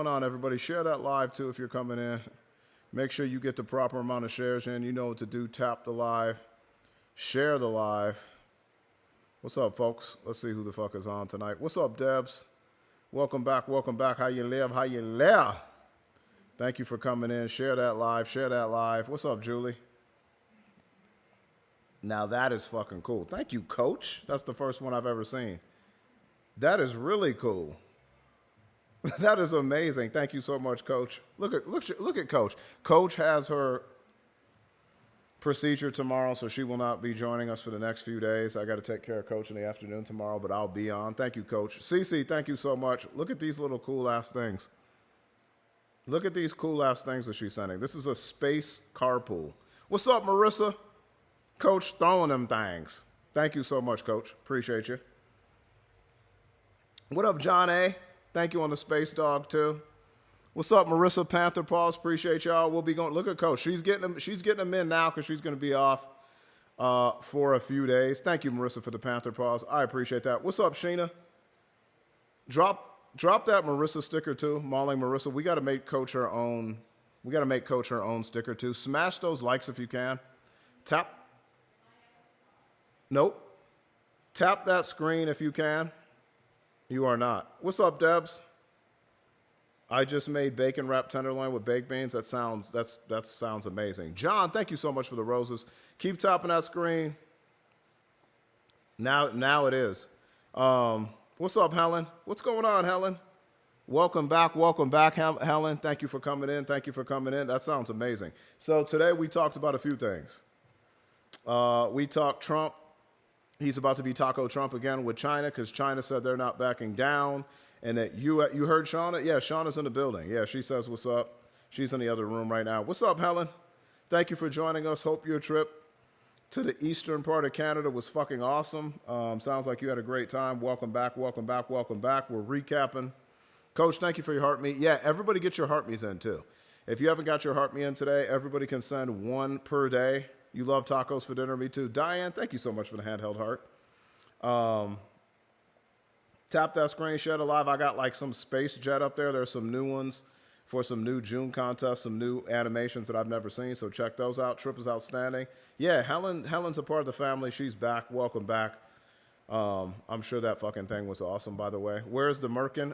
Going on, everybody? Share that live too if you're coming in. Make sure you get the proper amount of shares in. You know what to do. Tap the live, share the live. What's up, folks? Let's see who the fuck is on tonight. What's up, Debs? Welcome back. Welcome back. How you live? How you live? Thank you for coming in. Share that live. Share that live. What's up, Julie? Now that is fucking cool. Thank you, Coach. That's the first one I've ever seen. That is really cool. That is amazing. Thank you so much, Coach. Look at Coach. Coach has her procedure tomorrow, so she will not be joining us for the next few days. I got to take care of Coach in the afternoon tomorrow, but I'll be on. Thank you, Coach. Cece, thank you so much. Look at these little cool-ass things. Look at these cool-ass things that she's sending. This is a space carpool. What's up, Marissa? Coach throwing them things. Thank you so much, Coach. Appreciate you. What up, John A.? Thank you on the Space Dog, too. What's up, Marissa Panther Paws? Appreciate y'all. We'll be going. Look at Coach. She's getting them in now because she's going to be off for a few days. Thank you, Marissa, for the Panther Paws. I appreciate that. What's up, Sheena? Drop that Marissa sticker, too. Mauling Marissa. We got to make Coach her own. We got to make Coach her own sticker, too. Smash those likes if you can. Tap. Nope. Tap that screen if you can. You are not. What's up, Debs? I just made bacon wrapped tenderloin with baked beans. That sounds amazing. John, thank you so much for the roses. Keep tapping that screen. Now it is. What's up, Helen? What's going on, Helen? Welcome back, Helen. Thank you for coming in. That sounds amazing. So today we talked about a few things. We talked Trump. He's about to be Taco Trump again with China because China said they're not backing down. And that you heard Shauna? Yeah, Shauna's in the building. Yeah, she says what's up. She's in the other room right now. What's up, Helen? Thank you for joining us. Hope your trip to the eastern part of Canada was fucking awesome. Sounds like you had a great time. Welcome back. We're recapping. Coach, thank you for your heart meat. Yeah, everybody get your heart meats in too. If you haven't got your heart meat in today, everybody can send one per day. You love tacos for dinner, me too. Diane, thank you so much for the handheld heart. Tap that screen, share it live. I got like some space jet up there. There's some new ones for some new June contests, some new animations that I've never seen. So check those out. Trip is outstanding. Yeah, Helen's a part of the family. She's back. Welcome back. I'm sure that fucking thing was awesome, by the way. Where's the Merkin?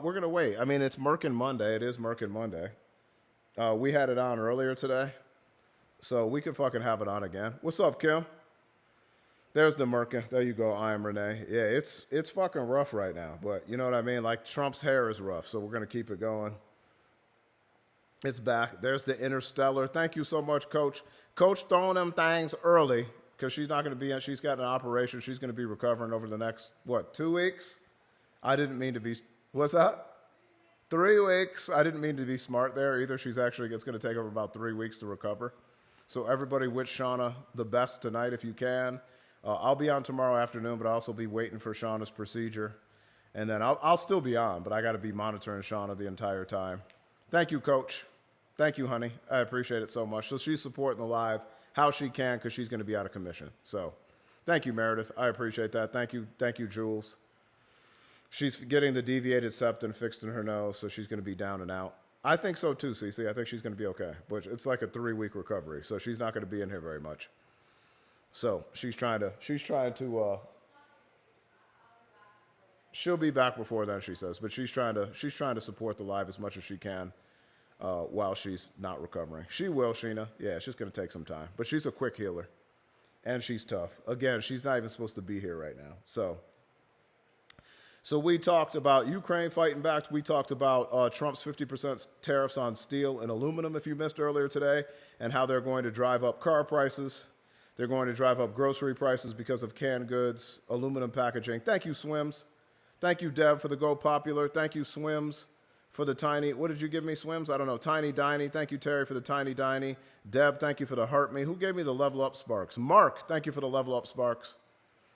We're going to wait. I mean, it's Merkin Monday. It is Merkin Monday. We had it on earlier today. So we can fucking have it on again. What's up, Kim? There's the Merkin. There you go. I am Renee. Yeah, it's fucking rough right now. But you know what I mean? Like Trump's hair is rough. So we're going to keep it going. It's back. There's the Interstellar. Thank you so much, Coach. Coach throwing them things early because she's not going to be in. She's got an operation. She's going to be recovering over the next, 2 weeks? I didn't mean to be. What's that? 3 weeks. I didn't mean to be smart there either. It's going to take her about 3 weeks to recover. So everybody wish Shauna the best tonight if you can. I'll be on tomorrow afternoon, but I'll also be waiting for Shauna's procedure. And then I'll still be on, but I got to be monitoring Shauna the entire time. Thank you, Coach. Thank you, honey. I appreciate it so much. So she's supporting the live how she can because she's going to be out of commission. So thank you, Meredith. I appreciate that. Thank you, Jules. She's getting the deviated septum fixed in her nose, so she's going to be down and out. I think so too, Cece. I think she's going to be okay. But it's like a 3-week recovery, so she's not going to be in here very much. So she's trying to, she'll be back before then, she says. But she's trying to support the live as much as she can while she's not recovering. She will, Sheena. Yeah, it's just going to take some time. But she's a quick healer, and she's tough. Again, she's not even supposed to be here right now. So we talked about Ukraine fighting back. We talked about Trump's 50% tariffs on steel and aluminum, if you missed earlier today, and how they're going to drive up car prices. They're going to drive up grocery prices because of canned goods, aluminum packaging. Thank you, Swims. Thank you, Deb, for the Go Popular. Thank you, Swims, for the tiny. What did you give me, Swims? I don't know. Tiny Diney. Thank you, Terry, for the Tiny Diney. Deb, thank you for the Heart Me. Who gave me the Level Up Sparks? Mark, thank you for the Level Up Sparks.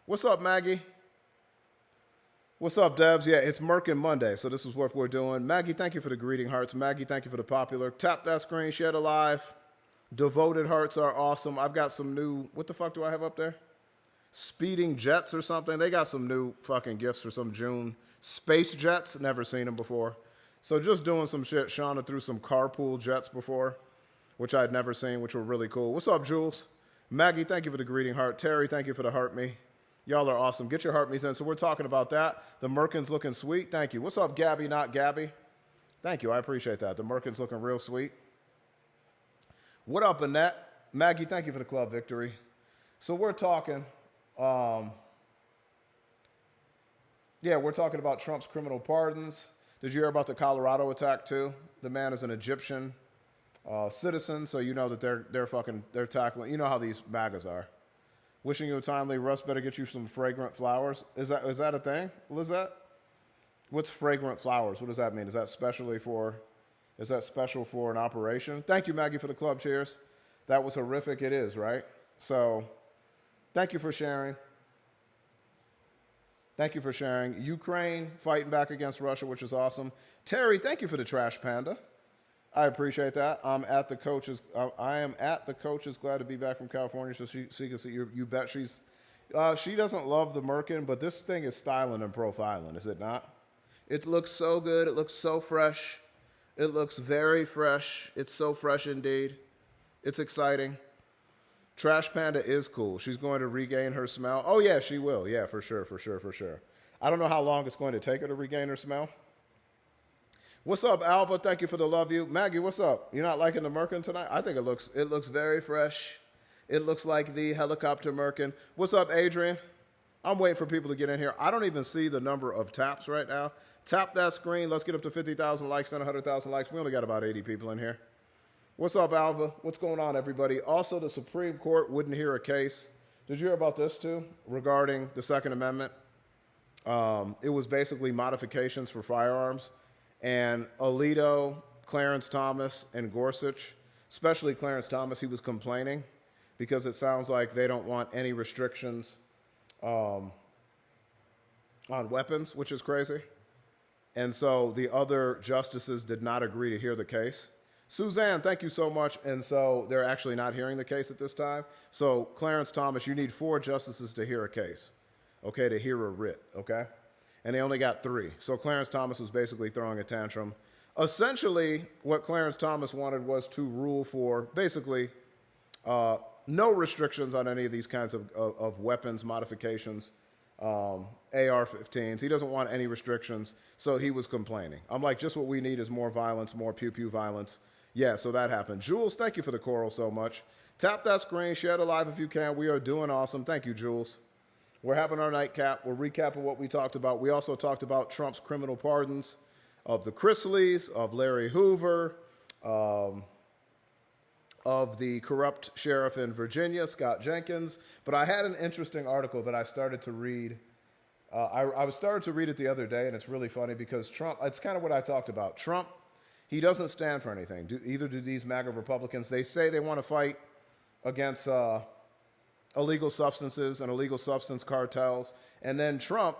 What's up, Maggie? What's up, Debs? Yeah, it's Merkin Monday, so this is what we're doing. Maggie, thank you for the greeting hearts. Maggie, thank you for the popular. Tap that screen, share the live. Devoted hearts are awesome. I've got some new, what the fuck do I have up there? Speeding jets or something. They got some new fucking gifts for some June. Space jets, never seen them before. So just doing some shit. Shauna threw some carpool jets before, which I had never seen, which were really cool. What's up, Jules? Maggie, thank you for the greeting heart. Terry, thank you for the heart me. Y'all are awesome. Get your heart me's in. So we're talking about that. The Merkin's looking sweet. Thank you. What's up, Gabby, not Gabby? Thank you. I appreciate that. The Merkin's looking real sweet. What up, Annette? Maggie, thank you for the club victory. So we're talking, we're talking about Trump's criminal pardons. Did you hear about the Colorado attack too? The man is an Egyptian citizen, so you know that they're tackling. You know how these MAGAs are. Wishing you a timely rest. Better get you some fragrant flowers. Is that a thing, Lizette? What's fragrant flowers? What does that mean? Is that special for an operation? Thank you, Maggie, for the club cheers. That was horrific. It is, right? So, thank you for sharing. Thank you for sharing. Ukraine fighting back against Russia, which is awesome. Terry, thank you for the trash panda. I appreciate that. I am at the coaches. Glad to be back from California, so she can see. You bet she doesn't love the Merkin, but this thing is styling and profiling, is it not? It looks so good. It looks so fresh. It looks very fresh. It's so fresh indeed. It's exciting. Trash Panda is cool. She's going to regain her smell. Oh yeah, she will. Yeah, for sure. I don't know how long it's going to take her to regain her smell. What's up, Alva? Thank you for the love you. Maggie, what's up? You're not liking the Merkin tonight? I think it looks very fresh. It looks like the helicopter Merkin. What's up, Adrian? I'm waiting for people to get in here. I don't even see the number of taps right now. Tap that screen. Let's get up to 50,000 likes, then 100,000 likes. We only got about 80 people in here. What's up, Alva? What's going on, everybody? Also, the Supreme Court wouldn't hear a case. Did you hear about this, too, regarding the Second Amendment? It was basically modifications for firearms. And Alito, Clarence Thomas, and Gorsuch, especially Clarence Thomas, he was complaining because it sounds like they don't want any restrictions on weapons, which is crazy. And so the other justices did not agree to hear the case. Suzanne, thank you so much. And so they're actually not hearing the case at this time. So Clarence Thomas, you need 4 justices to hear a case, okay, to hear a writ, okay? And they only got 3. So Clarence Thomas was basically throwing a tantrum. Essentially, what Clarence Thomas wanted was to rule for basically no restrictions on any of these kinds of weapons modifications, AR-15s. He doesn't want any restrictions, so he was complaining. I'm like, just what we need is more violence, more pew-pew violence. Yeah, so that happened. Jules, thank you for the coral so much. Tap that screen, share the live if you can. We are doing awesome. Thank you, Jules. We're having our nightcap. We're recapping what we talked about. We also talked about Trump's criminal pardons of the Chrisleys, of Larry Hoover, of the corrupt sheriff in Virginia, Scott Jenkins. But I had an interesting article that I started to read. I started to read it the other day, and it's really funny because Trump, it's kind of what I talked about. Trump, he doesn't stand for anything. Either do these MAGA Republicans. They say they want to fight against illegal substances and illegal substance cartels. And then Trump,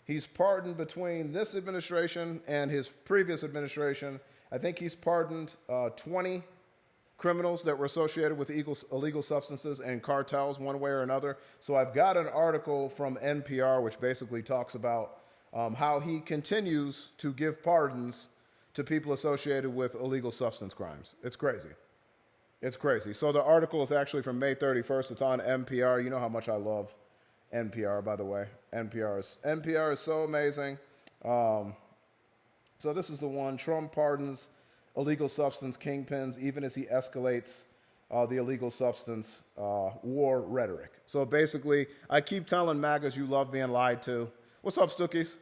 he's pardoned between this administration and his previous administration. I think he's pardoned 20 criminals that were associated with illegal substances and cartels one way or another. So I've got an article from NPR which basically talks about how he continues to give pardons to people associated with illegal substance crimes. It's crazy. It's crazy. So the article is actually from May 31st. It's on NPR. You know how much I love NPR, by the way. NPR is so amazing. So this is the one. Trump pardons illegal substance kingpins even as he escalates the illegal substance war rhetoric. So basically, I keep telling MAGAs you love being lied to. What's up, Stookies?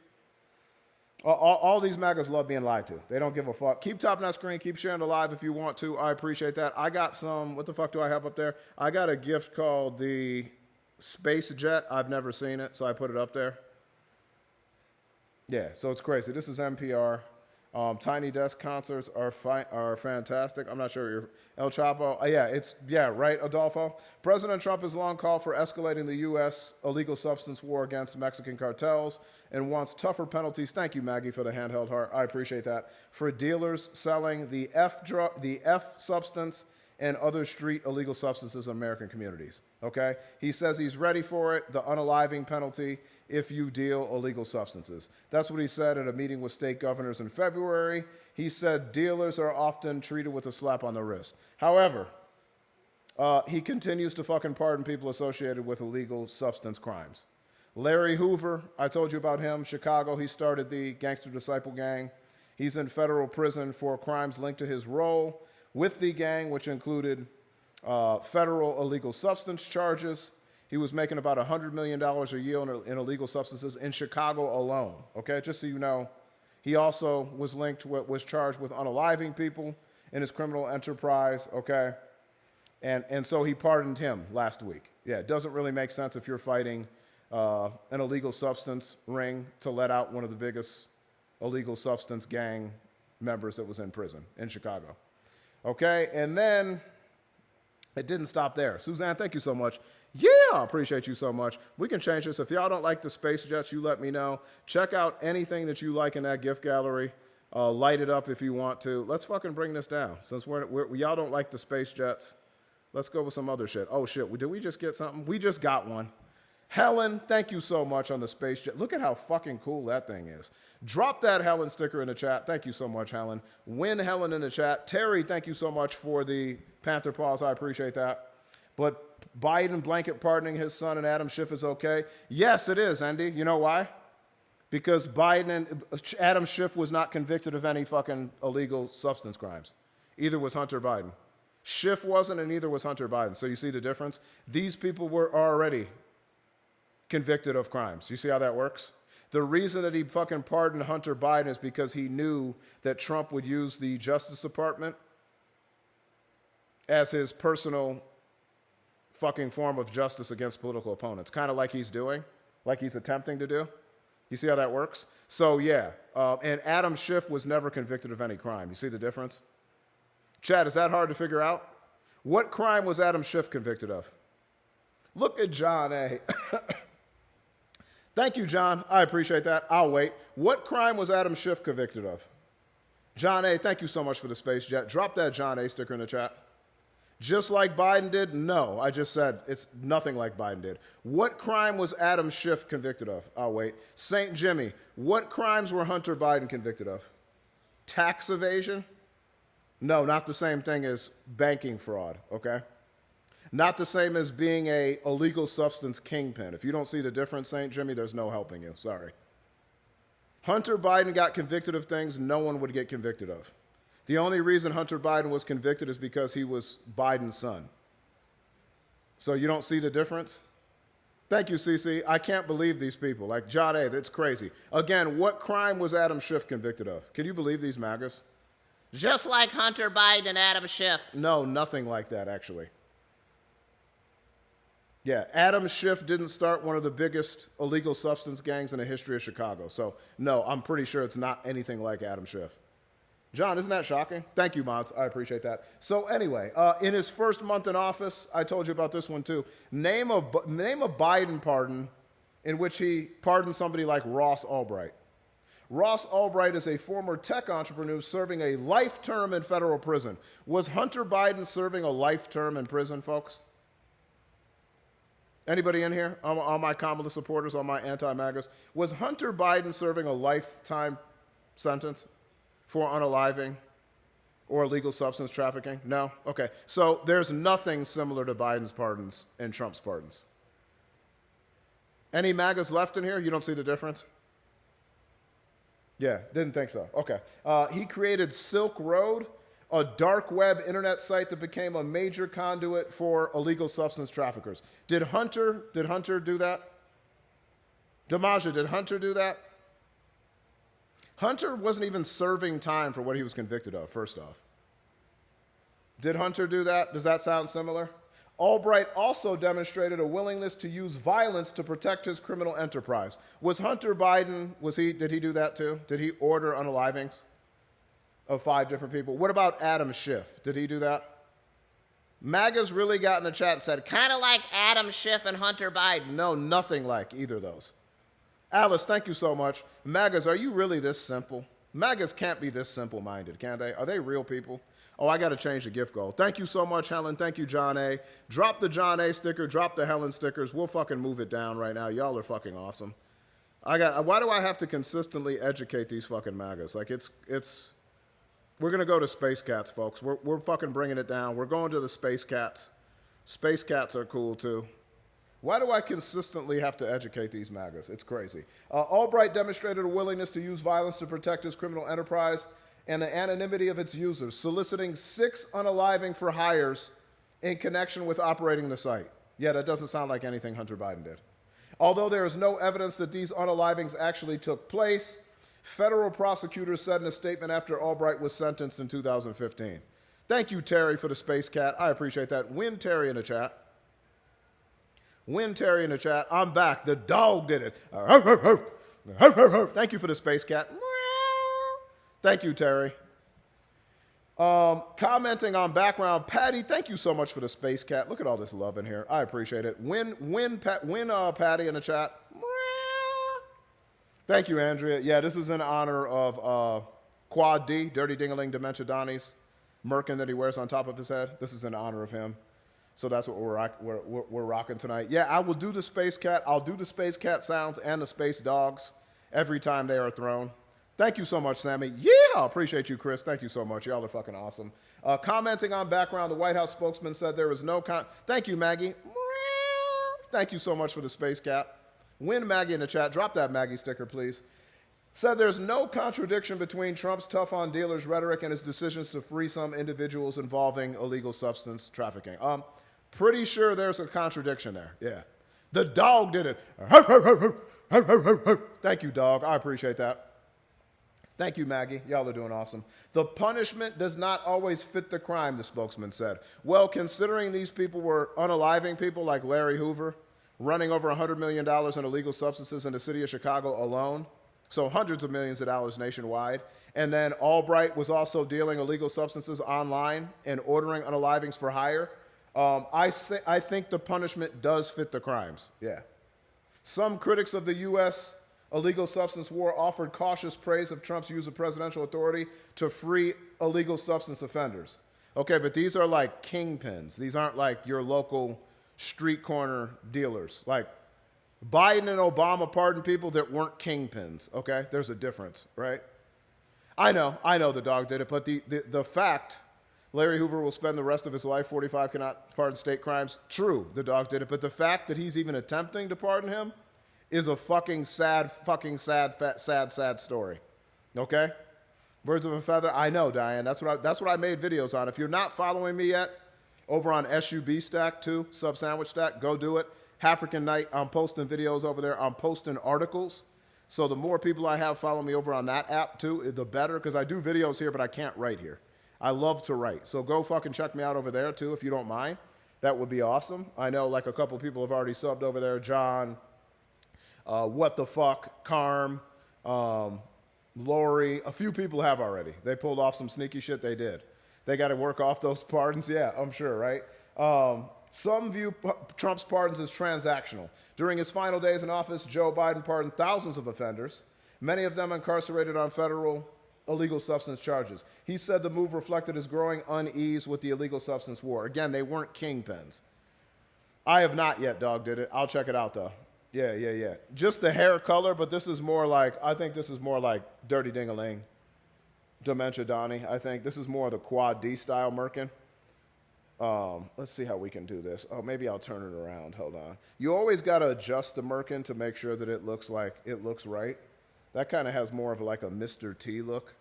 All these MAGAs love being lied to. They don't give a fuck. Keep tapping that screen. Keep sharing the live if you want to. I appreciate that. I got some, what the fuck do I have up there? I got a gift called the Space Jet. I've never seen it, so I put it up there. Yeah, so it's crazy. This is NPR. Tiny Desk concerts are fantastic. I'm not sure you're El Chapo. Right, Adolfo. President Trump has long called for escalating the U.S. illegal substance war against Mexican cartels and wants tougher penalties. Thank you, Maggie, for the handheld heart. I appreciate that. For dealers selling the F substance and other street illegal substances in American communities. Okay? He says he's ready for it, the unaliving penalty if you deal illegal substances. That's what he said at a meeting with state governors in February. He said dealers are often treated with a slap on the wrist. However, he continues to fucking pardon people associated with illegal substance crimes. Larry Hoover, I told you about him, Chicago. He started the Gangster Disciple Gang. He's in federal prison for crimes linked to his role with the gang, which included federal illegal substance charges. He was making about $100 million a year in illegal substances in Chicago alone, okay? Just so you know, he also was charged with unaliving people in his criminal enterprise, okay? And so he pardoned him last week. Yeah, it doesn't really make sense if you're fighting an illegal substance ring to let out one of the biggest illegal substance gang members that was in prison in Chicago. Okay, and then it didn't stop there. Suzanne, thank you so much. Yeah, I appreciate you so much. We can change this. If y'all don't like the Space Jets, you let me know. Check out anything that you like in that gift gallery. Light it up if you want to. Let's fucking bring this down. Since y'all don't like the Space Jets, let's go with some other shit. Oh, shit. Did we just get something? We just got one. Helen, thank you so much on the Space Jet. Look at how fucking cool that thing is. Drop that Helen sticker in the chat. Thank you so much, Helen. Win Helen in the chat. Terry, thank you so much for the Panther Paws. I appreciate that. But Biden blanket pardoning his son and Adam Schiff is okay? Yes, it is, Andy. You know why? Because Adam Schiff was not convicted of any fucking illegal substance crimes. Either was Hunter Biden. Schiff wasn't, and neither was Hunter Biden. So you see the difference? These people were already convicted of crimes. You see how that works? The reason that he fucking pardoned Hunter Biden is because he knew that Trump would use the Justice Department as his personal fucking form of justice against political opponents, kind of like he's doing, like he's attempting to do. You see how that works? So yeah, and Adam Schiff was never convicted of any crime. You see the difference? Chad, is that hard to figure out? What crime was Adam Schiff convicted of? Look at John A. Thank you, John. I appreciate that. I'll wait. What crime was Adam Schiff convicted of? John A., thank you so much for the Space Jet. Drop that John A. sticker in the chat. Just like Biden did? No, I just said it's nothing like Biden did. What crime was Adam Schiff convicted of? I'll wait. St. Jimmy, what crimes were Hunter Biden convicted of? Tax evasion? No, not the same thing as banking fraud, okay? Not the same as being a illegal substance kingpin. If you don't see the difference, St. Jimmy, there's no helping you. Sorry. Hunter Biden got convicted of things no one would get convicted of. The only reason Hunter Biden was convicted is because he was Biden's son. So you don't see the difference? Thank you, CC. I can't believe these people. Like John A., that's crazy. Again, what crime was Adam Schiff convicted of? Can you believe these MAGAs? Just like Hunter Biden and Adam Schiff. No, nothing like that, actually. Yeah, Adam Schiff didn't start one of the biggest illegal substance gangs in the history of Chicago. So, no, I'm pretty sure it's not anything like Adam Schiff. John, isn't that shocking? Thank you, Mods. I appreciate that. So anyway, in his first month in office, I told you about this one too. Name a Biden pardon in which he pardoned somebody like Ross Ulbright. Ross Ulbright is a former tech entrepreneur serving a life term in federal prison. Was Hunter Biden serving a life term in prison, folks? Anybody in here? All my Kamala supporters, all my anti-MAGAs. Was Hunter Biden serving a lifetime sentence for unaliving or illegal substance trafficking? No? Okay. So there's nothing similar to Biden's pardons and Trump's pardons. Any MAGAs left in here? You don't see the difference? Yeah, didn't think so. Okay. He created Silk Road, a dark web internet site that became a major conduit for illegal substance traffickers. Did Hunter do that? Damaja, did Hunter do that? Hunter wasn't even serving time for what he was convicted of, first off. Did Hunter do that? Does that sound similar? Albright also demonstrated a willingness to use violence to protect his criminal enterprise. Was Hunter Biden, did he do that too? Did he order unalivings of 5 different people? What about Adam Schiff? Did he do that? MAGA's really got in the chat and said, kind of like Adam Schiff and Hunter Biden. No, nothing like either of those. Alice, thank you so much. MAGAs, are you really this simple? MAGAs can't be this simple-minded, can they? Are they real people? Oh, I got to change the gift goal. Thank you so much, Helen. Thank you, John A. Drop the John A sticker. Drop the Helen stickers. We'll fucking move it down right now. Y'all are fucking awesome. Why do I have to consistently educate these fucking MAGAs? Like, we're going to go to Space Cats, folks. We're fucking bringing it down. We're going to the Space Cats. Space Cats are cool, too. Why do I consistently have to educate these MAGAs? It's crazy. Albright demonstrated a willingness to use violence to protect his criminal enterprise and the anonymity of its users, soliciting 6 unaliving for hires in connection with operating the site. Yeah, that doesn't sound like anything Hunter Biden did. Although there is no evidence that these unalivings actually took place, federal prosecutors said in a statement after Albright was sentenced in 2015. Thank you, Terry, for the Space Cat. I appreciate that. Win Terry in the chat. Win Terry in the chat. I'm back. The dog did it. Thank you for the Space Cat. Thank you, Terry. Commenting on background, Patty, thank you so much for the Space Cat. Look at all this love in here. I appreciate it. Win Patty in the chat. Thank you, Andrea. Yeah, this is in honor of Quad D, Dirty Dingaling Dementia Donnie's merkin that he wears on top of his head. This is in honor of him. So that's what we're rocking tonight. Yeah, I will do the Space Cat. I'll do the Space Cat sounds and the Space Dogs every time they are thrown. Thank you so much, Sammy. Yeah, appreciate you, Chris. Thank you so much. Y'all are fucking awesome. Commenting on background, the White House spokesman said there was no Thank you, Maggie. Thank you so much for the Space Cat. Win Maggie in the chat. Drop that Maggie sticker, please. Said there's no contradiction between Trump's tough on dealers rhetoric and his decisions to free some individuals involving illegal substance trafficking. Pretty sure there's a contradiction there. Yeah. The dog did it. Thank you, dog. I appreciate that. Thank you, Maggie. Y'all are doing awesome. The punishment does not always fit the crime, the spokesman said. Well, considering these people were unaliving people like Larry Hoover, running over $100 million in illegal substances in the city of Chicago alone, so hundreds of millions of dollars nationwide, and then Albright was also dealing illegal substances online and ordering unalivings for hire, I think the punishment does fit the crimes, yeah. Some critics of the U.S. illegal substance war offered cautious praise of Trump's use of presidential authority to free illegal substance offenders. Okay, but these are like kingpins. These aren't like your local street corner dealers. Like Biden and Obama pardoned people that weren't kingpins, okay? There's a difference, right? I know the dog did it, but the fact Larry Hoover will spend the rest of his life, 45, cannot pardon state crimes, true, the dog did it, but the fact that he's even attempting to pardon him is a fucking sad story, okay? Birds of a feather, I know, Diane, that's what I made videos on. If you're not following me yet, over on SUB Stack too, Sub Sandwich Stack, go do it. African Night, I'm posting videos over there. I'm posting articles. So the more people I have follow me over on that app too, the better, because I do videos here, but I can't write here. I love to write. So go fucking check me out over there too, if you don't mind. That would be awesome. I know like a couple people have already subbed over there. John, What the Fuck, Carm, Lori, a few people have already. They pulled off some sneaky shit, they did. They got to work off those pardons, yeah, I'm sure, right? Some view Trump's pardons as transactional. During his final days in office, Joe Biden pardoned thousands of offenders, many of them incarcerated on federal illegal substance charges. He said the move reflected his growing unease with the illegal substance war. Again, they weren't kingpins. I have not yet, dog did it. I'll check it out, though. Yeah. Just the hair color, but this is more like, I think this is more like Dirty Dingaling, Dementia Donnie. I think this is more of the Quad D style merkin. Let's see how we can do this. Oh, maybe I'll turn it around. Hold on. You always got to adjust the merkin to make sure that it looks right. That kind of has more of like a Mr. T look.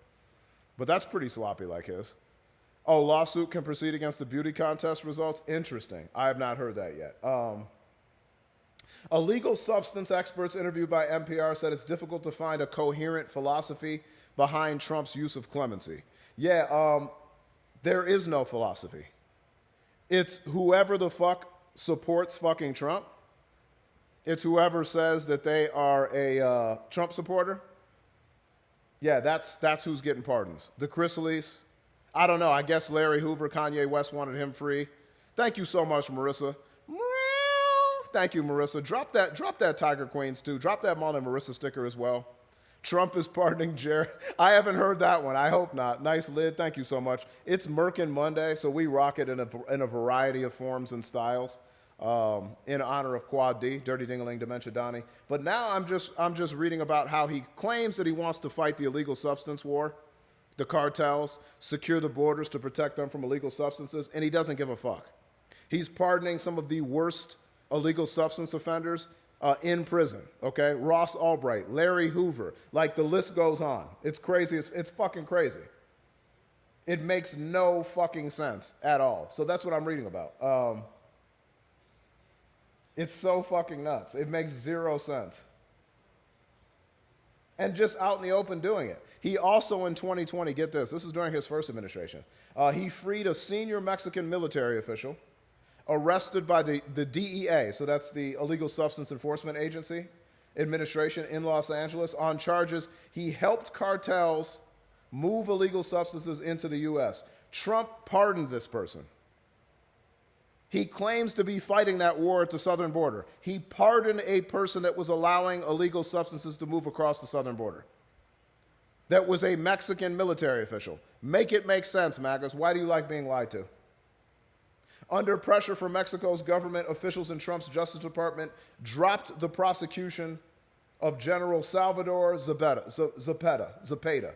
But that's pretty sloppy like his. Oh, lawsuit can proceed against the beauty contest results? Interesting. I have not heard that yet. Illegal substance experts interviewed by NPR said it's difficult to find a coherent philosophy behind Trump's use of clemency. Yeah, there is no philosophy. It's whoever the fuck supports fucking Trump. It's whoever says that they are a Trump supporter. Yeah, that's who's getting pardons. The Chrysales. I don't know. I guess Larry Hoover, Kanye West wanted him free. Thank you so much, Marissa. Thank you, Marissa. Drop that Tiger Queens too. Drop that Molly Marissa sticker as well. Trump is pardoning Jared. I haven't heard that one. I hope not. Nice lid. Thank you so much. It's Merkin Monday, so we rock it in a variety of forms and styles in honor of Quad D, Dirty Dingaling Dementia Donnie. But now I'm just reading about how he claims that he wants to fight the illegal substance war, the cartels, secure the borders to protect them from illegal substances, and he doesn't give a fuck. He's pardoning some of the worst illegal substance offenders in prison, okay? Ross Albright, Larry Hoover, like the list goes on. It's crazy. It's fucking crazy. It makes no fucking sense at all. So that's what I'm reading about. It's so fucking nuts. It makes zero sense. And just out in the open doing it. He also in 2020, get this is during his first administration, he freed a senior Mexican military official arrested by the DEA, so that's the Illegal Substance Enforcement Agency administration in Los Angeles, on charges he helped cartels move illegal substances into the U.S. Trump pardoned this person. He claims to be fighting that war at the southern border. He pardoned a person that was allowing illegal substances to move across the southern border. That was a Mexican military official. Make it make sense, MAGAs. Why do you like being lied to? Under pressure from Mexico's government, officials in Trump's Justice Department dropped the prosecution of General Salvador Zepeda.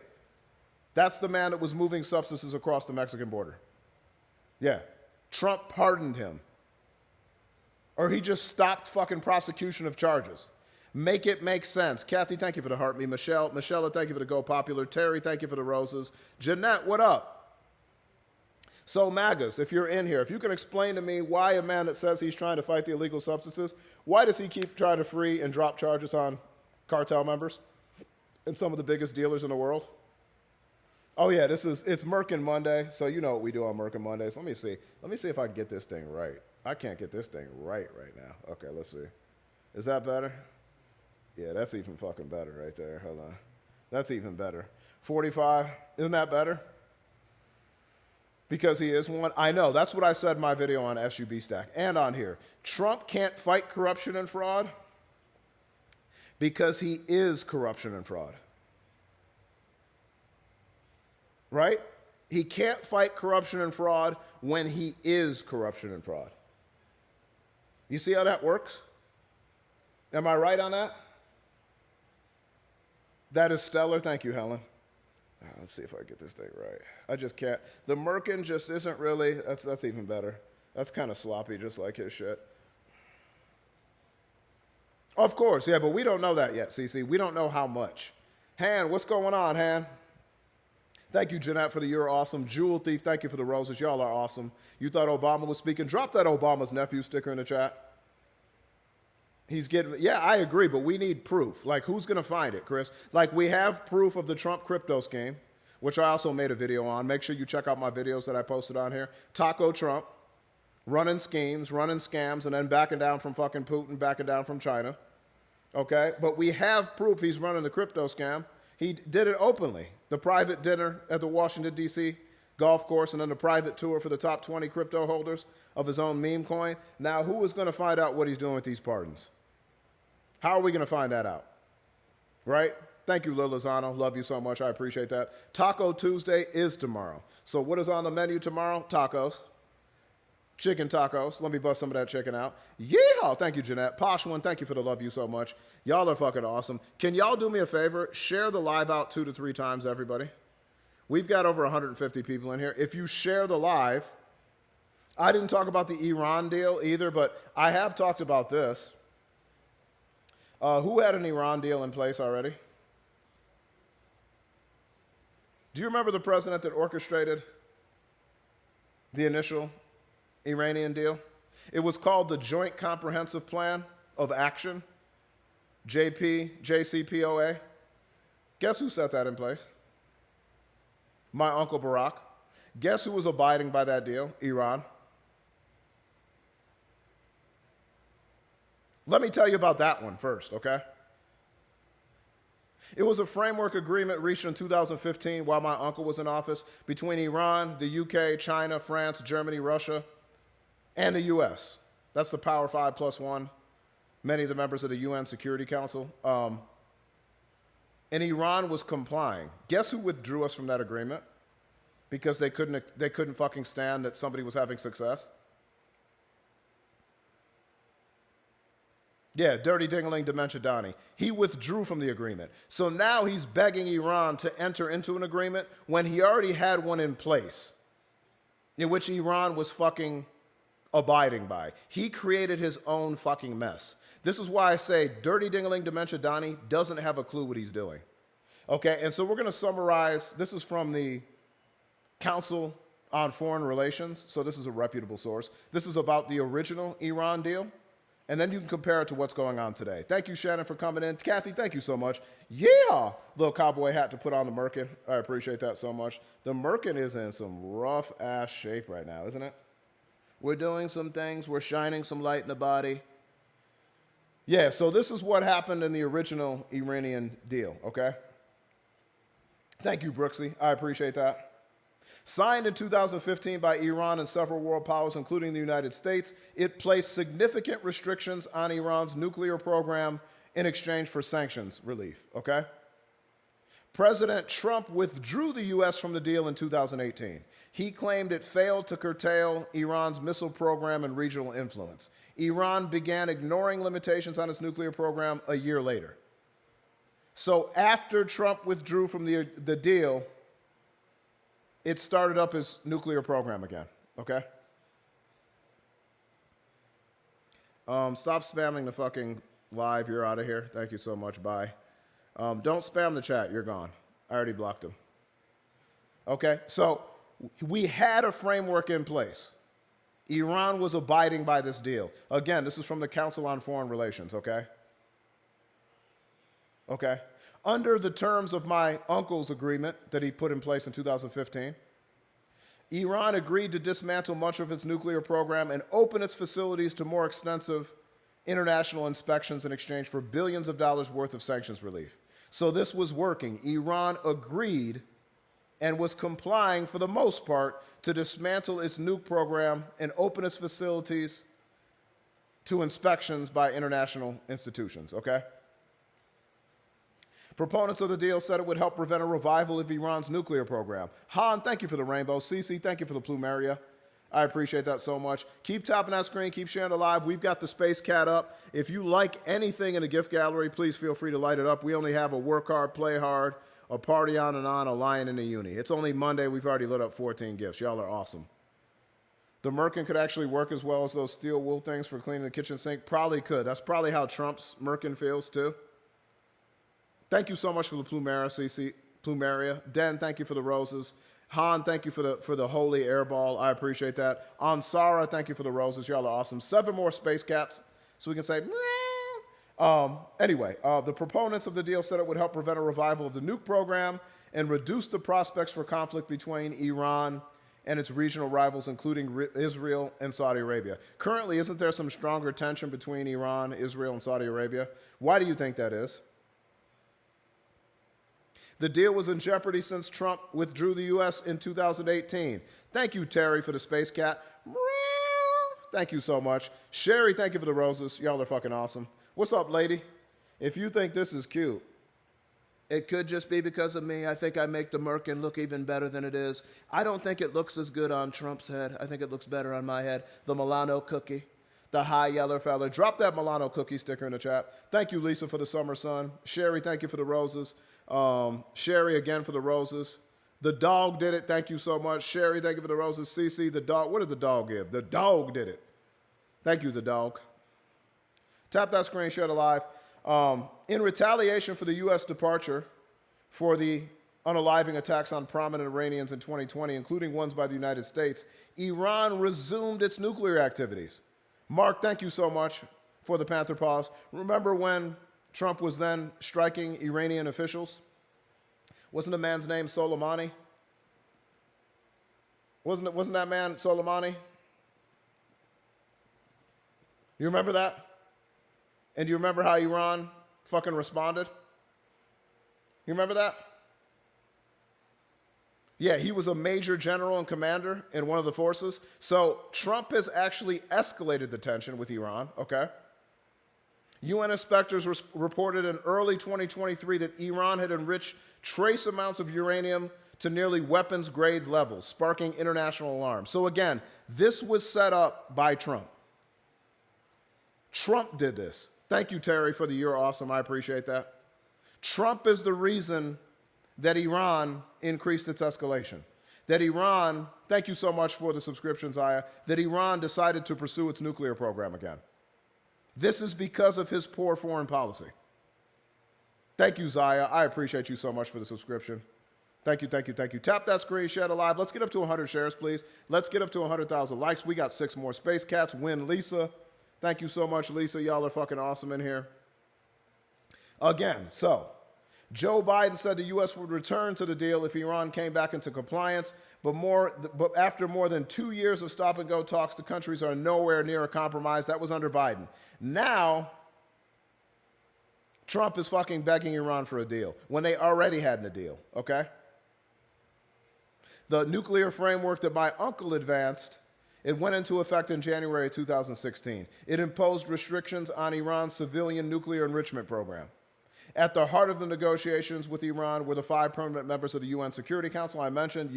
That's the man that was moving substances across the Mexican border. Yeah. Trump pardoned him. Or he just stopped fucking prosecution of charges. Make it make sense. Kathy, thank you for the heart me. Michelle, thank you for the Go Popular. Terry, thank you for the roses. Jeanette, what up? So MAGAs, if you're in here, if you can explain to me why a man that says he's trying to fight the illegal substances, why does he keep trying to free and drop charges on cartel members and some of the biggest dealers in the world? Oh yeah, it's Merkin Monday, so you know what we do on Merkin Mondays. Let me see if I can get this thing right. I can't get this thing right now. Okay, let's see. Is that better? Yeah, that's even fucking better right there. Hold on. That's even better. 45, isn't that better? Because he is one. I know, that's what I said in my video on SUB Stack and on here. Trump can't fight corruption and fraud because he is corruption and fraud. Right? He can't fight corruption and fraud when he is corruption and fraud. You see how that works? Am I right on that? That is stellar. Thank you, Helen. Let's see if I get this thing right. I just can't. The Merkin just isn't really, that's even better. That's kind of sloppy, just like his shit. Of course, yeah, but we don't know that yet, CC. We don't know how much. Han, what's going on, Han? Thank you, Jeanette, for the You're Awesome. Jewel Thief, thank you for the roses. Y'all are awesome. You thought Obama was speaking. Drop that Obama's nephew sticker in the chat. He's getting, yeah, I agree, but we need proof. Like, who's going to find it, Chris? Like, we have proof of the Trump crypto scheme, which I also made a video on. Make sure you check out my videos that I posted on here. Taco Trump, running schemes, running scams, and then backing down from fucking Putin, backing down from China. Okay? But we have proof he's running the crypto scam. He did it openly. The private dinner at the Washington, D.C. golf course, and then the private tour for the top 20 crypto holders of his own meme coin. Now, who is going to find out what he's doing with these pardons? How are we going to find that out? Right? Thank you, Lil Lozano. Love you so much. I appreciate that. Taco Tuesday is tomorrow. So what is on the menu tomorrow? Tacos. Chicken tacos. Let me bust some of that chicken out. Yeehaw! Thank you, Jeanette. Posh one, thank you for the love you so much. Y'all are fucking awesome. Can y'all do me a favor? Share the live out 2 to 3 times, everybody. We've got over 150 people in here. If you share the live, I didn't talk about the Iran deal either, but I have talked about this. Who had an Iran deal in place already? Do you remember the president that orchestrated the initial Iranian deal? It was called the Joint Comprehensive Plan of Action, JCPOA. Guess who set that in place? My Uncle Barack. Guess who was abiding by that deal? Iran. Let me tell you about that one first, okay? It was a framework agreement reached in 2015 while my uncle was in office between Iran, the UK, China, France, Germany, Russia, and the US. That's the Power 5+1, many of the members of the UN Security Council. and Iran was complying. Guess who withdrew us from that agreement? Because they couldn't fucking stand that somebody was having success. Yeah, Dirty Dingling Dementia Donnie. He withdrew from the agreement. So now he's begging Iran to enter into an agreement when he already had one in place, in which Iran was fucking abiding by. He created his own fucking mess. This is why I say Dirty Dingling Dementia Donnie doesn't have a clue what he's doing. Okay, and so we're going to summarize. This is from the Council on Foreign Relations, so this is a reputable source. This is about the original Iran deal, and then you can compare it to what's going on today. Thank you, Shannon, for coming in. Kathy, thank you so much. Yeah! Little cowboy hat to put on the Merkin. I appreciate that so much. The Merkin is in some rough-ass shape right now, isn't it? We're doing some things. We're shining some light in the body. Yeah, so this is what happened in the original Iranian deal, okay? Thank you, Brooksy. I appreciate that. Signed in 2015 by Iran and several world powers, including the United States, it placed significant restrictions on Iran's nuclear program in exchange for sanctions relief, okay? President Trump withdrew the U.S. from the deal in 2018. He claimed it failed to curtail Iran's missile program and regional influence. Iran began ignoring limitations on its nuclear program a year later. So after Trump withdrew from the deal, it started up his nuclear program again, okay? Stop spamming the fucking live. You're out of here. Thank you so much. Bye. Don't spam the chat. You're gone. I already blocked him. Okay, so we had a framework in place. Iran was abiding by this deal. Again, this is from the Council on Foreign Relations, okay? Okay. Under the terms of my uncle's agreement that he put in place in 2015, Iran agreed to dismantle much of its nuclear program and open its facilities to more extensive international inspections in exchange for billions of dollars worth of sanctions relief. So this was working. Iran agreed and was complying for the most part to dismantle its nuke program and open its facilities to inspections by international institutions, okay? Proponents of the deal said it would help prevent a revival of Iran's nuclear program. Han, thank you for the rainbow. Cece, thank you for the plumeria. I appreciate that so much. Keep tapping that screen. Keep sharing it live. We've got the Space Cat up. If you like anything in the gift gallery, please feel free to light it up. We only have a work hard, play hard, a party on and on, a lion in a uni. It's only Monday. We've already lit up 14 gifts. Y'all are awesome. The Merkin could actually work as well as those steel wool things for cleaning the kitchen sink. Probably could. That's probably how Trump's Merkin feels too. Thank you so much for the plumeria, CC, plumeria. Den, thank you for the roses. Han, thank you for the holy airball. I appreciate that. Ansara, thank you for the roses. Y'all are awesome. 7 more space cats, so we can say, meow. Anyway, the proponents of the deal said it would help prevent a revival of the nuke program and reduce the prospects for conflict between Iran and its regional rivals, including Israel and Saudi Arabia. Currently, isn't there some stronger tension between Iran, Israel, and Saudi Arabia? Why do you think that is? The deal was in jeopardy since Trump withdrew the U.S. in 2018. Thank you, Terry, for the space cat. Thank you so much. Sherry, thank you for the roses. Y'all are fucking awesome. What's up, lady? If you think this is cute, it could just be because of me. I think I make the Merkin look even better than it is. I don't think it looks as good on Trump's head. I think it looks better on my head. The Milano cookie. The high yeller fella. Drop that Milano cookie sticker in the chat. Thank you, Lisa, for the summer sun. Sherry, thank you for the roses. Sherry, again, for the roses. The dog did it. Thank you so much. Sherry, thank you for the roses. CC, the dog. What did the dog give? The dog did it. Thank you, the dog. Tap that screen, share it live. In retaliation for the U.S. departure for the unaliving attacks on prominent Iranians in 2020, including ones by the United States, Iran resumed its nuclear activities. Mark, thank you so much for the Panther Paws. Remember when Trump was then striking Iranian officials? Wasn't the man's name Soleimani? Wasn't that man Soleimani? You remember that? And do you remember how Iran fucking responded? You remember that? Yeah, he was a major general and commander in one of the forces. So Trump has actually escalated the tension with Iran, okay? UN inspectors reported in early 2023 that Iran had enriched trace amounts of uranium to nearly weapons-grade levels, sparking international alarm. So again, this was set up by Trump. Trump did this. Thank you, Terry, for the "You're awesome." I appreciate that. Trump is the reason that Iran increased its escalation. That Iran, thank you so much for the subscription, Zaya, that Iran decided to pursue its nuclear program again. This is because of his poor foreign policy. Thank you, Zaya. I appreciate you so much for the subscription. Thank you, thank you, thank you. Tap that screen, share it live. Let's get up to 100 shares, please. Let's get up to 100,000 likes. We got 6 more Space Cats. Win Lisa. Thank you so much, Lisa. Y'all are fucking awesome in here. Again, so Joe Biden said the U.S. would return to the deal if Iran came back into compliance, but after more than 2 years of stop-and-go talks, the countries are nowhere near a compromise. That was under Biden. Now, Trump is fucking begging Iran for a deal when they already had a deal, okay? The nuclear framework that my uncle advanced, it went into effect in January 2016. It imposed restrictions on Iran's civilian nuclear enrichment program. At the heart of the negotiations with Iran were the 5 permanent members of the UN Security Council. I mentioned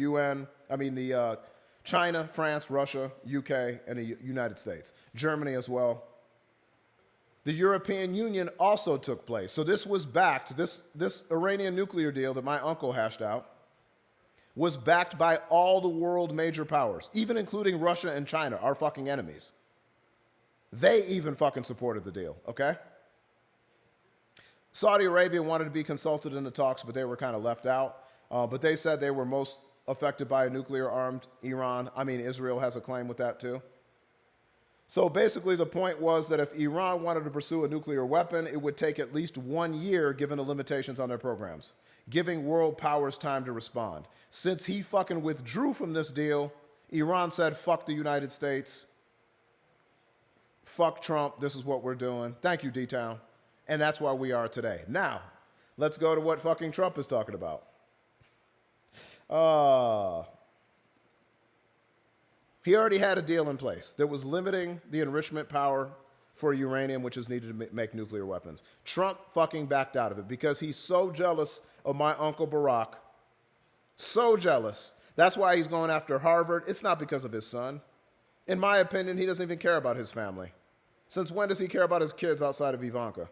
China, France, Russia, UK, and the United States. Germany as well. The European Union also took place. So this was backed, this Iranian nuclear deal that my uncle hashed out was backed by all the world major powers, even including Russia and China, our fucking enemies. They even fucking supported the deal, okay? Saudi Arabia wanted to be consulted in the talks, but they were kind of left out. But they said they were most affected by a nuclear-armed Iran. I mean, Israel has a claim with that too. So basically the point was that if Iran wanted to pursue a nuclear weapon, it would take at least 1 year given the limitations on their programs, giving world powers time to respond. Since he fucking withdrew from this deal, Iran said, fuck the United States, fuck Trump, this is what we're doing. Thank you, D-Town. And that's where we are today. Now, let's go to what fucking Trump is talking about. He already had a deal in place that was limiting the enrichment power for uranium, which is needed to make nuclear weapons. Trump fucking backed out of it because he's so jealous of my Uncle Barack. So jealous. That's why he's going after Harvard. It's not because of his son. In my opinion, he doesn't even care about his family. Since when does he care about his kids outside of Ivanka?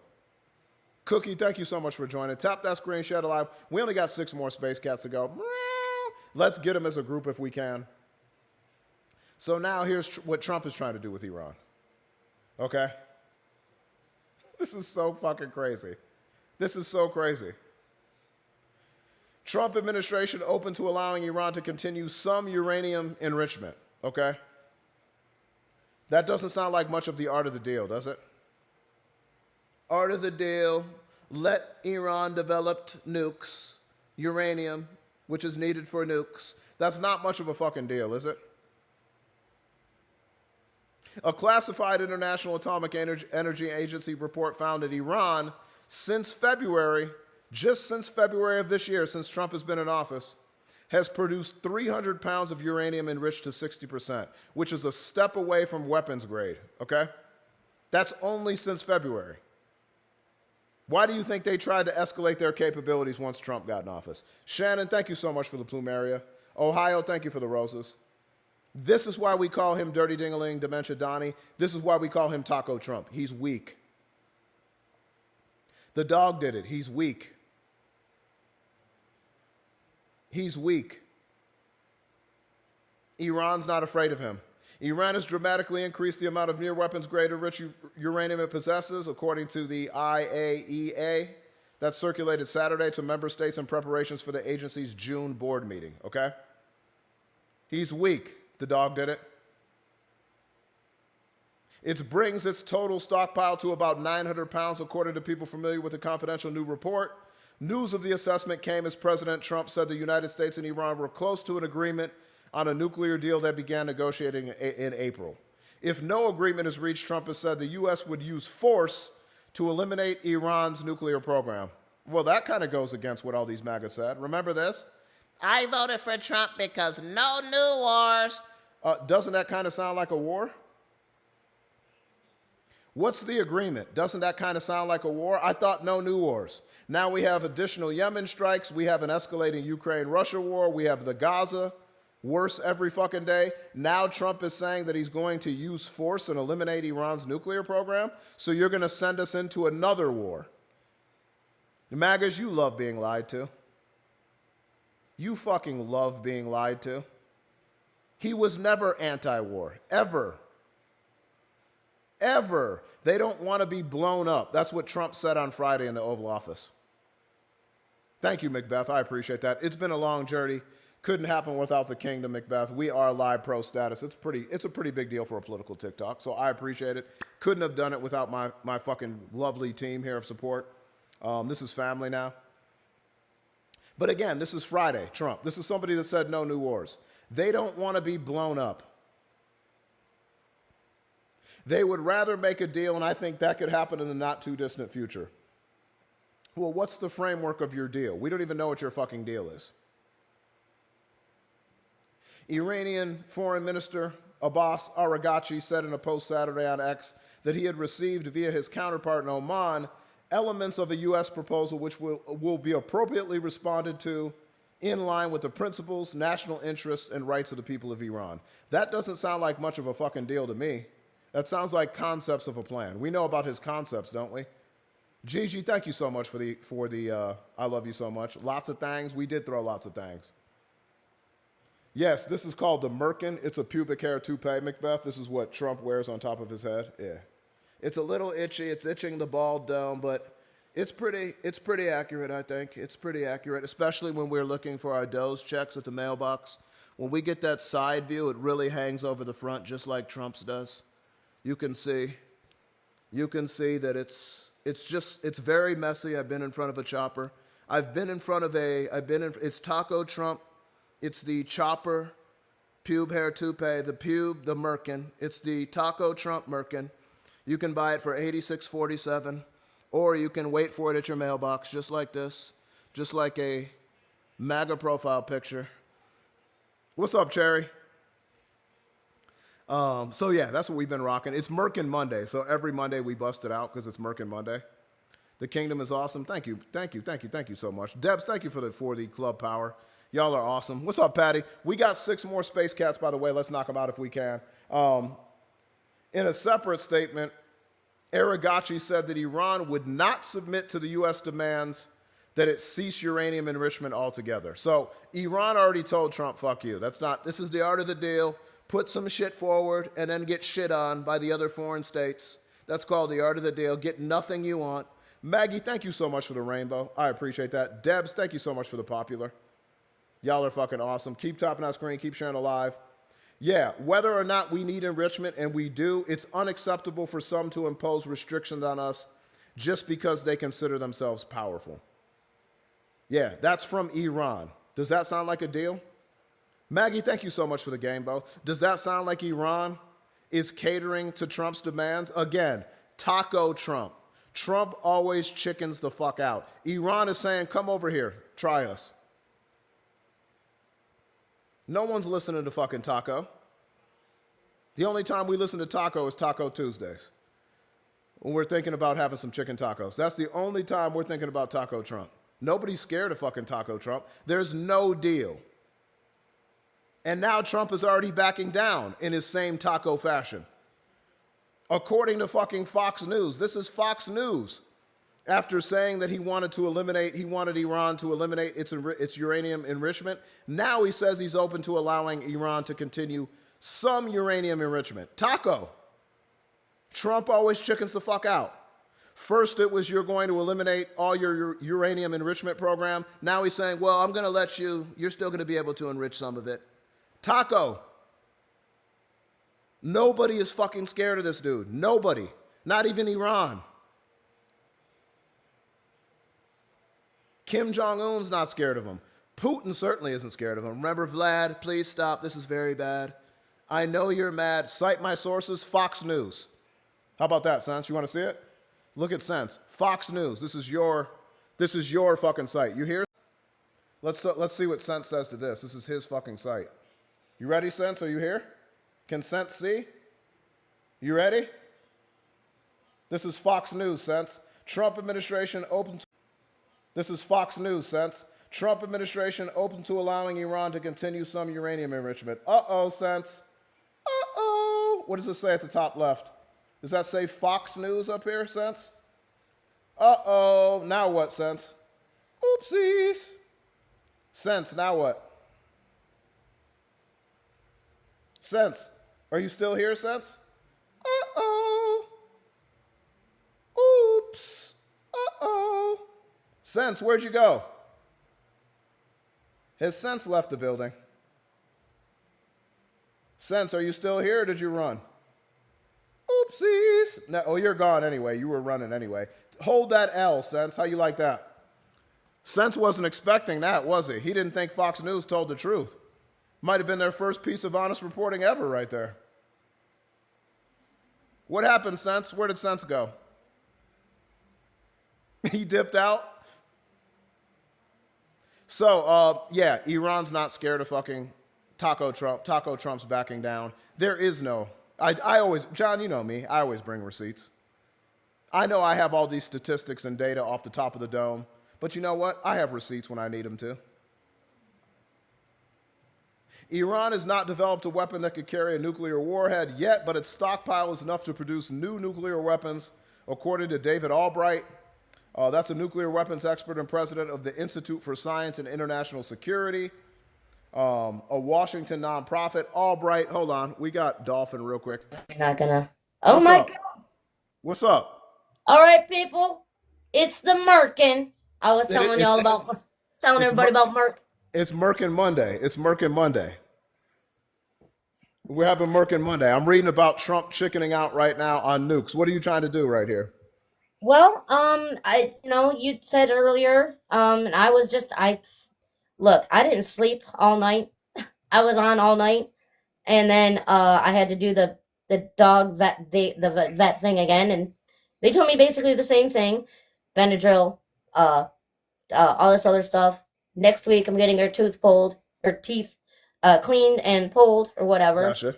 Cookie, thank you so much for joining. Tap that screen, share it live. We only got 6 more Space Cats to go. Let's get them as a group if we can. So now here's what Trump is trying to do with Iran. Okay? This is so fucking crazy. This is so crazy. Trump administration open to allowing Iran to continue some uranium enrichment. Okay? That doesn't sound like much of the art of the deal, does it? Art of the deal, let Iran develop nukes, uranium, which is needed for nukes. That's not much of a fucking deal, is it? A classified International Atomic Energy Agency report found that Iran, since February, just since February of this year, since Trump has been in office, has produced 300 pounds of uranium enriched to 60%, which is a step away from weapons grade, okay? That's only since February. Why do you think they tried to escalate their capabilities once Trump got in office? Shannon, thank you so much for the plumeria. Ohio, thank you for the roses. This is why we call him Dirty Dingaling, Dementia Donnie. This is why we call him Taco Trump. He's weak. The dog did it. He's weak. He's weak. Iran's not afraid of him. Iran has dramatically increased the amount of near-weapons-grade enriched uranium it possesses, according to the IAEA. That circulated Saturday to member states in preparations for the agency's June board meeting, okay? He's weak. The dog did it. It brings its total stockpile to about 900 pounds, according to people familiar with the confidential new report. News of the assessment came as President Trump said the United States and Iran were close to an agreement on a nuclear deal that began negotiating in April. If no agreement is reached, Trump has said the U.S. would use force to eliminate Iran's nuclear program. Well, that kind of goes against what all these MAGA said. Remember this? I voted for Trump because no new wars. Doesn't that kind of sound like a war? What's the agreement? Doesn't that kind of sound like a war? I thought no new wars. Now we have additional Yemen strikes. We have an escalating Ukraine-Russia war. We have the Gaza, worse every fucking day. Now Trump is saying that he's going to use force and eliminate Iran's nuclear program. So you're going to send us into another war. The MAGAs, you love being lied to. You fucking love being lied to. He was never anti-war, ever. Ever. They don't want to be blown up. That's what Trump said on Friday in the Oval Office. Thank you, Macbeth. I appreciate that. It's been a long journey. Couldn't happen without the kingdom, Macbeth. We are live pro status. It's a pretty big deal for a political TikTok, so I appreciate it. Couldn't have done it without my fucking lovely team here of support. This is family now. But again, this is Friday, Trump. This is somebody that said no new wars. They don't want to be blown up. They would rather make a deal, and I think that could happen in the not too distant future. Well, what's the framework of your deal? We don't even know what your fucking deal is. Iranian Foreign Minister Abbas Araghchi said in a post Saturday on X that he had received via his counterpart in Oman elements of a U.S. proposal which will be appropriately responded to in line with the principles, national interests, and rights of the people of Iran. That doesn't sound like much of a fucking deal to me. That sounds like concepts of a plan. We know about his concepts, don't we? Gigi, thank you so much for the I love you so much. Lots of things. We did throw lots of things. Yes, this is called the Merkin. It's a pubic hair toupee, Macbeth. This is what Trump wears on top of his head. Yeah. It's a little itchy. It's itching the bald dome, but it's pretty accurate, I think. It's pretty accurate, especially when we're looking for our Doge checks at the mailbox. When we get that side view, it really hangs over the front just like Trump's does. You can see that it's very messy. I've been in front of a chopper. It's Taco Trump. It's the chopper, pube hair toupee, the Merkin. It's the Taco Trump Merkin. You can buy it for $86.47, or you can wait for it at your mailbox just like this, just like a MAGA profile picture. What's up, Cherry? So yeah, that's what we've been rocking. It's Merkin Monday, so every Monday we bust it out because it's Merkin Monday. The kingdom is awesome. Thank you so much. Debs, thank you for the club power. Y'all are awesome. What's up, Patty? We got 6 more space cats, by the way. Let's knock them out if we can. In a separate statement, Araghchi said that Iran would not submit to the U.S. demands that it cease uranium enrichment altogether. So Iran already told Trump, fuck you. This is the art of the deal. Put some shit forward and then get shit on by the other foreign states. That's called the art of the deal. Get nothing you want. Maggie, thank you so much for the rainbow. I appreciate that. Debs, thank you so much for the popular. Y'all are fucking awesome. Keep tapping that screen. Keep sharing alive. Yeah, whether or not we need enrichment, and we do, it's unacceptable for some to impose restrictions on us just because they consider themselves powerful. Yeah, that's from Iran. Does that sound like a deal? Maggie, thank you so much for the game, Bo. Does that sound like Iran is catering to Trump's demands? Again, Taco Trump. Trump always chickens the fuck out. Iran is saying, come over here, try us. No one's listening to fucking Taco. The only time we listen to Taco is Taco Tuesdays, when we're thinking about having some chicken tacos. That's the only time we're thinking about Taco Trump. Nobody's scared of fucking Taco Trump. There's no deal. And now Trump is already backing down in his same taco fashion. According to fucking Fox News, this is Fox News. After saying that he wanted Iran to eliminate its uranium enrichment, now he says he's open to allowing Iran to continue some uranium enrichment. Taco. Trump always chickens the fuck out. First it was you're going to eliminate all your uranium enrichment program. Now he's saying, well, I'm going to let you're still going to be able to enrich some of it. Taco. Nobody is fucking scared of this dude. Nobody. Not even Iran. Kim Jong-un's not scared of him. Putin certainly isn't scared of him. Remember, Vlad, please stop. This is very bad. I know you're mad. Cite my sources, Fox News. How about that, Sense? You want to see it? Look at Sense. Fox News. This is your fucking site. You hear? Let's see what Sense says to this. This is his fucking site. You ready, Sense? Are you here? Can Sense see? You ready? This is Fox News, Sense. Trump administration open to This is Fox News, Sense. Trump administration open to allowing Iran to continue some uranium enrichment. Uh-oh, Sense. Uh-oh. What does it say at the top left? Does that say Fox News up here, Sense? Uh-oh. Now what, Sense? Oopsies. Sense, now what? Sense, are you still here, Sense? Uh-oh. Oops. Uh-oh. Sense, where'd you go? Has Sense left the building? Sense, are you still here or did you run? Oopsies. No, oh, you're gone anyway. You were running anyway. Hold that L, Sense. How you like that? Sense wasn't expecting that, was he? He didn't think Fox News told the truth. Might have been their first piece of honest reporting ever right there. What happened, Sense? Where did Sense go? He dipped out? So, yeah, Iran's not scared of fucking Taco Trump. Taco Trump's backing down. There is no, I always, John, you know me, I always bring receipts. I know I have all these statistics and data off the top of the dome, but you know what? I have receipts when I need them to. Iran has not developed a weapon that could carry a nuclear warhead yet, but its stockpile is enough to produce new nuclear weapons, according to David Albright. That's a nuclear weapons expert and president of the Institute for Science and International Security, a Washington nonprofit. Albright, hold on. We got Dolphin real quick. You're not gonna. Oh What's my up? God. What's up? All right, people. It's the Merkin. I was telling y'all about, telling everybody about Merk. It's Merkin Monday. It's Merkin Monday. We're having Merkin Monday. I'm reading about Trump chickening out right now on nukes. What are you trying to do right here? Well, you said earlier, and look, I didn't sleep all night. I was on all night, and then I had to do the dog vet the vet thing again, and they told me basically the same thing, Benadryl, all this other stuff. Next week, I'm getting her teeth cleaned and pulled or whatever. Gotcha.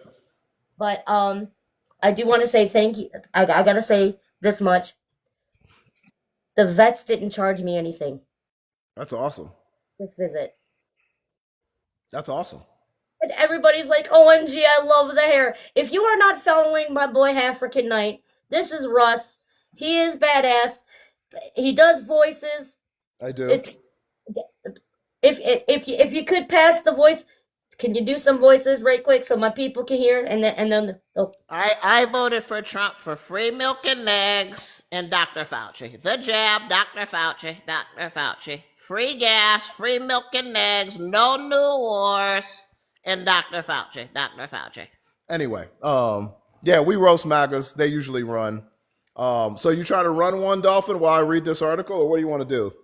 But I do want to say thank you. I gotta say this much. The vets didn't charge me anything That's awesome. this visit. That's awesome. And everybody's like, OMG, I love the hair. If you are not following my boy African Knight, this is Russ. He is badass. He does voices. I do. It's, if you could pass the voice, can you do some voices right quick so my people can hear? And then I voted for Trump for free milk and eggs and Dr. Fauci. The jab, Dr. Fauci, Dr. Fauci. Free gas, free milk and eggs, no new wars, and Dr. Fauci, Dr. Fauci. Anyway, yeah, we roast MAGAs. They usually run. So you try to run one, Dolphin, while I read this article, or what do you want to do?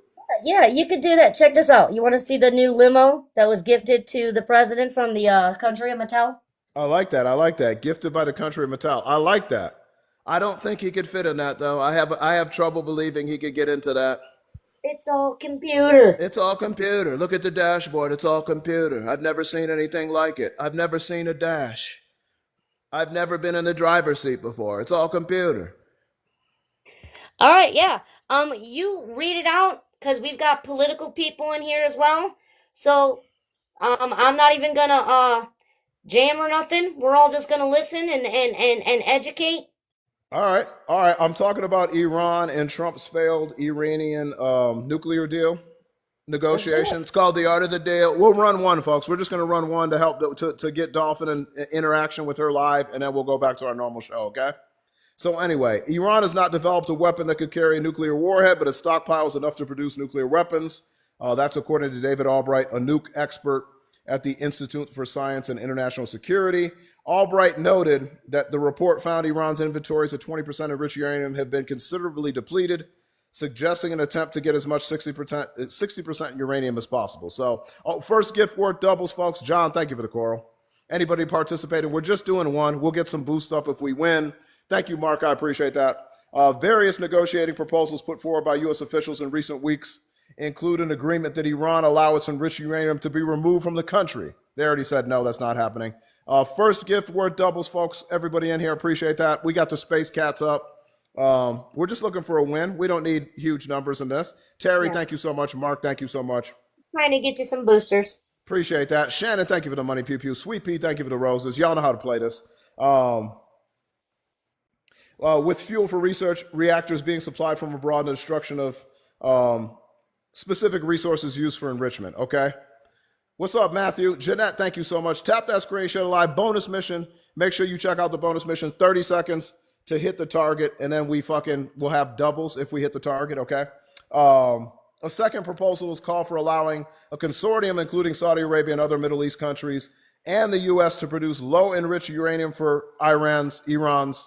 yeah, you could do that. Check this out. You want to see the new limo that was gifted to the president from the country of Mattel? I like that. I like that. Gifted by the country of Mattel. I like that. I don't think he could fit in that, though. I have trouble believing he could get into that. It's all computer. It's all computer. Look at the dashboard. It's all computer. I've never seen anything like it. I've never seen a dash. I've never been in the driver's seat before. It's all computer. All right, yeah. You read it out because we've got political people in here as well. So, I'm not even gonna jam or nothing. We're all just gonna listen and educate. All right. All right. I'm talking about Iran and Trump's failed Iranian nuclear deal negotiation. It's called The Art of the Deal. We'll run one, folks. We're just going to run one to help to get Dolphin in interaction with her live, and then we'll go back to our normal show, okay? So anyway, Iran has not developed a weapon that could carry a nuclear warhead, but its stockpile is enough to produce nuclear weapons. That's according to David Albright, a nuke expert at the Institute for Science and International Security. Albright noted that the report found Iran's inventories of 20% enriched uranium have been considerably depleted, suggesting an attempt to get as much 60% uranium as possible. So first gift word doubles, folks. John, thank you for the coral. Anybody participating, we're just doing one. We'll get some boost up if we win. Thank you, Mark. I appreciate that. Various negotiating proposals put forward by U.S. officials in recent weeks include an agreement that Iran allow its enriched uranium to be removed from the country. They already said, no, that's not happening. First gift word doubles, folks. Everybody in here, appreciate that. We got the Space Cats up. We're just looking for a win. We don't need huge numbers in this. Terry, Yeah. thank you so much. Mark, thank you so much. Trying to get you some boosters. Appreciate that. Shannon, thank you for the money, pew pew. Sweet Pea, thank you for the roses. Y'all know how to play this. With fuel for research reactors being supplied from abroad and the destruction of specific resources used for enrichment. Okay. What's up, Matthew? Jeanette, thank you so much. Tap that screen, share the live bonus mission. Make sure you check out the bonus mission. 30 seconds to hit the target, and then we'll have doubles if we hit the target. Okay. A second proposal is call for allowing a consortium, including Saudi Arabia and other Middle East countries, and the U.S. to produce low-enriched uranium for Iran's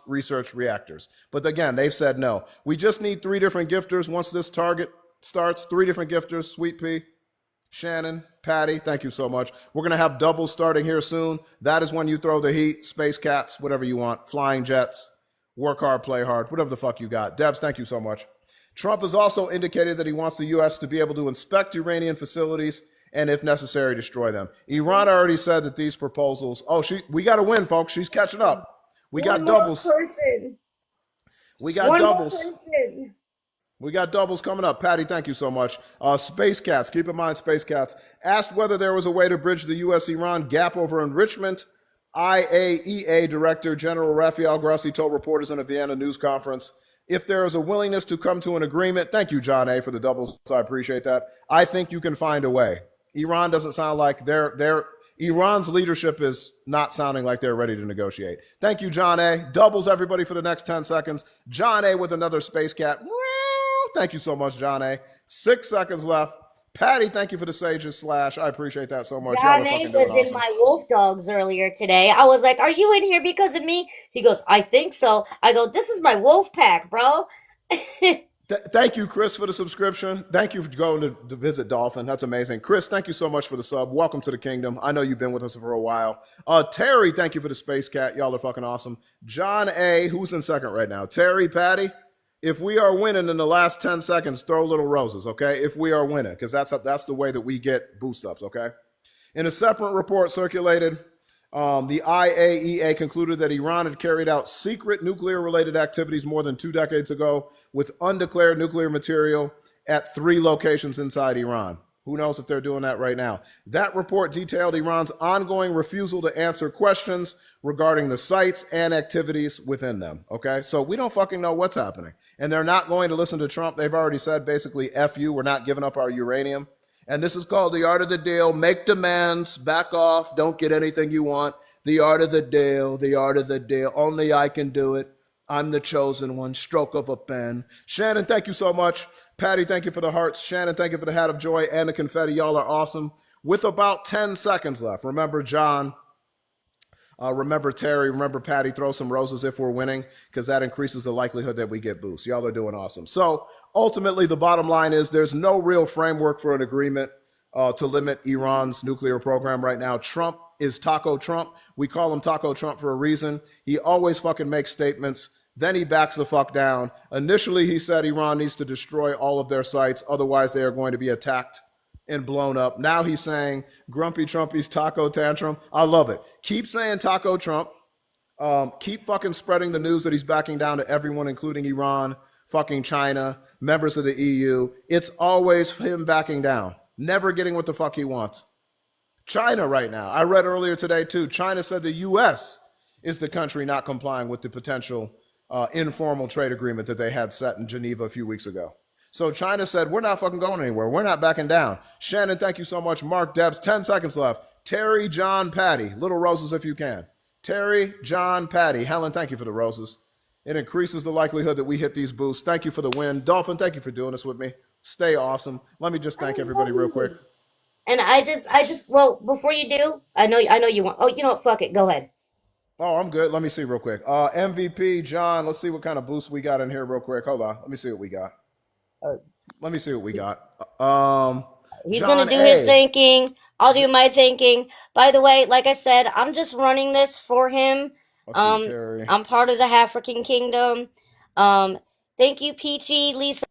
research reactors. But again, they've said no. We just need 3 different gifters once this target starts. 3 different gifters, Sweet Pea, Shannon, Patty, thank you so much. We're going to have doubles starting here soon. That is when you throw the heat, Space Cats, whatever you want, flying jets, work hard, play hard, whatever the fuck you got. Debs, thank you so much. Trump has also indicated that he wants the U.S. to be able to inspect Iranian facilities and, if necessary, destroy them. Iran already said that these proposals, we got to win, folks. She's catching up. We got doubles. We got doubles. We got doubles coming up. Patty, thank you so much. Space Cats, keep in mind, Space Cats asked whether there was a way to bridge the U.S.-Iran gap over enrichment. IAEA Director General Rafael Grossi told reporters in a Vienna news conference, if there is a willingness to come to an agreement, thank you, John A., for the doubles. I appreciate that. I think you can find a way. Iran doesn't sound like Iran's leadership is not sounding like they're ready to negotiate. Thank you, John A. Doubles, everybody, for the next 10 seconds. John A. with another Space Cat. Thank you so much, John A. 6 seconds left. Patty, thank you for the Sages slash. I appreciate that so much. John A was in my Wolf Dogs earlier today. I was like, are you in here because of me? He goes, I think so. I go, this is my wolf pack, bro. Thank you, Chris, for the subscription. Thank you for going to visit Dolphin. That's amazing. Chris, thank you so much for the sub. Welcome to the kingdom. I know you've been with us for a while. Terry, thank you for the Space Cat. Y'all are fucking awesome. John A., who's in second right now? Terry, Patty? If we are winning in the last 10 seconds, throw little roses, okay? If we are winning, because that's the way that we get boost ups, okay? In a separate report circulated, the IAEA concluded that Iran had carried out secret nuclear-related activities more than 2 decades ago with undeclared nuclear material at 3 locations inside Iran. Who knows if they're doing that right now? That report detailed Iran's ongoing refusal to answer questions regarding the sites and activities within them, okay? So we don't fucking know what's happening. And they're not going to listen to Trump. They've already said, basically, F you, we're not giving up our uranium. And this is called the art of the deal. Make demands, back off, don't get anything you want. The art of the deal, the art of the deal. Only I can do it. I'm the chosen one, stroke of a pen. Shannon, thank you so much. Patty, thank you for the hearts. Shannon, thank you for the hat of joy and the confetti. Y'all are awesome. With about 10 seconds left, remember John, remember Terry, remember Patty, throw some roses if we're winning, because that increases the likelihood that we get boosts. Y'all are doing awesome. So ultimately, the bottom line is there's no real framework for an agreement to limit Iran's nuclear program right now. Trump is Taco Trump. We call him Taco Trump for a reason. He always fucking makes statements. Then he backs the fuck down. Initially, he said Iran needs to destroy all of their sites. Otherwise, they are going to be attacked and blown up. Now he's saying Grumpy Trumpy's taco tantrum. I love it. Keep saying Taco Trump. Keep fucking spreading the news that he's backing down to everyone, including Iran, fucking China, members of the EU. It's always him backing down, never getting what the fuck he wants. China right now. I read earlier today, too. China said the U.S. is the country not complying with the potential informal trade agreement that they had set in Geneva a few weeks ago. So China said, we're not fucking going anywhere. We're not backing down. Shannon, thank you so much. Mark, Debs, 10 seconds left. Terry, John, Patty. Little roses if you can. Terry, John, Patty. Helen, thank you for the roses. It increases the likelihood that we hit these boosts. Thank you for the win. Dolphin, thank you for doing this with me. Stay awesome. Let me just thank everybody real quick. And well, before you do, I know you want, oh, you know what, fuck it, go ahead. Oh, I'm good. Let me see real quick. MVP, John, let's see what kind of boost we got in here real quick. Hold on. Let me see what we got. Let me see what we got. He's going to do his thinking. I'll do my thinking. By the way, like I said, I'm just running this for him. I'm part of the African Kingdom. Thank you, Peachy, Lisa.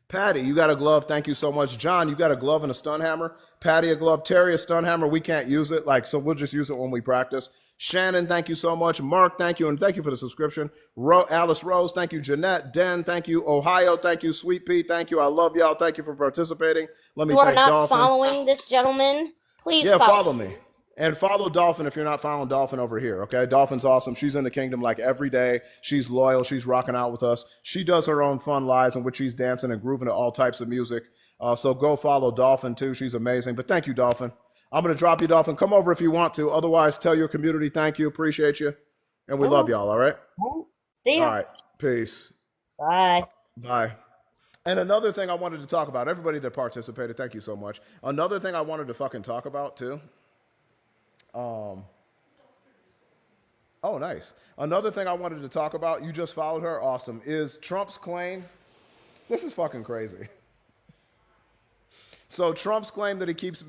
Patty, you got a glove. Thank you so much. John, you got a glove and a stun hammer. Patty, a glove. Terry, a stun hammer. We can't use it. So we'll just use it when we practice. Shannon, thank you so much. Mark, thank you, and thank you for the subscription. Alice Rose, thank you. Jeanette, Den, thank you. Ohio, thank you. Sweet Pea, thank you. I love y'all. Thank you for participating. Let me You are thank not Dolphin. following this gentleman, please Yeah, follow. follow me. And follow Dolphin if you're not following Dolphin over here, okay? Dolphin's awesome. She's in the kingdom like every day. She's loyal. She's rocking out with us. She does her own fun lives in which she's dancing and grooving to all types of music. So go follow Dolphin too. She's amazing. But thank you, Dolphin. I'm going to drop you, Dolphin. Come over if you want to. Otherwise, tell your community thank you. Appreciate you. And we love y'all, all right? See you. All right. Peace. Bye. Bye. And another thing I wanted to talk about, everybody that participated, thank you so much. Another thing I wanted to fucking talk about too. Oh, nice. Another thing I wanted to talk about, you just followed her, awesome, is Trump's claim. This is fucking crazy. So Trump's claim that he keeps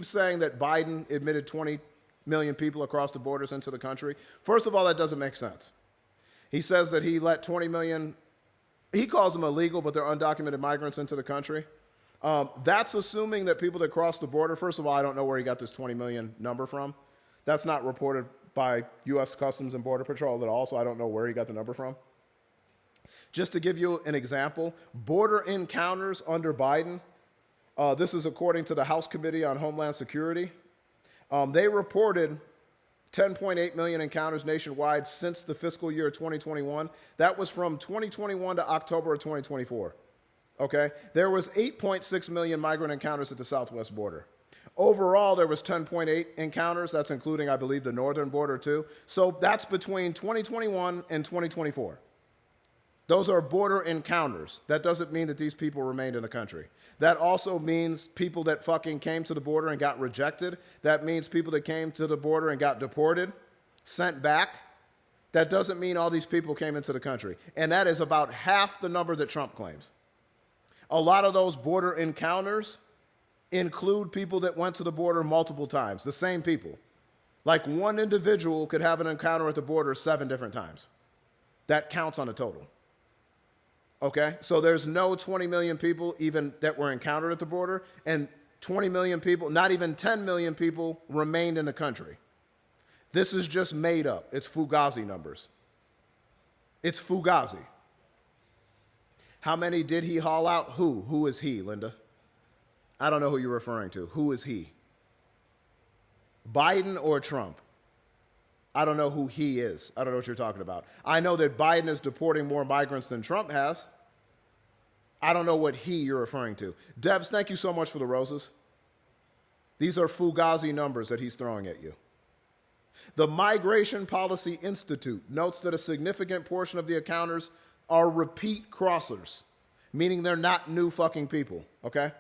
saying that Biden admitted 20 million people across the borders into the country. First of all, that doesn't make sense. He says that he let 20 million, he calls them illegal, but they're undocumented migrants into the country. That's assuming that people that cross the border, first of all, I don't know where he got this 20 million number from. That's not reported by U.S. Customs and Border Patrol at all, so I don't know where he got the number from. Just to give you an example, border encounters under Biden, this is according to the House Committee on Homeland Security. They reported 10.8 million encounters nationwide since the fiscal year 2021. That was from 2021 to October of 2024. Okay? There was 8.6 million migrant encounters at the southwest border. Overall, there was 10.8 encounters. That's including, I believe, the northern border too. So that's between 2021 and 2024. Those are border encounters. That doesn't mean that these people remained in the country. That also means people that fucking came to the border and got rejected. That means people that came to the border and got deported, sent back. That doesn't mean all these people came into the country. And that is about half the number that Trump claims. A lot of those border encounters include people that went to the border multiple times, the same people. Like one individual could have an encounter at the border 7 different times. That counts on a total. Okay? So there's no 20 million people even that were encountered at the border, and 20 million people, not even 10 million people remained in the country. This is just made up. It's Fugazi numbers. It's Fugazi. How many did he haul out? Who? Who is he, Linda? I don't know who you're referring to. Who is he? Biden or Trump? I don't know who he is. I don't know what you're talking about. I know that Biden is deporting more migrants than Trump has. I don't know what you're referring to. Debs, thank you so much for the roses. These are Fugazi numbers that he's throwing at you. The Migration Policy Institute notes that a significant portion of the encounters are repeat crossers, meaning they're not new fucking people, okay?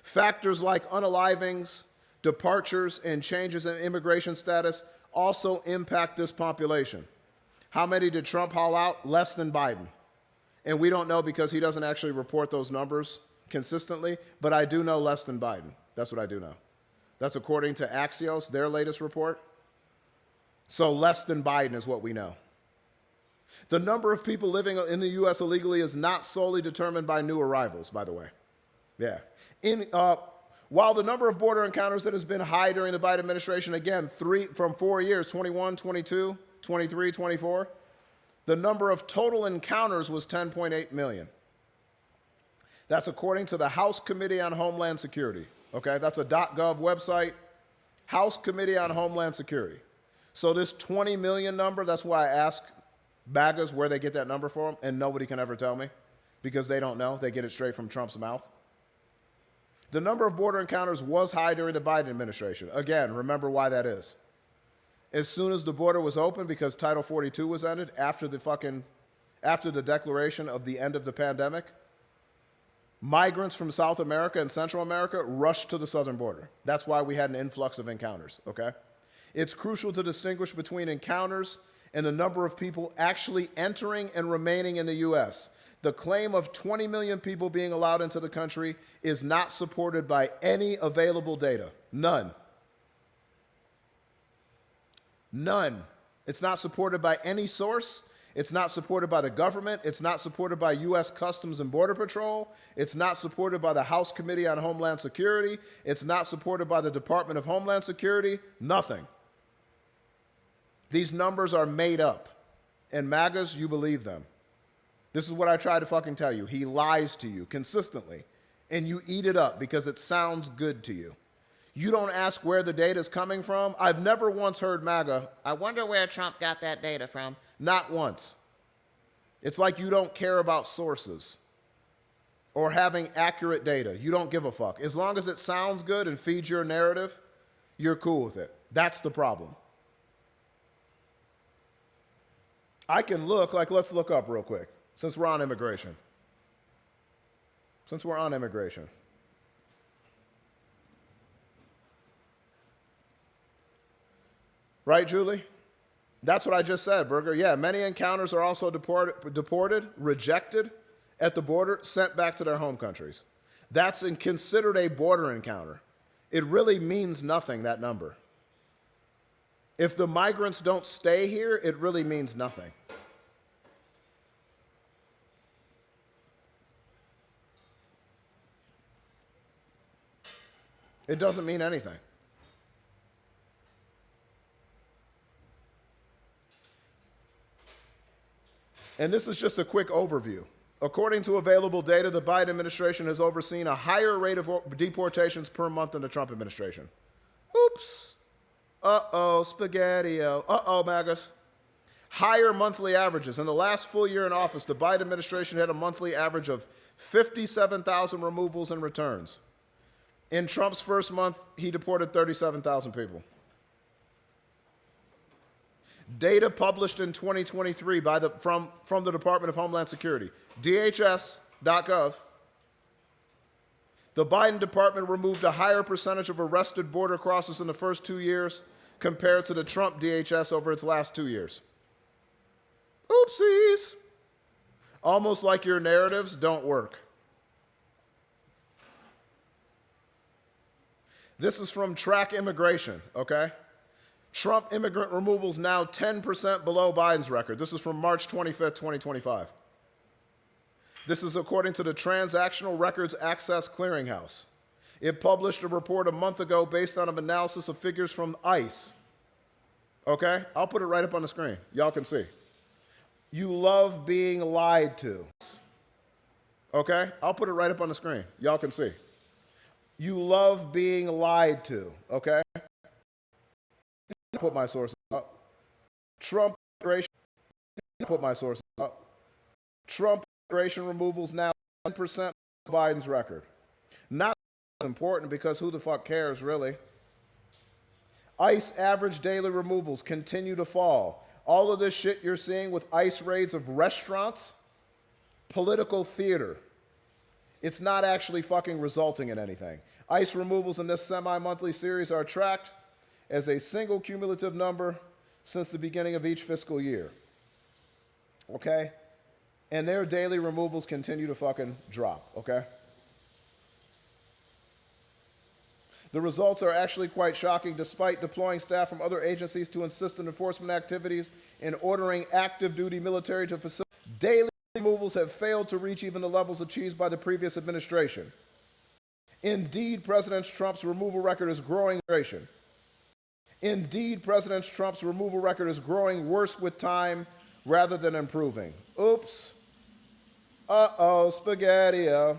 Factors like unalivings, departures, and changes in immigration status also impact this population. How many did Trump haul out? Less than Biden. And we don't know because he doesn't actually report those numbers consistently, but I do know less than Biden. That's what I do know. That's according to Axios, their latest report. So less than Biden is what we know. The number of people living in the U.S. illegally is not solely determined by new arrivals, by the way. Yeah. While the number of border encounters that has been high during the Biden administration, again, from 4 years, 21, 22, 23, 24, the number of total encounters was 10.8 million. That's according to the House Committee on Homeland Security. Okay, that's a .gov website, House Committee on Homeland Security. So this 20 million number, that's why I ask BAGAs where they get that number from, and nobody can ever tell me because they don't know. They get it straight from Trump's mouth. The number of border encounters was high during the Biden administration. Again, remember why that is. As soon as the border was open, because Title 42 was ended, after the declaration of the end of the pandemic, migrants from South America and Central America rushed to the southern border. That's why we had an influx of encounters, okay? It's crucial to distinguish between encounters and the number of people actually entering and remaining in the U.S. The claim of 20 million people being allowed into the country is not supported by any available data. None. None. It's not supported by any source. It's not supported by the government. It's not supported by U.S. Customs and Border Patrol. It's not supported by the House Committee on Homeland Security. It's not supported by the Department of Homeland Security. Nothing. These numbers are made up. And MAGAs, you believe them. This is what I try to fucking tell you. He lies to you consistently. And you eat it up because it sounds good to you. You don't ask where the data is coming from. I've never once heard MAGA, I wonder where Trump got that data from. not once. It's like you don't care about sources or having accurate data. You don't give a fuck. As long as it sounds good and feeds your narrative, you're cool with it. That's the problem. I can look, like, let's look up real quick, since we're on immigration. Right, Julie? That's what I just said, Berger. Yeah, many encounters are also deported, rejected at the border, sent back to their home countries. That's considered a border encounter. It really means nothing, that number. If the migrants don't stay here, it really means nothing. It doesn't mean anything. And this is just a quick overview. According to available data, the Biden administration has overseen a higher rate of deportations per month than the Trump administration. Oops. Uh-oh, spaghetti-o. Uh-oh, MAGAs. Higher monthly averages. In the last full year in office, the Biden administration had a monthly average of 57,000 removals and returns. In Trump's first month, he deported 37,000 people. Data published in 2023 from the Department of Homeland Security, DHS.gov. The Biden department removed a higher percentage of arrested border crossers in the first 2 years compared to the Trump DHS over its last 2 years. Oopsies. Almost like your narratives don't work. This is from Track Immigration, okay? Trump immigrant removals now 10% below Biden's record. This is from March 25th, 2025. This is according to the Transactional Records Access Clearinghouse. It published a report a month ago based on an analysis of figures from ICE. Okay? I'll put it right up on the screen. Y'all can see. You love being lied to. Okay? I'll put it right up on the screen. Y'all can see. You love being lied to. Okay? Put my sources up. Trump immigration. Put my sources up. Trump immigration removals now 10% of Biden's record. Not important because who the fuck cares, really? ICE average daily removals continue to fall. All of this shit you're seeing with ICE raids of restaurants, political theater. It's not actually fucking resulting in anything. ICE removals in this semi-monthly series are tracked as a single cumulative number since the beginning of each fiscal year. Okay? And their daily removals continue to fucking drop, okay? The results are actually quite shocking. Despite deploying staff from other agencies to assist in enforcement activities and ordering active duty military to facilitate, daily removals have failed to reach even the levels achieved by the previous administration. Indeed, President Trump's removal record is growing. Indeed, President Trump's removal record is growing worse with time rather than improving. Oops. Uh-oh, spaghetti-o.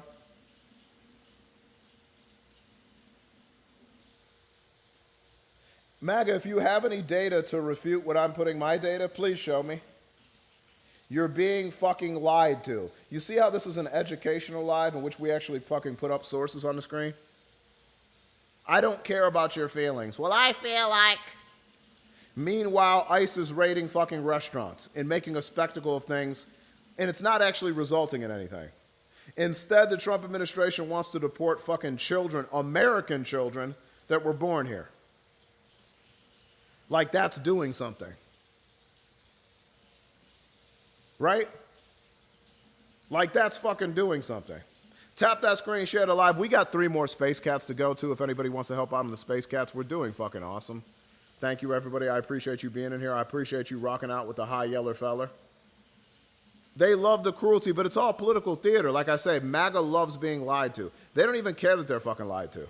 MAGA, if you have any data to refute what I'm putting my data, please show me. You're being fucking lied to. You see how this is an educational live in which we actually fucking put up sources on the screen? I don't care about your feelings. Well, I feel like... Meanwhile, ICE is raiding fucking restaurants and making a spectacle of things, and it's not actually resulting in anything. Instead, the Trump administration wants to deport fucking children, American children, that were born here. Like that's doing something. Right? Like that's fucking doing something. Tap that screen, share it live. We got 3 more Space Cats to go to. If anybody wants to help out on the Space Cats, we're doing fucking awesome. Thank you, everybody. I appreciate you being in here. I appreciate you rocking out with the high yeller feller. They love the cruelty, but it's all political theater. Like I say, MAGA loves being lied to. They don't even care that they're fucking lied to.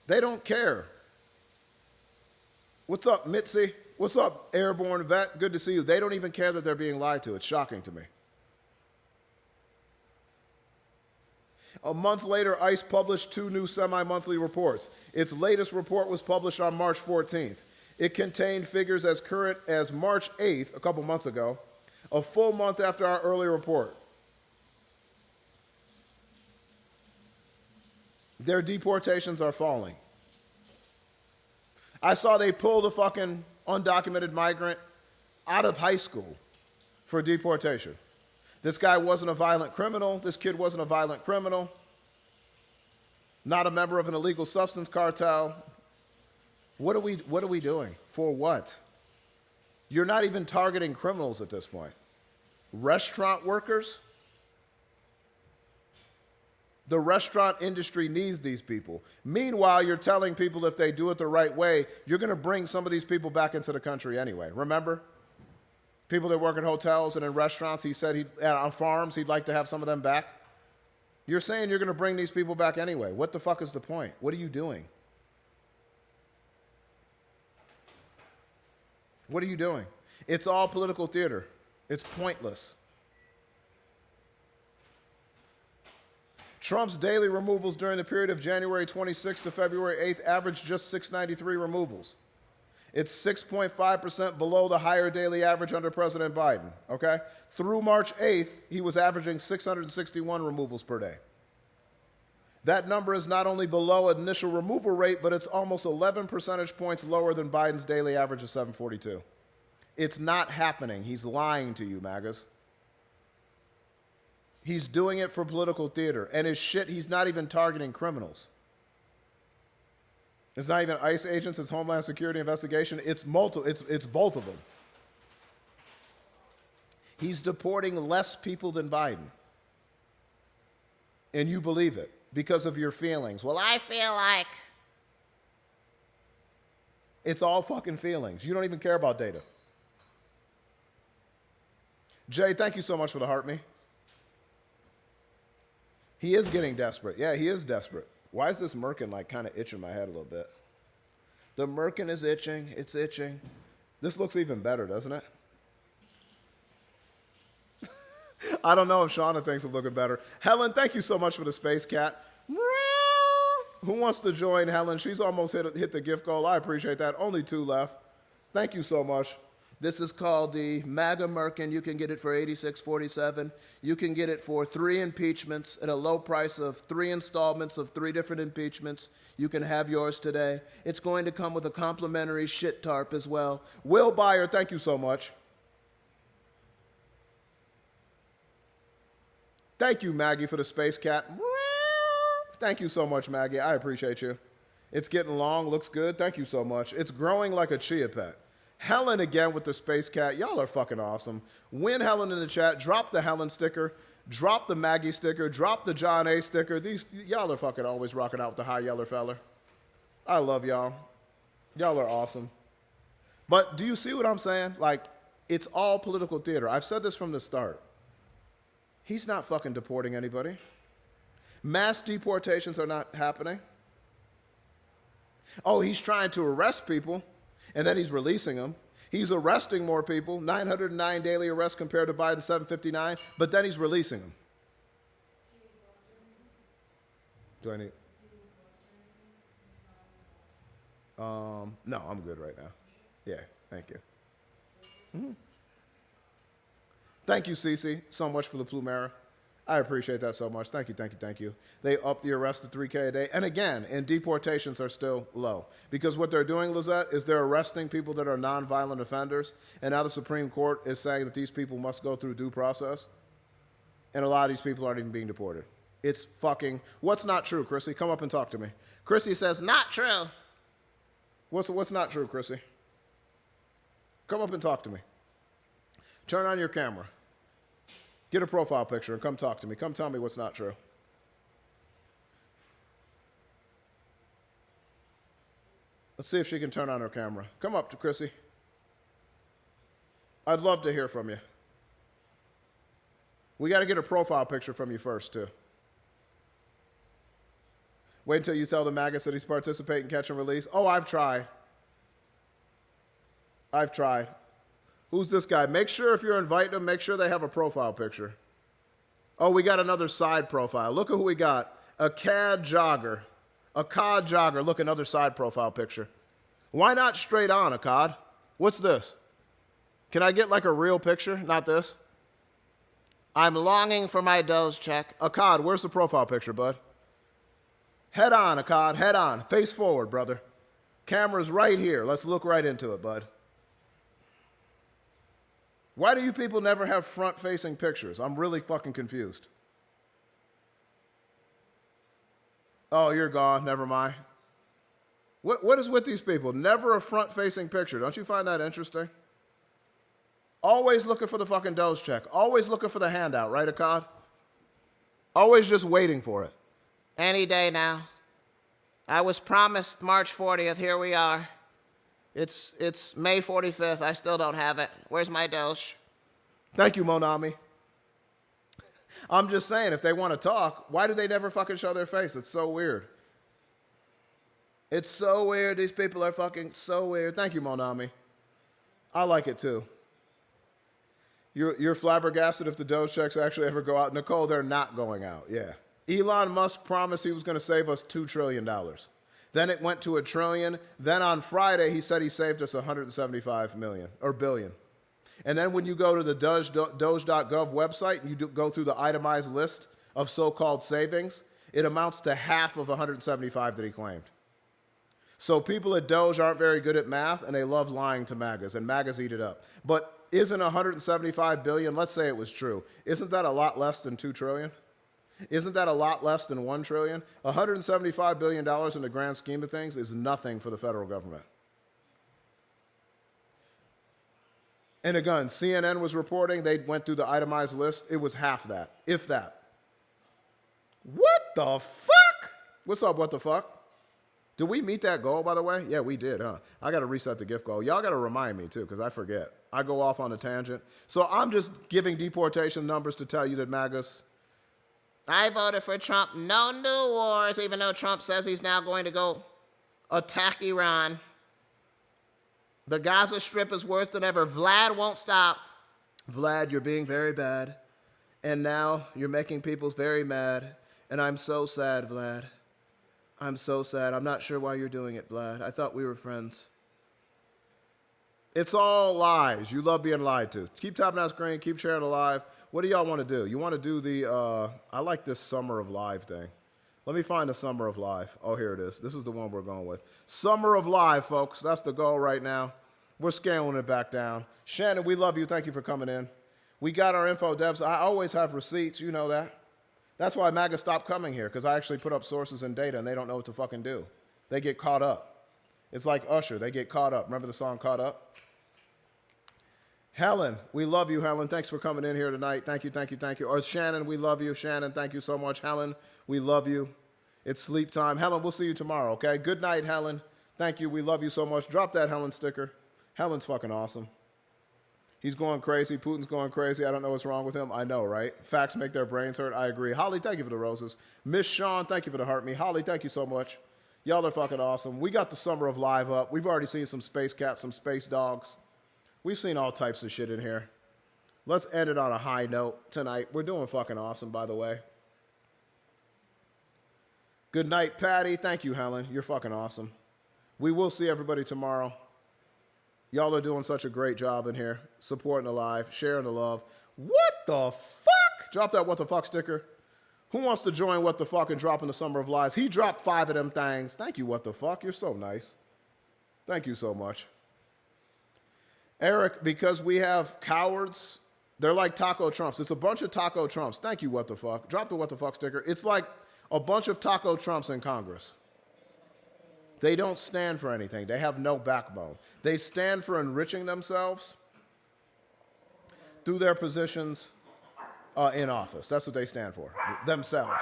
They don't care. What's up, Mitzi? What's up, Airborne Vet? Good to see you. They don't even care that they're being lied to. It's shocking to me. A month later, ICE published 2 new semi-monthly reports. Its latest report was published on March 14th. It contained figures as current as March 8th, a couple months ago, a full month after our earlier report. Their deportations are falling. I saw they pulled a fucking undocumented migrant out of high school for deportation. This guy wasn't a violent criminal. This kid wasn't a violent criminal. Not a member of an illegal substance cartel. What are we doing? For what? You're not even targeting criminals at this point. Restaurant workers? The restaurant industry needs these people. Meanwhile, you're telling people if they do it the right way, you're going to bring some of these people back into the country anyway. Remember? People that work at hotels and in restaurants, he said on farms, he'd like to have some of them back. You're saying you're going to bring these people back anyway. What the fuck is the point? What are you doing? What are you doing? It's all political theater. It's pointless. Trump's daily removals during the period of January 26th to February 8th averaged just 693 removals. It's 6.5% below the higher daily average under President Biden, okay? Through March 8th, he was averaging 661 removals per day. That number is not only below initial removal rate, but it's almost 11 percentage points lower than Biden's daily average of 742. It's not happening. He's lying to you, MAGAs. He's doing it for political theater. And his shit, he's not even targeting criminals. It's not even ICE agents, it's Homeland Security investigation. It's both of them. He's deporting less people than Biden. And you believe it because of your feelings. Well, I feel like. It's all fucking feelings. You don't even care about data. Jay, thank you so much for the heart me. He is getting desperate. Yeah, he is desperate. Why is this merkin like kind of itching my head a little bit? The merkin is itching. It's itching. This looks even better, doesn't it? I don't know if Shauna thinks it's looking better. Helen, thank you so much for the space cat. Who wants to join Helen? She's almost hit the gift goal. I appreciate that. Only 2 left. Thank you so much. This is called the MAGA Merkin. You can get it for $86.47. You can get it for 3 impeachments at a low price of 3 installments of 3 different impeachments. You can have yours today. It's going to come with a complimentary shit tarp as well. Will Byer, thank you so much. Thank you, Maggie, for the space cat. Thank you so much, Maggie. I appreciate you. It's getting long, looks good. Thank you so much. It's growing like a chia pet. Helen again with the space cat. Y'all are fucking awesome. Win Helen in the chat. Drop the Helen sticker. Drop the Maggie sticker. Drop the John A sticker. Y'all are fucking always rocking out with the high yeller feller. I love y'all. Y'all are awesome. But do you see what I'm saying? Like, it's all political theater. I've said this from the start. He's not fucking deporting anybody. Mass deportations are not happening. Oh, he's trying to arrest people. And then he's releasing them. He's arresting more people, 909 daily arrests compared to Biden's 759, but then he's releasing them. Do I need? No, I'm good right now. Yeah, thank you. Mm-hmm. Thank you, Cece, so much for the Plumera. I appreciate that so much. Thank you, thank you, thank you. They upped the arrest to 3K a day. And again, and deportations are still low. Because what they're doing, Lizette, is they're arresting people that are nonviolent offenders. And now the Supreme Court is saying that these people must go through due process. And a lot of these people aren't even being deported. It's fucking, what's not true, Chrissy? Come up and talk to me. Chrissy says, not true. What's not true, Chrissy? Come up and talk to me. Turn on your camera. Get a profile picture and come talk to me. Come tell me what's not true. Let's see if she can turn on her camera. Come up to Chrissy. I'd love to hear from you. We got to get a profile picture from you first, too. Wait until you tell the maggots that he's participating, catch and release. Oh, I've tried. I've tried. Who's this guy? Make sure if you're inviting them, make sure they have a profile picture. Oh, we got another side profile. Look at who we got. A CAD jogger. A COD jogger. Look, another side profile picture. Why not straight on, Akkad? What's this? Can I get like a real picture? Not this. I'm longing for my Doge check. Akkad, where's the profile picture, bud? Head on, Akkad, head on. Face forward, brother. Camera's right here. Let's look right into it, bud. Why do you people never have front-facing pictures? I'm really fucking confused. Oh, you're gone. Never mind. What is with these people? Never a front-facing picture. Don't you find that interesting? Always looking for the fucking Doge check. Always looking for the handout, right, Akkad? Always just waiting for it. Any day now. I was promised March 40th. Here we are. It's May 45th. I still don't have it. Where's my Doge? Thank you, Monami. I'm just saying, if they want to talk, why do they never fucking show their face? It's so weird. It's so weird. These people are fucking so weird. Thank you, Monami. I like it too. You're flabbergasted if the Doge checks actually ever go out. Nicole, they're not going out. Yeah. Elon Musk promised he was going to save us $2 trillion. Then it went to $1 trillion. Then on Friday, he said he saved us $175 million or billion. And then when you go to the Doge.gov website and you go through the itemized list of so-called savings, it amounts to half of 175 that he claimed. So people at Doge aren't very good at math, and they love lying to MAGAs, and MAGAs eat it up. But isn't 175 billion, let's say it was true, isn't that a lot less than 2 trillion? Isn't that a lot less than 1 trillion? $175 billion in the grand scheme of things is nothing for the federal government. And again, CNN was reporting, they went through the itemized list, it was half that, if that. What the fuck? What's up, what the fuck? Did we meet that goal, by the way? Yeah, we did, huh? I got to reset the gift goal. Y'all got to remind me, too, because I forget. I go off on a tangent. So I'm just giving deportation numbers to tell you that MAGAs... I voted for Trump. No new wars, even though Trump says he's now going to go attack Iran. The Gaza Strip is worse than ever. Vlad won't stop. Vlad, you're being very bad. And now you're making people very mad. And I'm so sad, Vlad. I'm so sad. I'm not sure why you're doing it, Vlad. I thought we were friends. It's all lies. You love being lied to. Keep tapping that screen. Keep sharing it live. What do y'all want to do? You want to do the, I like this Summer of Live thing. Let me find the Summer of Live. Oh, here it is. This is the one we're going with. Summer of Live, folks. That's the goal right now. We're scaling it back down. Shannon, we love you. Thank you for coming in. We got our info, Debs. I always have receipts. You know that. That's why MAGA stopped coming here, because I actually put up sources and data, and they don't know what to fucking do. They get caught up. It's like Usher. They get caught up. Remember the song Caught Up? Helen, we love you, Helen. Thanks for coming in here tonight. Thank you, thank you, thank you. Or Shannon, we love you. Shannon, thank you so much. Helen, we love you. It's sleep time. Helen, we'll see you tomorrow, okay? Good night, Helen. Thank you. We love you so much. Drop that Helen sticker. Helen's fucking awesome. He's going crazy. Putin's going crazy. I don't know what's wrong with him. I know, right? Facts make their brains hurt. I agree. Holly, thank you for the roses. Miss Sean, thank you for the heart me. Holly, thank you so much. Y'all are fucking awesome. We got the Summer of Live up. We've already seen some space cats, some space dogs. We've seen all types of shit in here. Let's end it on a high note tonight. We're doing fucking awesome, by the way. Good night, Patty. Thank you, Helen. You're fucking awesome. We will see everybody tomorrow. Y'all are doing such a great job in here. Supporting the live, sharing the love. What the fuck? Drop that what the fuck sticker. Who wants to join what the fuck and drop in the Summer of Lies? He dropped 5 of them things. Thank you, what the fuck. You're so nice. Thank you so much. Eric, because we have cowards, they're like Taco Trumps. It's a bunch of Taco Trumps. Thank you, what the fuck. Drop the what the fuck sticker. It's like a bunch of Taco Trumps in Congress. They don't stand for anything. They have no backbone. They stand for enriching themselves through their positions in office. That's what they stand for, themselves.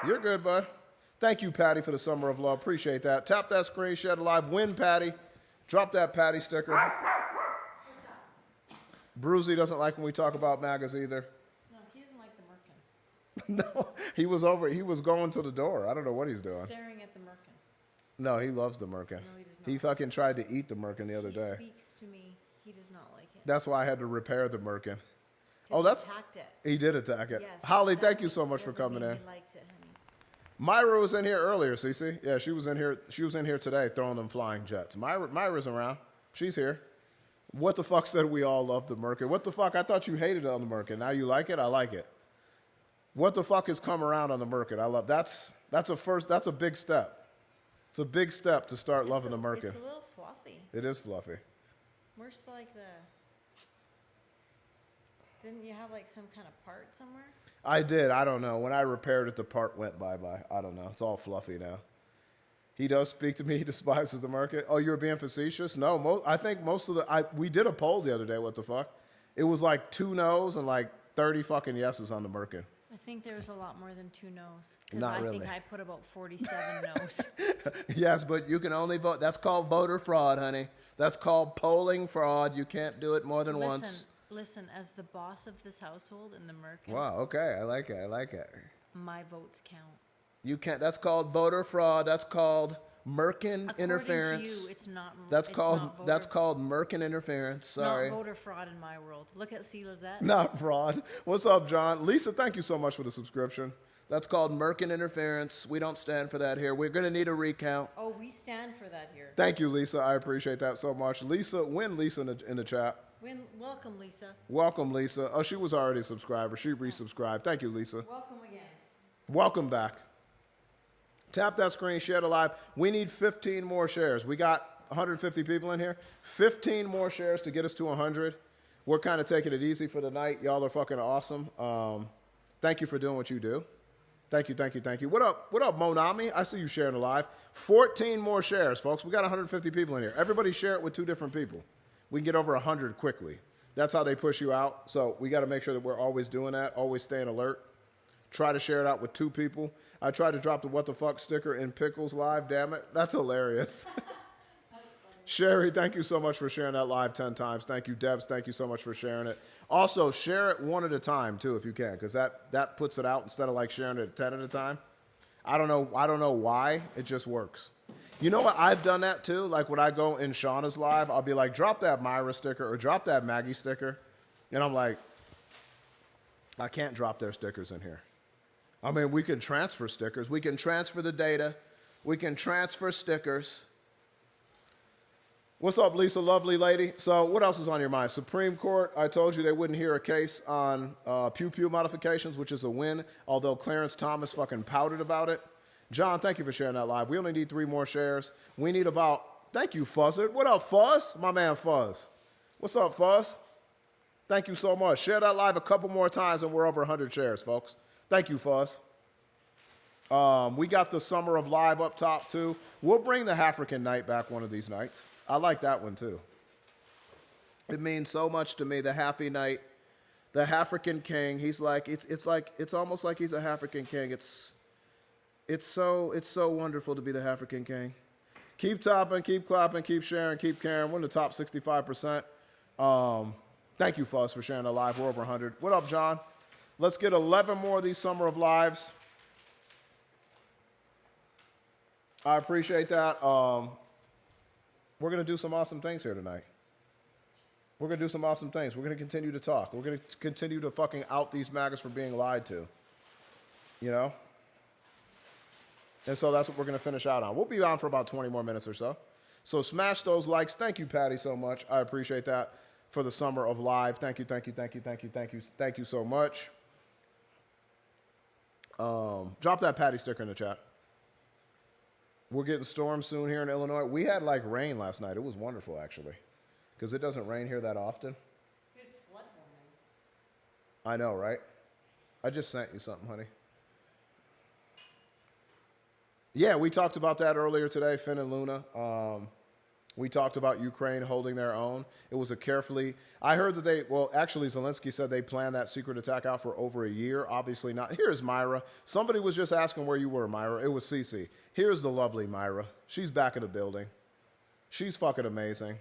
You're good, bud. Thank you, Patty, for the Summer of Love. Appreciate that. Tap that screen, share it live. Win, Patty. Drop that Patty sticker. Brucey doesn't like when we talk about MAGAs either. No, he doesn't like the Merkin. No, he was going to the door. I don't know what he's doing. Staring at the Merkin. No, he loves the Merkin. No, he does not. He fucking tried to eat the Merkin the other He day. speaks to me. He does not like it. That's why I had to repair the Merkin. 'Cause Oh, he that's attacked it. he did attack it. Yes, Holly, that thank you so much for doesn't coming mean in. He likes it, honey. Myra was in here earlier, Cece. Yeah, she was in here. She was in here today throwing them flying jets. Myra's around. She's here. What the fuck said we all love the Merkin? What the fuck? I thought you hated it on the Merkin. Now you like it? I like it. What the fuck has come around on the Merkin? I love that's a big step. It's a big step to start loving the Merkin. It's a little fluffy. It is fluffy. Where's like the? Didn't you have like some kind of part somewhere? I did. I don't know. When I repaired it, the part went bye-bye. I don't know. It's all fluffy now. He does speak to me. He despises the Merkin. Oh, you were being facetious? No, I think most of we did a poll the other day. What the fuck? It was like 2 no's and like 30 fucking yeses on the Merkin. I think there was a lot more than 2 no's. 'Cause Not I really. think I put about 47 no's. Yes, but you can only vote. That's called voter fraud, honey. That's called polling fraud. You can't do it more than once. Listen, as the boss of this household in the Merkin, Wow. Okay. I like it. I like it. my votes count. You can't. That's called voter fraud. That's called Merkin According interference. to you, it's not. That's it's called not voter, that's called Merkin interference. Sorry. Not voter fraud in my world. Look at C. Lizette. Not fraud. What's up, John? Lisa, thank you so much for the subscription. That's called Merkin interference. We don't stand for that here. We're going to need a recount. Oh, we stand for that here. Thank you, Lisa. I appreciate that so much. Lisa, Lisa in the chat. Welcome, Lisa. Welcome, Lisa. Oh, she was already a subscriber. She resubscribed. Thank you, Lisa. Welcome again. Welcome back. Tap that screen, share the live. We need 15 more shares. We got 150 people in here. 15 more shares to get us to 100. We're kind of taking it easy for the night. Y'all are fucking awesome. Thank you for doing what you do. Thank you, thank you, thank you. What up, Monami? I see you sharing the live. 14 more shares, folks. We got 150 people in here. Everybody share it with 2 different people. We can get over 100 quickly. That's how they push you out. So we got to make sure that we're always doing that, always staying alert. Try to share it out with 2 people. I tried to drop the what the fuck sticker in Pickles live, damn it. That's hilarious. Sherry, thank you so much for sharing that live 10 times. Thank you, Debs. Thank you so much for sharing it. Also, share it 1 at a time, too, if you can, because that puts it out instead of like sharing it 10 at a time. I don't know why. It just works. You know what? I've done that, too. Like, when I go in Shauna's live, I'll be like, drop that Myra sticker or drop that Maggie sticker. And I'm like, I can't drop their stickers in here. I mean, we can transfer stickers. We can transfer the data. We can transfer stickers. What's up, Lisa, lovely lady? So what else is on your mind? Supreme Court, I told you they wouldn't hear a case on pew-pew modifications, which is a win, although Clarence Thomas fucking pouted about it. John, thank you for sharing that live. We only need 3 more shares. We need about, thank you, Fuzzard. What up, Fuzz? My man, Fuzz. What's up, Fuzz? Thank you so much. Share that live a couple more times and we're over 100 shares, folks. Thank you, Fuzz. We got the Summer of Live up top, too. We'll bring the African Night back one of these nights. I like that one, too. It means so much to me, the Happy Night, the African King. He's like, it's almost like he's a African King. It's so wonderful to be the African King. Keep topping, keep clapping, keep sharing, keep caring. We're in the top 65%. Thank you, Fuzz, for sharing the live. We're over 100. What up, John? Let's get 11 more of these Summer of Lives. I appreciate that. We're going to do some awesome things here tonight. We're going to do some awesome things. We're going to continue to talk. We're going to continue to fucking out these maggots for being lied to. You know? And so that's what we're going to finish out on. We'll be on for about 20 more minutes or so. So smash those likes. Thank you, Patty, so much. I appreciate that for the Summer of Live. Thank you, thank you, thank you, thank you, thank you, thank you so much. Drop that Patty sticker in the chat. We're getting storms soon here in Illinois. We had like rain last night. It was wonderful, actually, because it doesn't rain here that often. Good flood warning. I know, right? I just sent you something, honey. Yeah, we talked about that earlier today, Finn and Luna. We talked about Ukraine holding their own. It was a carefully, I heard that actually Zelensky said they planned that secret attack out for over a year. Obviously not. Here's Myra. Somebody was just asking where you were, Myra. It was Cece. Here's the lovely Myra. She's back in the building. She's fucking amazing.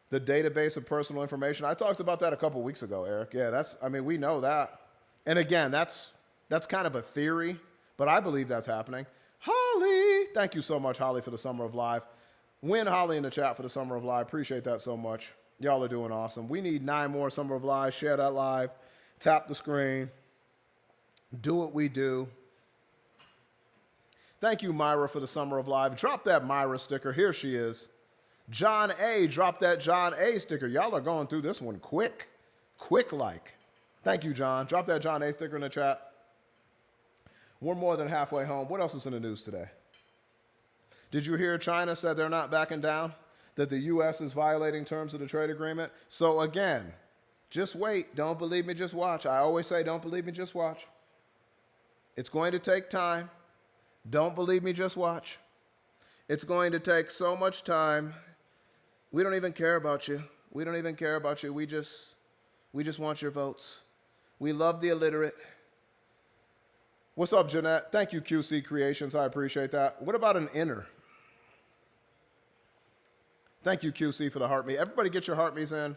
The database of personal information. I talked about that a couple weeks ago, Eric. Yeah, we know that. And again, that's kind of a theory, but I believe that's happening. Holly. Thank you so much, Holly, for the Summer of Live. Win Holly in the chat for the Summer of Live. Appreciate that so much. Y'all are doing awesome. We need 9 more Summer of Live. Share that live. Tap the screen. Do what we do. Thank you, Myra, for the Summer of Live. Drop that Myra sticker. Here she is. John A. Drop that John A. sticker. Y'all are going through this one quick. Quick like. Thank you, John. Drop that John A. sticker in the chat. We're more than halfway home. What else is in the news today? Did you hear China said they're not backing down? That the U.S. is violating terms of the trade agreement? So again, just wait. Don't believe me, just watch. I always say, don't believe me, just watch. It's going to take time. Don't believe me, just watch. It's going to take so much time. We don't even care about you. We don't even care about you. We just want your votes. We love the illiterate. What's up, Jeanette? Thank you, QC Creations. I appreciate that. What about an inner? Thank you, QC, for the heart me. Everybody get your heart me's in.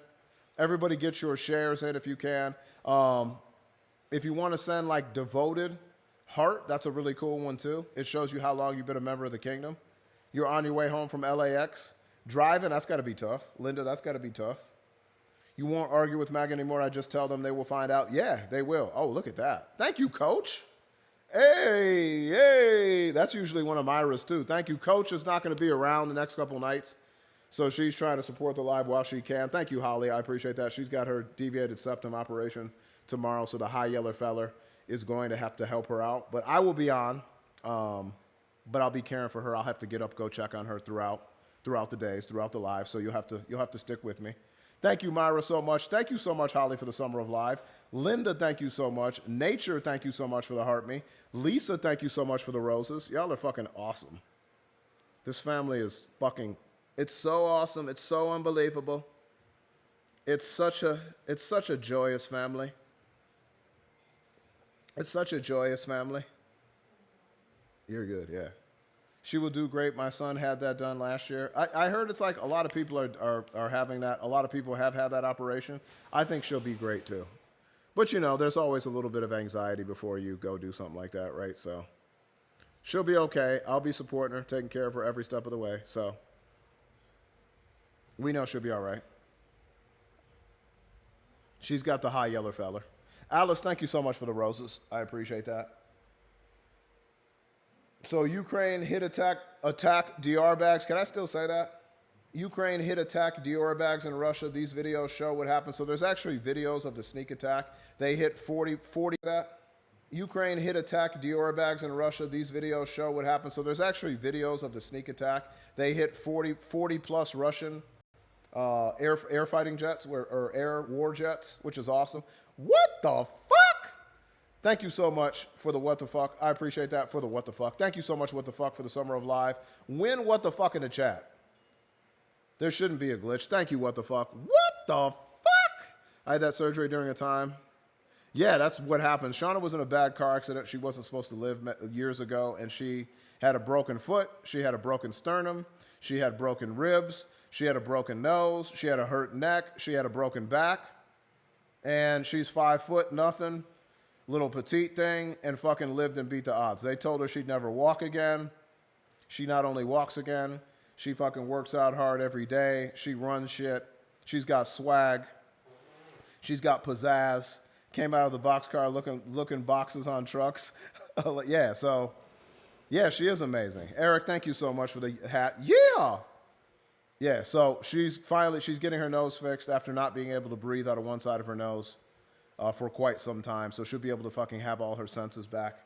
Everybody get your shares in if you can. If you want to send like devoted heart, that's a really cool one too. It shows you how long you've been a member of the kingdom. You're on your way home from LAX. Driving, that's got to be tough. Linda, that's got to be tough. You won't argue with Mag anymore. I just tell them they will find out. Yeah, they will. Oh, look at that. Thank you, Coach. Hey, that's usually one of Myra's too. Thank you. Coach is not going to be around the next couple nights, so she's trying to support the live while she can. Thank you, Holly. I appreciate that. She's got her deviated septum operation tomorrow, so the high yeller feller is going to have to help her out. But I will be on, but I'll be caring for her. I'll have to get up, go check on her throughout the days, throughout the live, so you'll have to stick with me. Thank you, Myra, so much. Thank you so much, Holly, for the Summer of Live. Linda, thank you so much. Nature, thank you so much for the heart me. Lisa, thank you so much for the roses. Y'all are fucking awesome. This family is fucking, it's so awesome. It's so unbelievable. It's such a joyous family. It's such a joyous family. You're good, yeah. She will do great. My son had that done last year. I heard it's like a lot of people are having that. A lot of people have had that operation. I think she'll be great too. But you know, there's always a little bit of anxiety before you go do something like that, right? So she'll be okay. I'll be supporting her, taking care of her every step of the way. So we know she'll be all right. She's got the high yeller feller. Alice, thank you so much for the roses. I appreciate that. So Ukraine hit attack DR bags. Can I still say that? Ukraine hit attack DR bags in Russia. These videos show what happened. So there's actually videos of the sneak attack. They hit 40 that. Ukraine hit attack DR bags in Russia. These videos show what happened. So there's actually videos of the sneak attack. They hit 40 plus Russian air fighting jets or air war jets, which is awesome. What the fuck? Thank you so much for the what the fuck. I appreciate that for the what the fuck. Thank you so much, what the fuck, for the Summer of Live. Win what the fuck in the chat. There shouldn't be a glitch. Thank you, what the fuck. What the fuck? I had that surgery during a time. Yeah, that's what happened. Shauna was in a bad car accident. She wasn't supposed to live years ago, and she had a broken foot. She had a broken sternum. She had broken ribs. She had a broken nose. She had a hurt neck. She had a broken back. And she's 5 foot, nothing. Little petite thing, and fucking lived and beat the odds. They told her she'd never walk again. She not only walks again, she fucking works out hard every day. She runs shit. She's got swag. She's got pizzazz. Came out of the boxcar looking boxes on trucks. Yeah, so, yeah, she is amazing. Eric, thank you so much for the hat. Yeah! Yeah, so she's getting her nose fixed after not being able to breathe out of one side of her nose. For quite some time, so she'll be able to fucking have all her senses back.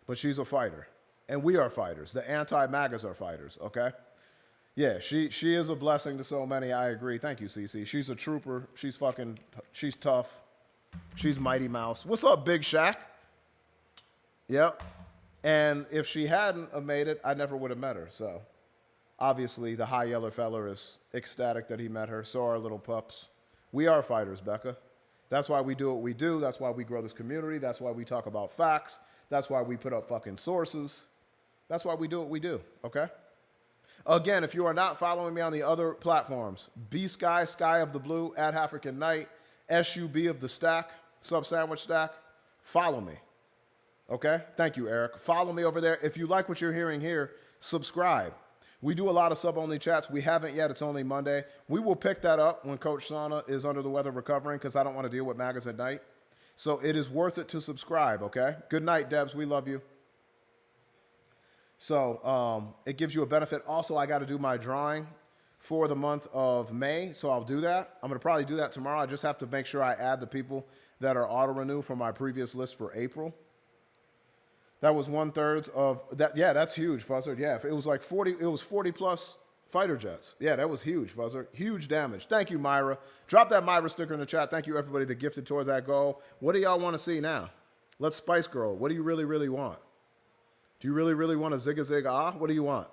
But she's a fighter, and we are fighters. The anti-MAGAs are fighters, okay? Yeah, she is a blessing to so many, I agree. Thank you, Cece. She's a trooper. She's tough. She's Mighty Mouse. What's up, Big Shaq? Yep. And if she hadn't have made it, I never would have met her, so. Obviously, the high yeller feller is ecstatic that he met her. So are little pups. We are fighters, Becca. That's why we do what we do. That's why we grow this community. That's why we talk about facts. That's why we put up fucking sources. That's why we do what we do, okay? Again, if you are not following me on the other platforms, B-Sky, Sky of the Blue, at African Night, SUB of the Stack, Sub Sandwich Stack, follow me. Okay? Thank you, Eric. Follow me over there. If you like what you're hearing here, subscribe. We do a lot of sub-only chats. We haven't yet. It's only Monday. We will pick that up when Coach Sana is under the weather recovering because I don't want to deal with maggots at night. So it is worth it to subscribe, okay? Good night, Debs. We love you. So it gives you a benefit. Also, I got to do my drawing for the month of May, so I'll do that. I'm going to probably do that tomorrow. I just have to make sure I add the people that are auto-renew from my previous list for April. That was 1/3 of that. Yeah, that's huge, Fuzzer. Yeah, it was like 40. It was 40 plus fighter jets. Yeah, that was huge, Fuzzer. Huge damage. Thank you, Myra. Drop that Myra sticker in the chat. Thank you, everybody that gifted towards that goal. What do y'all want to see now? Let's Spice Girl. What do you really, really want? Do you really, really want a Zigga Zig Ah? What do you want?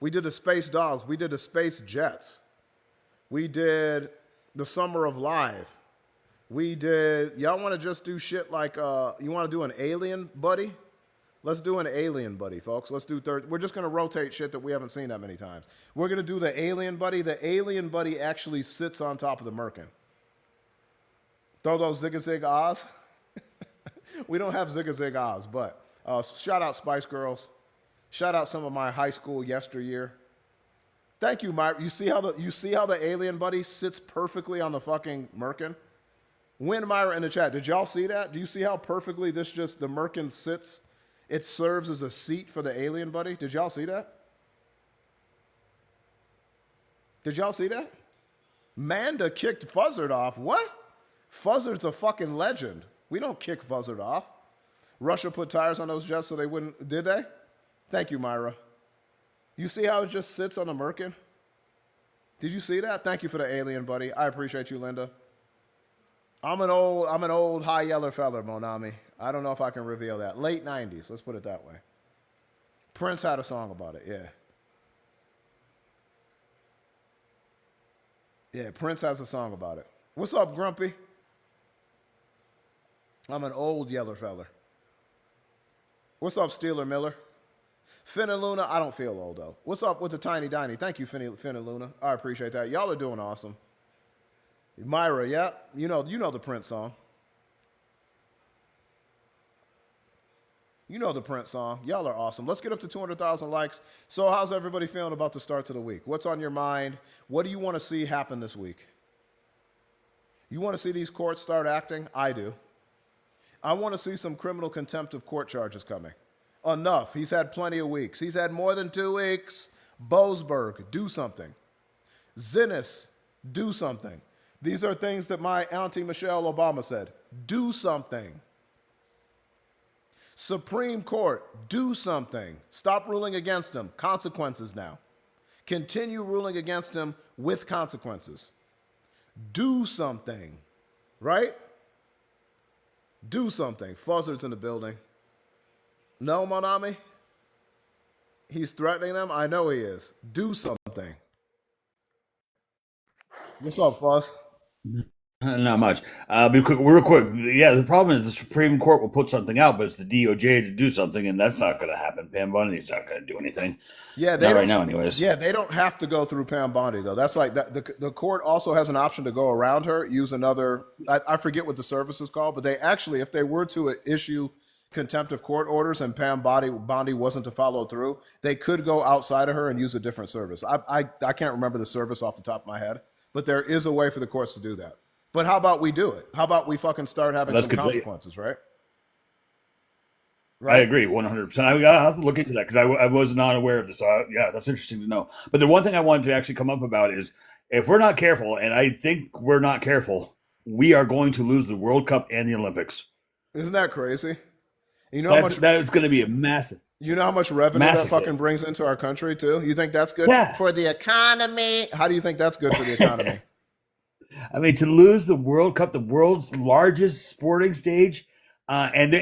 We did the Space Dogs. We did the Space Jets. We did the Summer of Live. We did, y'all want to just do shit like, you want to do an Alien Buddy? Let's do an Alien Buddy, folks. Let's do third. We're just going to rotate shit that we haven't seen that many times. We're going to do the Alien Buddy. The Alien Buddy actually sits on top of the Merkin. Throw those Zigga Zig Ahs. We don't have Zigga Zig Ahs, but shout out Spice Girls. Shout out some of my high school yesteryear. Thank you, Myra. You see how the Alien Buddy sits perfectly on the fucking Merkin? Win Myra in the chat. Did y'all see that? Do you see how perfectly the Merkin sits? It serves as a seat for the Alien Buddy. Did y'all see that? Did y'all see that? Manda kicked Fuzzard off. What? Fuzzard's a fucking legend. We don't kick Fuzzard off. Russia put tires on those jets so they wouldn't, did they? Thank you, Myra. You see how it just sits on the Merkin? Did you see that? Thank you for the Alien Buddy. I appreciate you, Linda. I'm an old high yeller feller, Monami. I don't know if I can reveal that. Late 90s, let's put it that way. Prince had a song about it, yeah. Yeah, Prince has a song about it. What's up, Grumpy? I'm an old yeller feller. What's up, Steeler Miller? Finn and Luna, I don't feel old, though. What's up with the Tiny Diney? Thank you, Finn and Luna. I appreciate that. Y'all are doing awesome. Myra, yeah, you know the Prince song. You know the Prince song. Y'all are awesome. Let's get up to 200,000 likes. So how's everybody feeling about the start to the week? What's on your mind? What do you want to see happen this week? You want to see these courts start acting? I do. I want to see some criminal contempt of court charges coming. Enough. He's had plenty of weeks. He's had more than 2 weeks. Boasberg, do something. Zinnis, do something. These are things that my auntie Michelle Obama said. Do something. Supreme Court, do something. Stop ruling against him. Consequences now. Continue ruling against him with consequences. Do something. Right? Do something. Fuzzard's in the building. No, Monami? He's threatening them? I know he is. Do something. What's up, Fuzz? Not much. Be quick, real quick. Yeah, the problem is the Supreme Court will put something out, but it's the DOJ to do something, and that's not going to happen. Pam Bundy's not going to do anything. Yeah, they not don't, right now, anyways. Yeah, they don't have to go through Pam Bondi though. That's like that. The court also has an option to go around her, use another. I forget what the service is called, but they actually, if they were to issue contempt of court orders and Pam Bondi wasn't to follow through, they could go outside of her and use a different service. I can't remember the service off the top of my head, but there is a way for the courts to do that. But how about we do it? How about we fucking start having some consequences, right? I agree 100%. I have to look into that because I was not aware of this. Yeah, that's interesting to know. But the one thing I wanted to actually come up about is if we're not careful, and I think we're not careful, we are going to lose the World Cup and the Olympics. Isn't that crazy? You know that's going to be a massive. You know how much revenue that fucking brings into our country too? You think that's good for the economy? How do you think that's good for the economy? I mean, to lose the World Cup, the world's largest sporting stage, and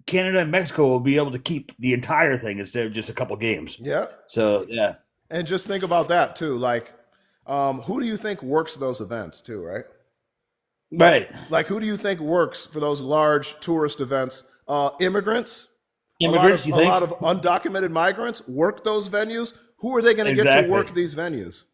Canada and Mexico will be able to keep the entire thing instead of just a couple games. Yeah. So, yeah. And just think about that too. Like, who do you think works those events too, right? Right. Like, who do you think works for those large tourist events? Immigrants? Immigrants, a lot of undocumented migrants work those venues. Who are they going to get to work these venues?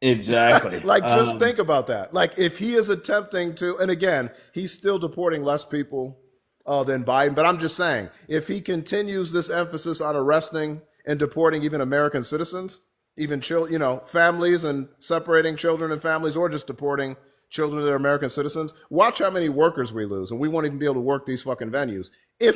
Exactly. Like, just think about that. Like, if he is attempting to, and again, he's still deporting less people than Biden. But I'm just saying, if he continues this emphasis on arresting and deporting even American citizens, even families, and separating children and families, or just deporting children that are American citizens, watch how many workers we lose, and we won't even be able to work these fucking venues if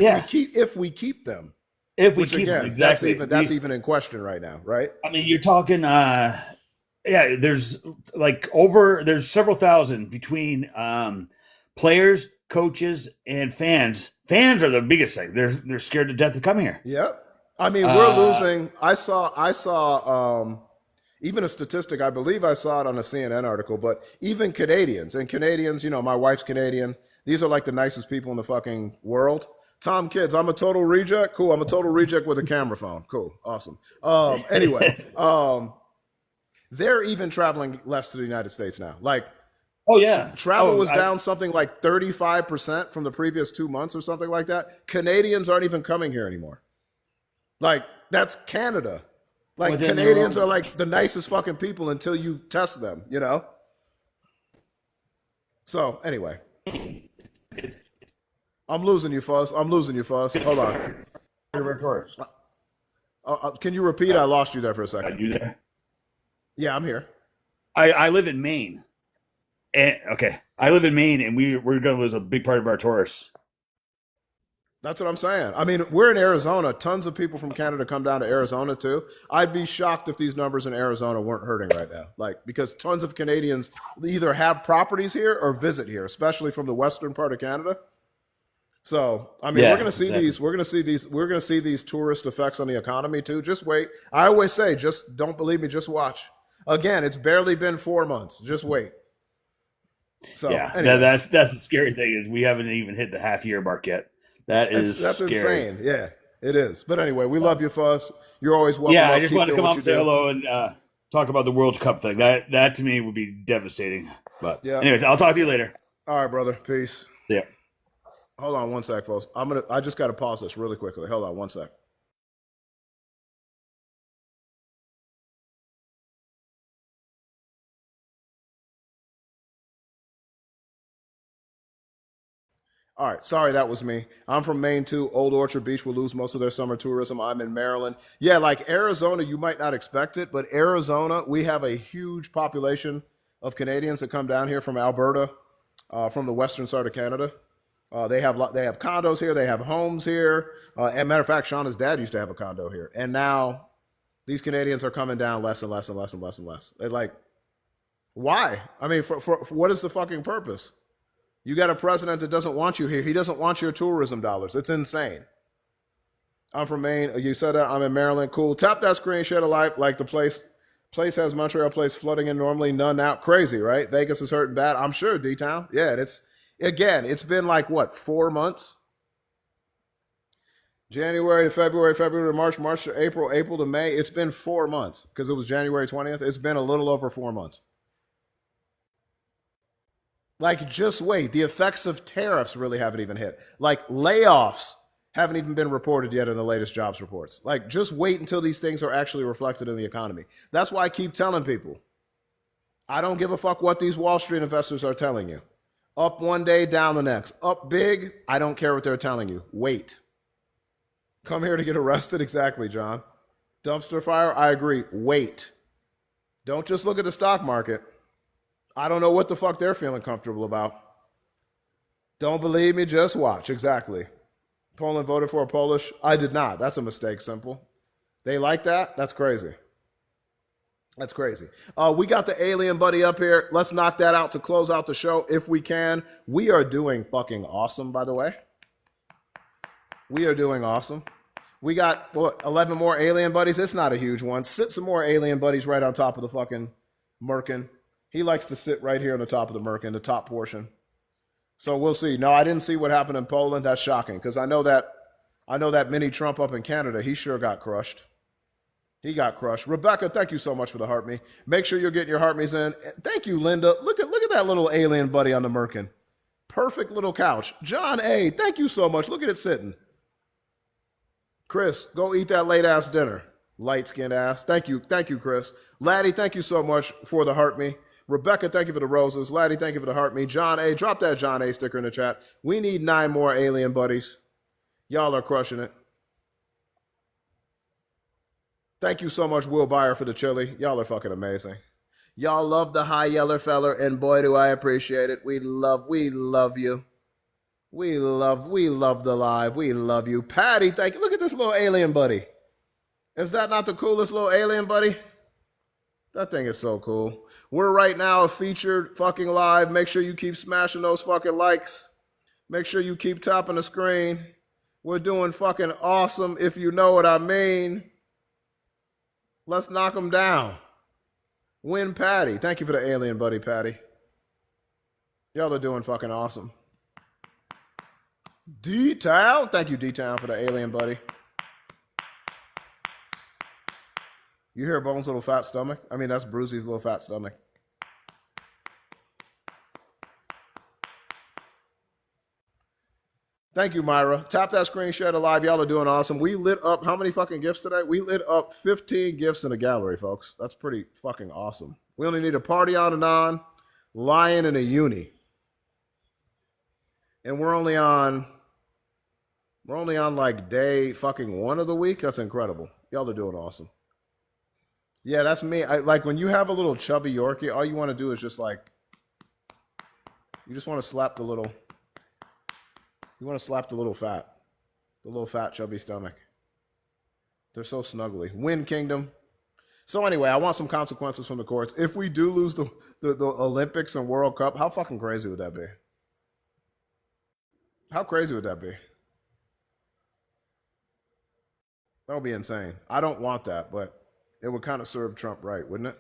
we keep them. If we Which keep again, them, exactly. that's even in question right now, right? I mean, you're talking, there's there's several thousand between players, coaches, and fans. Fans are the biggest thing. They're scared to death to come here. Yep. I mean, we're losing. I saw even a statistic. I believe I saw it on a CNN article. But even Canadians, my wife's Canadian. These are like the nicest people in the fucking world. Tom Kids, I'm a total reject. Cool. I'm a total reject with a camera phone. Cool. Awesome. Anyway, they're even traveling less to the United States now. Like, oh yeah, travel was down something like 35% from the previous 2 months or something like that. Canadians aren't even coming here anymore. Like, that's Canada. Like, Canadians are like the nicest fucking people until you test them, So anyway, I'm losing you, Fuzz. Hold on. Can you repeat? I lost you there for a second. Are you there? Yeah, I'm here. I live in Maine. I live in Maine, and we're going to lose a big part of our tourists. That's what I'm saying. I mean, we're in Arizona. Tons of people from Canada come down to Arizona too. I'd be shocked if these numbers in Arizona weren't hurting right now. Like, because tons of Canadians either have properties here or visit here, especially from the western part of Canada. So, I mean, we're going to see these. We're going to see these tourist effects on the economy too. Just wait. I always say, just don't believe me. Just watch. Again, it's barely been 4 months. Just wait. So, anyway. that's the scary thing is we haven't even hit the half year mark yet. That's scary. Insane. Yeah, it is. But anyway, we love you, Fuzz. You're always welcome. Yeah, I just wanted to come up and say hello and talk about the World Cup thing. That to me would be devastating. But anyways, I'll talk to you later. All right, brother. Peace. Yeah. Hold on one sec, folks. I just got to pause this really quickly. Hold on one sec. All right, sorry, that was me. I'm from Maine too. Old Orchard Beach will lose most of their summer tourism. I'm in Maryland. Yeah, like Arizona, you might not expect it, but Arizona, we have a huge population of Canadians that come down here from Alberta, from the western side of Canada. They have condos here. They have homes here. And matter of fact, Shauna's dad used to have a condo here. And now these Canadians are coming down less and less and less and less and less. They're like, why? I mean, for what is the fucking purpose? You got a president that doesn't want you here. He doesn't want your tourism dollars. It's insane. I'm from Maine. You said that. I'm in Maryland. Cool. Tap that screen, shed a light. Like the place has Montreal place flooding in normally, none now. Crazy, right? Vegas is hurting bad. I'm sure, D-Town. Yeah, and it's been like, what, 4 months? January to February, February to March, March to April, April to May. It's been 4 months because it was January 20th. It's been a little over 4 months. Like, just wait. The effects of tariffs really haven't even hit. Like, layoffs haven't even been reported yet in the latest jobs reports. Like, just wait until these things are actually reflected in the economy. That's why I keep telling people, I don't give a fuck what these Wall Street investors are telling you. Up one day, down the next. Up big, I don't care what they're telling you. Wait. Come here to get arrested? Exactly, John. Dumpster fire? I agree. Wait. Don't just look at the stock market. I don't know what the fuck they're feeling comfortable about. Don't believe me? Just watch. Exactly. Poland voted for a Polish? I did not. That's a mistake, Simple. They like that? That's crazy. That's crazy. We got the alien buddy up here. Let's knock that out to close out the show if we can. We are doing fucking awesome, by the way. We are doing awesome. We got, 11 more alien buddies? It's not a huge one. Sit some more alien buddies right on top of the fucking Merkin. He likes to sit right here on the top of the Merkin, the top portion. So we'll see. No, I didn't see what happened in Poland. That's shocking because I know that mini Trump up in Canada, he sure got crushed. He got crushed. Rebecca, thank you so much for the heart me. Make sure you're getting your heart me's in. Thank you, Linda. Look at that little alien buddy on the Merkin. Perfect little couch. John A., thank you so much. Look at it sitting. Chris, go eat that late ass dinner. Light skinned ass. Thank you, Chris. Laddie, thank you so much for the heart me. Rebecca, thank you for the roses. Laddie, thank you for the heart me. John A, drop that John A sticker in the chat. We need 9 more alien buddies. Y'all are crushing it. Thank you so much, Will Byer, for the chili. Y'all are fucking amazing. Y'all love the high yeller feller, and boy, do I appreciate it. We love you. We love the live. We love you. Patty, thank you. Look at this little alien buddy. Is that not the coolest little alien buddy? That thing is so cool. We're right now a featured fucking live. Make sure you keep smashing those fucking likes. Make sure you keep tapping the screen. We're doing fucking awesome, if you know what I mean. Let's knock them down. Win Patty. Thank you for the alien buddy, Patty. Y'all are doing fucking awesome. D-Town. Thank you, D-Town, for the alien buddy. You hear Bones' little fat stomach? I mean, that's Brucey's little fat stomach. Thank you, Myra. Tap that screen, share the live. Y'all are doing awesome. We lit up how many fucking gifts today? We lit up 15 gifts in the gallery, folks. That's pretty fucking awesome. We only need a party on and on, lion, and a uni. And we're only on like day fucking 1 of the week. That's incredible. Y'all are doing awesome. Yeah, that's me. Like when you have a little chubby Yorkie, all you want to do is just like, you just want to slap the little, you want to slap the little fat chubby stomach. They're so snuggly. Win Kingdom. So anyway, I want some consequences from the courts. If we do lose the Olympics and World Cup, how fucking crazy would that be? How crazy would that be? That would be insane. I don't want that, but it would kind of serve Trump right, wouldn't it?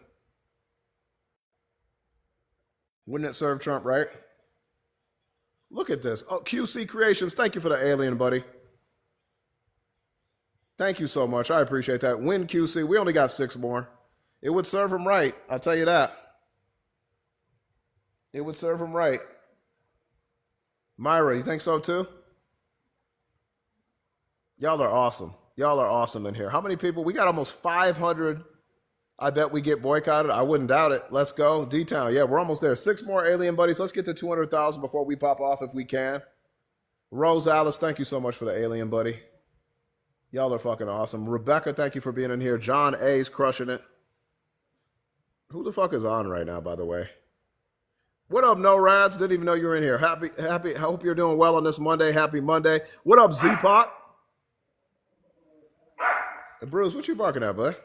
Wouldn't it serve Trump right? Look at this. Oh, QC Creations, thank you for the alien, buddy. Thank you so much. I appreciate that. Win QC. We only got 6 more. It would serve him right. I'll tell you that. It would serve him right. Myra, you think so too? Y'all are awesome. Y'all are awesome in here. How many people? We got almost 500. I bet we get boycotted. I wouldn't doubt it. Let's go. D-Town. Yeah, we're almost there. 6 more alien buddies. Let's get to 200,000 before we pop off if we can. Rose Alice, thank you so much for the alien buddy. Y'all are fucking awesome. Rebecca, thank you for being in here. John A's crushing it. Who the fuck is on right now, by the way? What up, No Rads? Didn't even know you were in here. Happy. I hope you're doing well on this Monday. Happy Monday. What up, Z-Pot? Hey, Bruce, what you barking at, bud?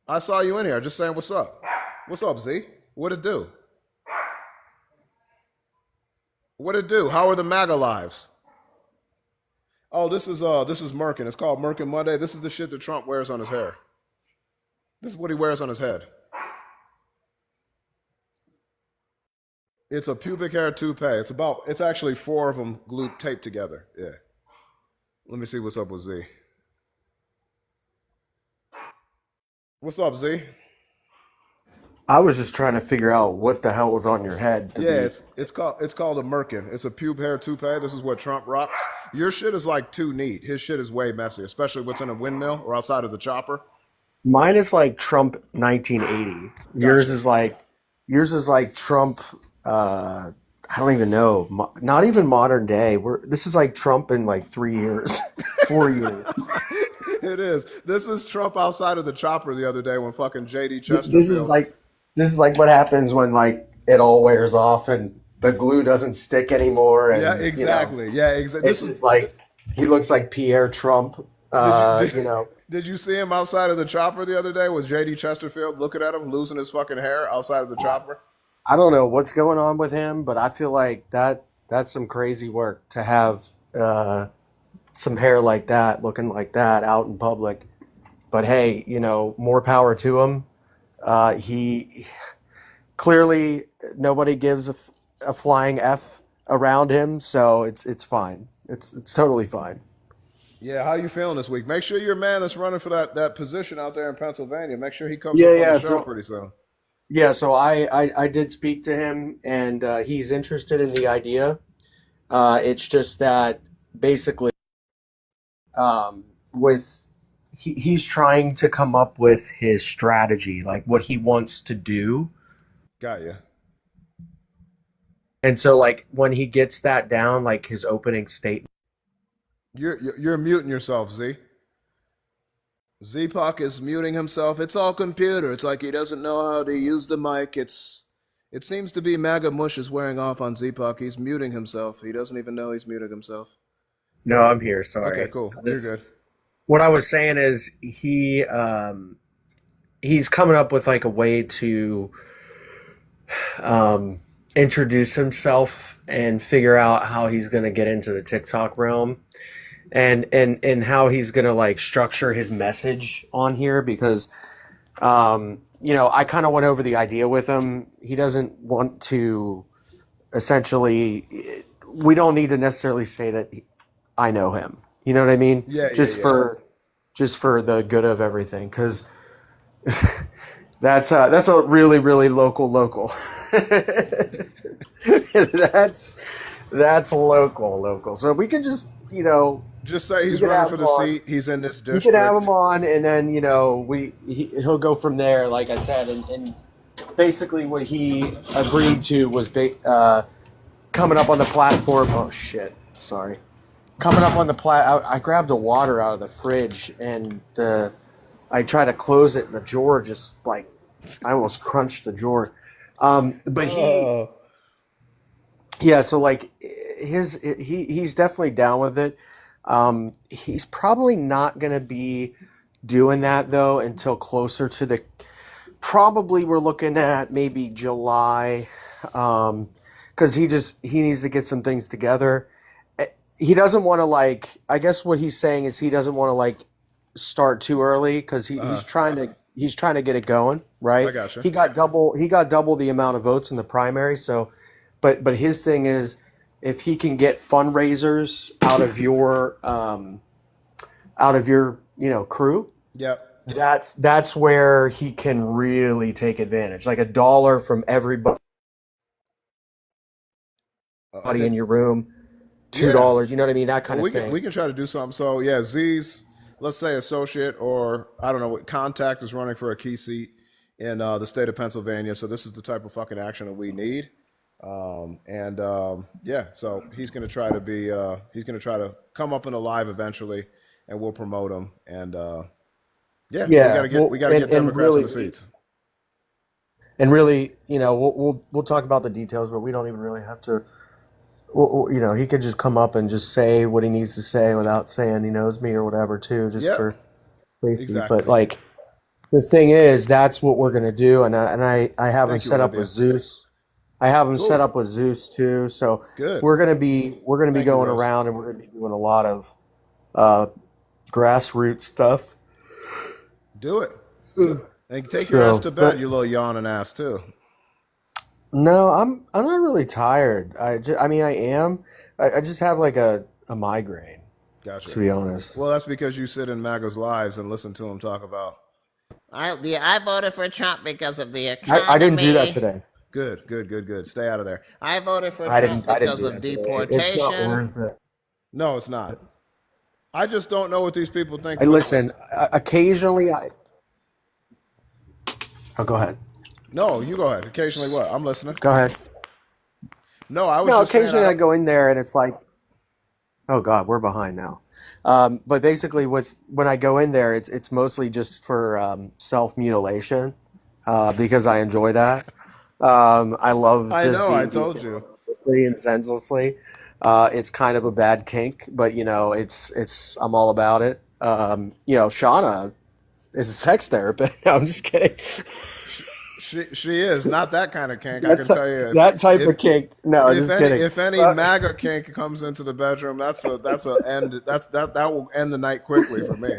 I saw you in here. Just saying what's up. What's up, Z? What it do? What it do? How are the MAGA lives? Oh, this is Merkin. It's called Merkin Monday. This is the shit that Trump wears on his hair. This is what he wears on his head. It's a pubic hair toupee. It's actually 4 of them glued taped together. Yeah. Let me see what's up with Z. What's up, Z? I was just trying to figure out what the hell was on your head. Yeah, it's called a Merkin. It's a pube hair toupee. This is what Trump rocks. Your shit is like too neat. His shit is way messy, especially what's in a windmill or outside of the chopper. Mine is like Trump 1980. Yours is like Trump. I don't even know. Not even modern day. This is like Trump in like 3 years, 4 years. It is. This is Trump outside of the chopper the other day when fucking JD Chesterfield. This is like what happens when like it all wears off and the glue doesn't stick anymore. And, yeah, exactly. Yeah, exactly. This is like he looks like Pierre Trump. Did you see him outside of the chopper the other day? Was JD Chesterfield looking at him losing his fucking hair outside of the chopper? I don't know what's going on with him, but I feel like that's some crazy work to have some hair like that, looking like that out in public. But hey, more power to him. He clearly nobody gives a flying F around him, so it's fine. It's totally fine. Yeah, how you feeling this week? Make sure your man that's running for that position out there in Pennsylvania, make sure he comes up on the show pretty soon. Yeah, so I did speak to him, and he's interested in the idea. It's just that basically he's trying to come up with his strategy, like what he wants to do. Got you. And so like when he gets that down, like his opening statement. You're muting yourself, Z. Z-Puck is muting himself. It's all computer. It's like he doesn't know how to use the mic. It seems to be MAGA mush is wearing off on Z-Puck. He's muting himself. He doesn't even know he's muting himself. No, I'm here. Sorry. Okay, cool. You're good. What I was saying is he's coming up with like a way to introduce himself and figure out how he's going to get into the TikTok realm and how he's going to like structure his message on here because I kind of went over the idea with him. He doesn't want to essentially, we don't need to necessarily say that I know him. You know what I mean? Yeah. Just for the good of everything. Cause that's a really, really local. that's local. So we can just, Just say he's can running have for him the on. seat. He's in this we district. could have him on and then, he'll go from there, like I said. And basically what he agreed to was coming up on the platform. Oh shit. Sorry. Coming up on the I grabbed the water out of the fridge and I tried to close it and the drawer just like I almost crunched the drawer. But yeah, so like he's definitely down with it. He's probably not gonna be doing that though until closer to probably we're looking at maybe July, because he needs to get some things together. He doesn't want to I guess what he's saying is he doesn't want to start too early because he's trying to get it going, right? I gotcha. He got double the amount of votes in the primary, so but his thing is if he can get fundraisers out of your crew, Yep. that's where he can really take advantage. Like $1 from everybody in your room. $2, you know what I mean? That kind of thing. We can try to do something. So yeah, Z's, let's say associate or I don't know what contact is running for a key seat in the state of Pennsylvania. So this is the type of fucking action that we need. So he's gonna try to come up in a live eventually, and we'll promote him. And we gotta get Democrats in the seats. And really, we'll talk about the details, but we don't even really have to. He could just come up and just say what he needs to say without saying he knows me or whatever, too, just for safety. Exactly. But the thing is, that's what we're gonna do, and I have him set up with Zeus. I have him set up with Zeus too, so good. We're gonna be going around and we're gonna be doing a lot of grassroots stuff. Do it. And take your ass to bed, you little yawning ass too. No, I'm not really tired. I am. I just have a migraine. Gotcha. To be honest. Well, that's because you sit in MAGA's lives and listen to him talk about. I voted for Trump because of the economy. I didn't do that today. Good. Stay out of there. I voted for Trump because of deportation. It's not worth it. No, it's not. I just don't know what these people think. Listen, occasionally Oh, go ahead. No, you go ahead. Occasionally what? I'm listening. Go ahead. No, I was just occasionally saying I go in there and it's like, oh God, we're behind now. But basically when I go in there, it's mostly just for self-mutilation because I enjoy that. I love just I told you. And senselessly. It's kind of a bad kink, but it's I'm all about it. Shauna is a sex therapist. No, I'm just kidding. She is not that kind of kink. I can tell you that type of kink. No, if just kidding. If any MAGA kink comes into the bedroom, that will end the night quickly for me.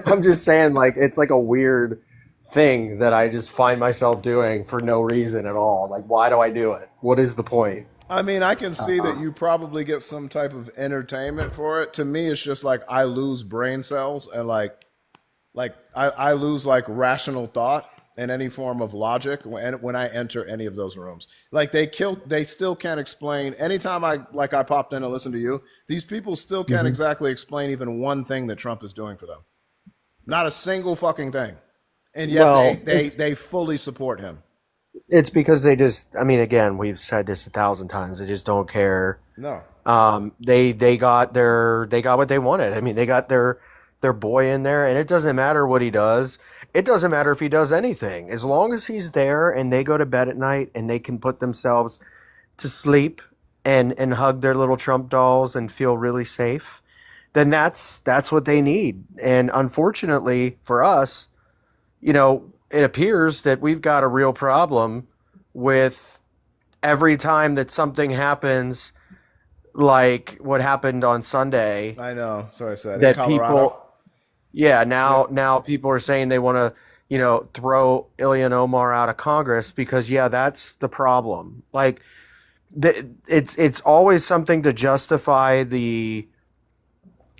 I'm just saying, it's like a weird thing that I just find myself doing for no reason at all. Like, why do I do it? What is the point? I mean, I can see that you probably get some type of entertainment for it. To me, it's just like I lose brain cells and I lose rational thought and any form of logic when I enter any of those rooms. They still can't explain. Anytime I popped in and listened to you, these people still can't exactly explain even one thing that Trump is doing for them. Not a single fucking thing. And yet they fully support him. It's because they just, I mean, again, we've said this 1,000 times. They just don't care. No. They got what they wanted. I mean, they got their boy in there, and it doesn't matter what he does. It doesn't matter if he does anything. As long as he's there and they go to bed at night and they can put themselves to sleep and hug their little Trump dolls and feel really safe, then that's what they need. And unfortunately for us, it appears that we've got a real problem with every time that something happens, like what happened on Sunday, I know. Sorry, I said in that Colorado. people, yeah, now people are saying they want to, throw Ilhan Omar out of Congress because, yeah, that's the problem. Like, it's always something to justify the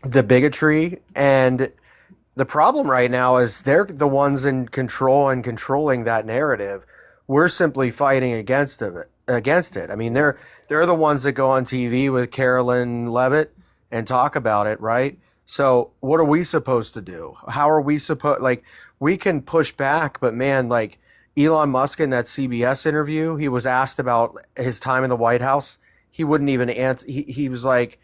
bigotry, and the problem right now is they're the ones in control and controlling that narrative. We're simply fighting against it. I mean, they're the ones that go on TV with Carolyn Levitt and talk about it, right? So what are we supposed to do? How are we we can push back, but man, like Elon Musk in that CBS interview, he was asked about his time in the White House. He wouldn't even answer. He was like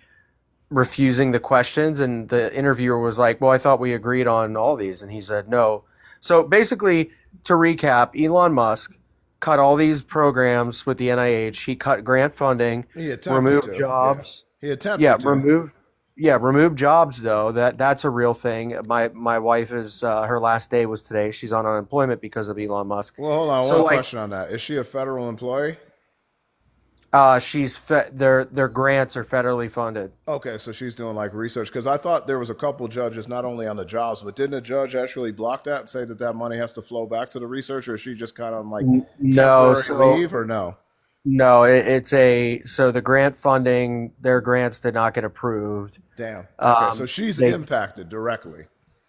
refusing the questions, and the interviewer was like, well, I thought we agreed on all these. And he said, no. So basically, to recap, Elon Musk cut all these programs with the NIH. He cut grant funding, He attempted removed to. jobs. Yeah. He attempted Yeah, to. remove jobs though. That's a real thing. My wife is her last day was today. She's on unemployment because of Elon Musk. Well, hold on. So, One like, question on that. Is she a federal employee? Their grants are federally funded. Okay, so she's doing like research because I thought there was a couple judges not only on the jobs, but didn't a judge actually block that and say that money has to flow back to the research, or is she just kind of like No, temporary leave, or no? no, so the grant funding, their grants did not get approved Damn. Okay, so um, she's they impacted directly.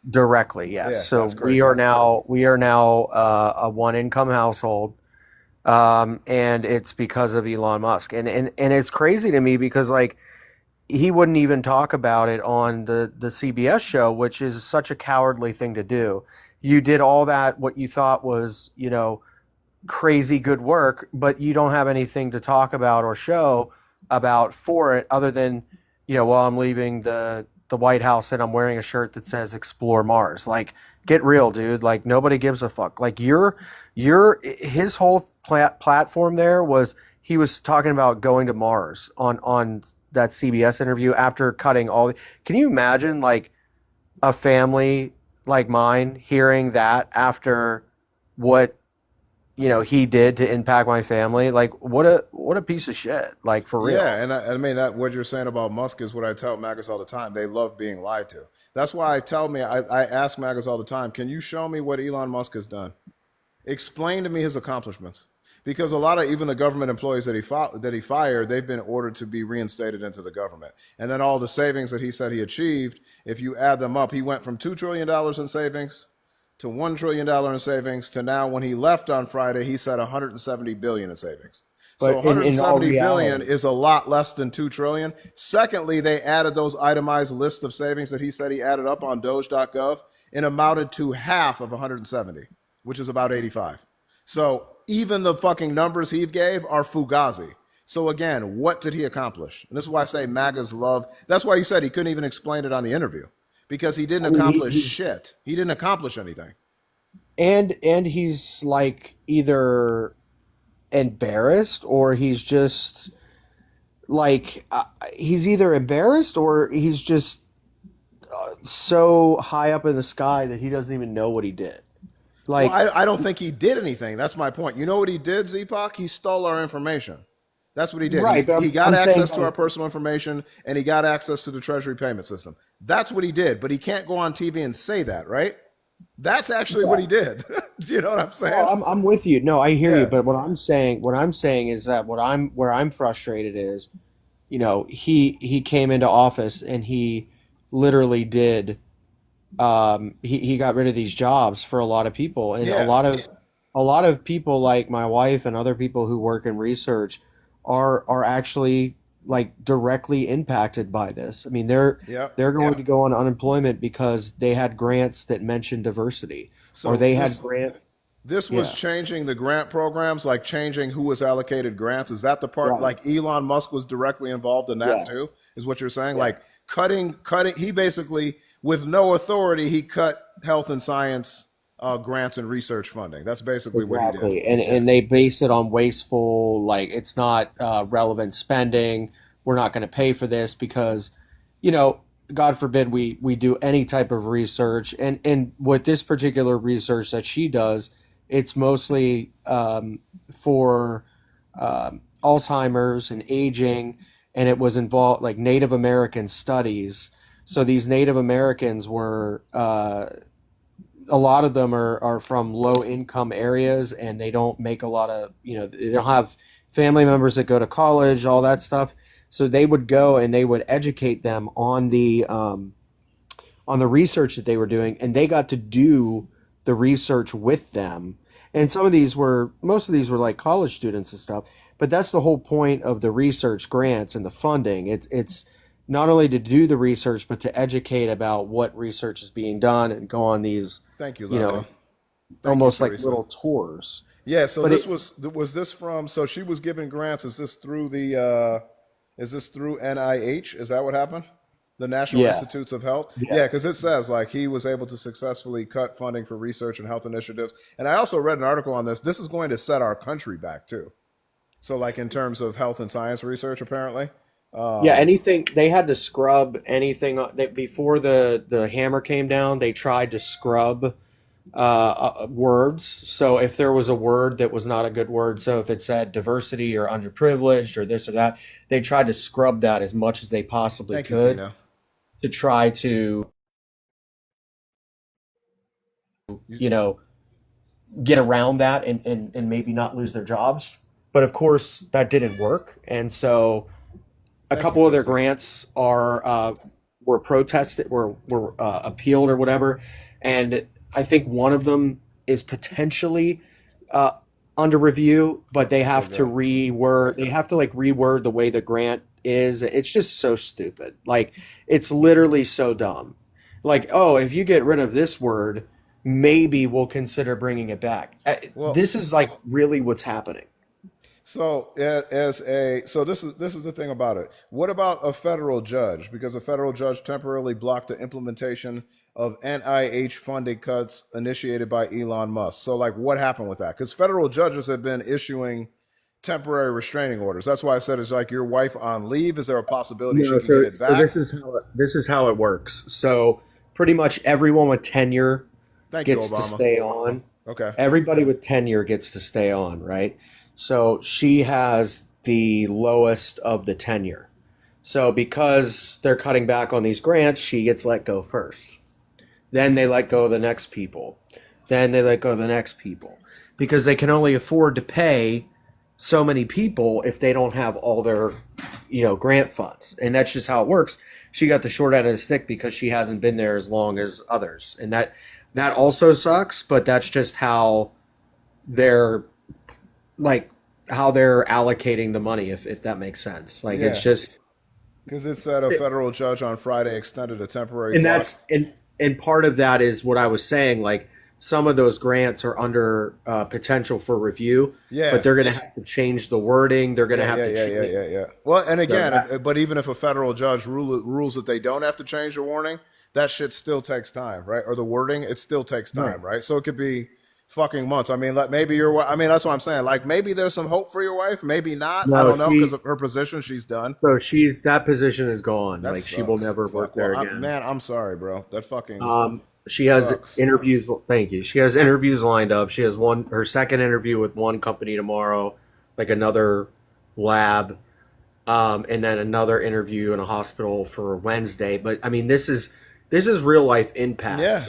directly. Yes. Yeah, So that's we crazy. are now a one income household. And it's because of Elon Musk. And it's crazy to me because like he wouldn't even talk about it on the CBS show, which is such a cowardly thing to do. You did all that, what you thought was, crazy good work, but you don't have anything to talk about or show about for it other than, well, I'm leaving the White House and I'm wearing a shirt that says Explore Mars. Like, get real, dude. Like, nobody gives a fuck. Like, his whole platform there was he was talking about going to Mars on that CBS interview after cutting can you imagine like a family like mine hearing that after what he did to impact my family? Like, what a piece of shit, like, for real. Yeah, and I mean that what you're saying about Musk is what I tell MAGAs all the time. They love being lied to. That's why I ask MAGAs all the time, can you show me what Elon Musk has done? Explain to me his accomplishments. Because a lot of even the government employees that he fired, they've been ordered to be reinstated into the government. And then all the savings that he said he achieved, if you add them up, he went from $2 trillion in savings to $1 trillion in savings to now when he left on Friday, he said $170 billion in savings. So But in all 170 billion reality, is a lot less than 2 trillion. Secondly, they added those itemized list of savings that he said he added up on doge.gov and amounted to half of 170, which is about 85. So even the fucking numbers he gave are fugazi. So again, what did he accomplish? And this is why I say MAGAs love. That's why you said he couldn't even explain it on the interview, because he didn't I mean, accomplish shit. He didn't accomplish anything. and he's like either embarrassed or he's just like he's either embarrassed or he's just so high up in the sky that he doesn't even know what he did. Well, Like, I don't think he did anything. That's my point. You know what he did, Zeepak? He stole our information. That's what he did. right, but He I'm, got I'm saying access to our personal information and he got access to the Treasury payment system. That's what he did. But he can't go on TV and say that, right? That's actually what he did. Do you know what I'm saying? I'm with you. No, I hear you, Yeah. but what I'm saying is that where I'm frustrated is, he came into office and he literally did he got rid of these jobs for a lot of people, and Yeah. a lot of people like my wife and other people who work in research are actually like directly impacted by this. I mean, Yeah. they're going to go on unemployment because they had grants that mentioned diversity, or So they had listen, grant. This Yeah. was changing the grant programs, like changing who was allocated grants. Is that the part? Right. Like Elon Musk was directly involved in that Yeah. too? Is what you're saying? Yeah. Like cutting. He basically, with no authority, he cut health and science grants and research funding. That's basically what he did. Exactly. And they base it on wasteful, like it's not relevant spending. We're not going to pay for this because, you know, God forbid we do any type of research. And with this particular research that she does, it's mostly for Alzheimer's and aging, and it was involved like Native American studies. So these Native Americans were a lot of them are from low income areas, and they don't make a lot of, you know, they don't have family members that go to college, all that stuff. So they would go and they would educate them on the research that they were doing, and they got to do the research with them. And most of these were like college students and stuff. But that's the whole point of the research grants and the funding. It's not only to do the research, but to educate about what research is being done and go on these, Thank you, you Linda. know, Thank you, almost like Teresa. little tours. Yeah. So But this it, was this from? So she was giving grants. Is this through the? Is this through NIH? Is that what happened? The National yeah, Institutes of Health? yeah, Yeah, because it says like he was able to successfully cut funding for research and health initiatives. And I also read an article on this. This is going to set our country back too. So like in terms of health and science research, apparently. yeah. Anything they had to scrub anything before the hammer came down. They tried to scrub words. So if there was a word that was not a good word, so if it said diversity or underprivileged or this or that, they tried to scrub that as much as they possibly Thank you, could Kino. to try to, you know, get around that and maybe not lose their jobs. But of course, that didn't work. And so a Thank you, couple of their Fritzy. grants were protested, were appealed or whatever. And I think one of them is potentially uh, under review, but they have to Okay. reword. They have to like reword the way the grant is. It's just so stupid. Like it's literally so dumb. Like, oh, if you get rid of this word, maybe we'll consider bringing it back. Well, This is like really what's happening. so this is the thing about it. What about a federal judge? Because a federal judge temporarily blocked the implementation of NIH funding cuts initiated by Elon Musk. So like what happened with that? Because federal judges have been issuing temporary restraining orders. That's why I said it's like your wife on leave. Is there a possibility she No, can get it so back? this is how it works. So pretty much everyone with tenure Thank you, gets to Obama. stay on. Okay. Everybody with tenure gets to stay on, right? So she has the lowest of the tenure. So because they're cutting back on these grants, she gets let go first. Then they let go of the next people. Then they let go of the next people because they can only afford to pay so many people if they don't have all their, you know, grant funds. And that's just how it works. She got the short end of the stick because she hasn't been there as long as others. And that also sucks, but that's just how they're like how they're allocating the money, if that makes sense. Like it's Yeah. just Because it said a federal judge on Friday extended a temporary and block. that's and part of that is what I was saying. Like some of those grants are under potential for review, Yeah. but they're going to have to change the wording. They're going to Yeah, have yeah, to yeah, change. yeah, yeah, yeah. Well, and again, that- but even if a federal judge rules that they don't have to change the warning, that shit still takes time, right? Or the wording, it still takes time, right? So it could be fucking months. I mean, like maybe I mean, that's what I'm saying. Like maybe there's some hope for your wife, maybe not. I No, don't know she- because of her position, she's done. So that position is gone. That Like she will sucks. never Fuck. work there Well, again. man, I'm sorry, bro. That fucking She has sucks. interviews. Thank you. She has interviews lined up. She has her second interview with one company tomorrow, like another lab, and then another interview in a hospital for Wednesday. But I mean, this is real life impact Yeah.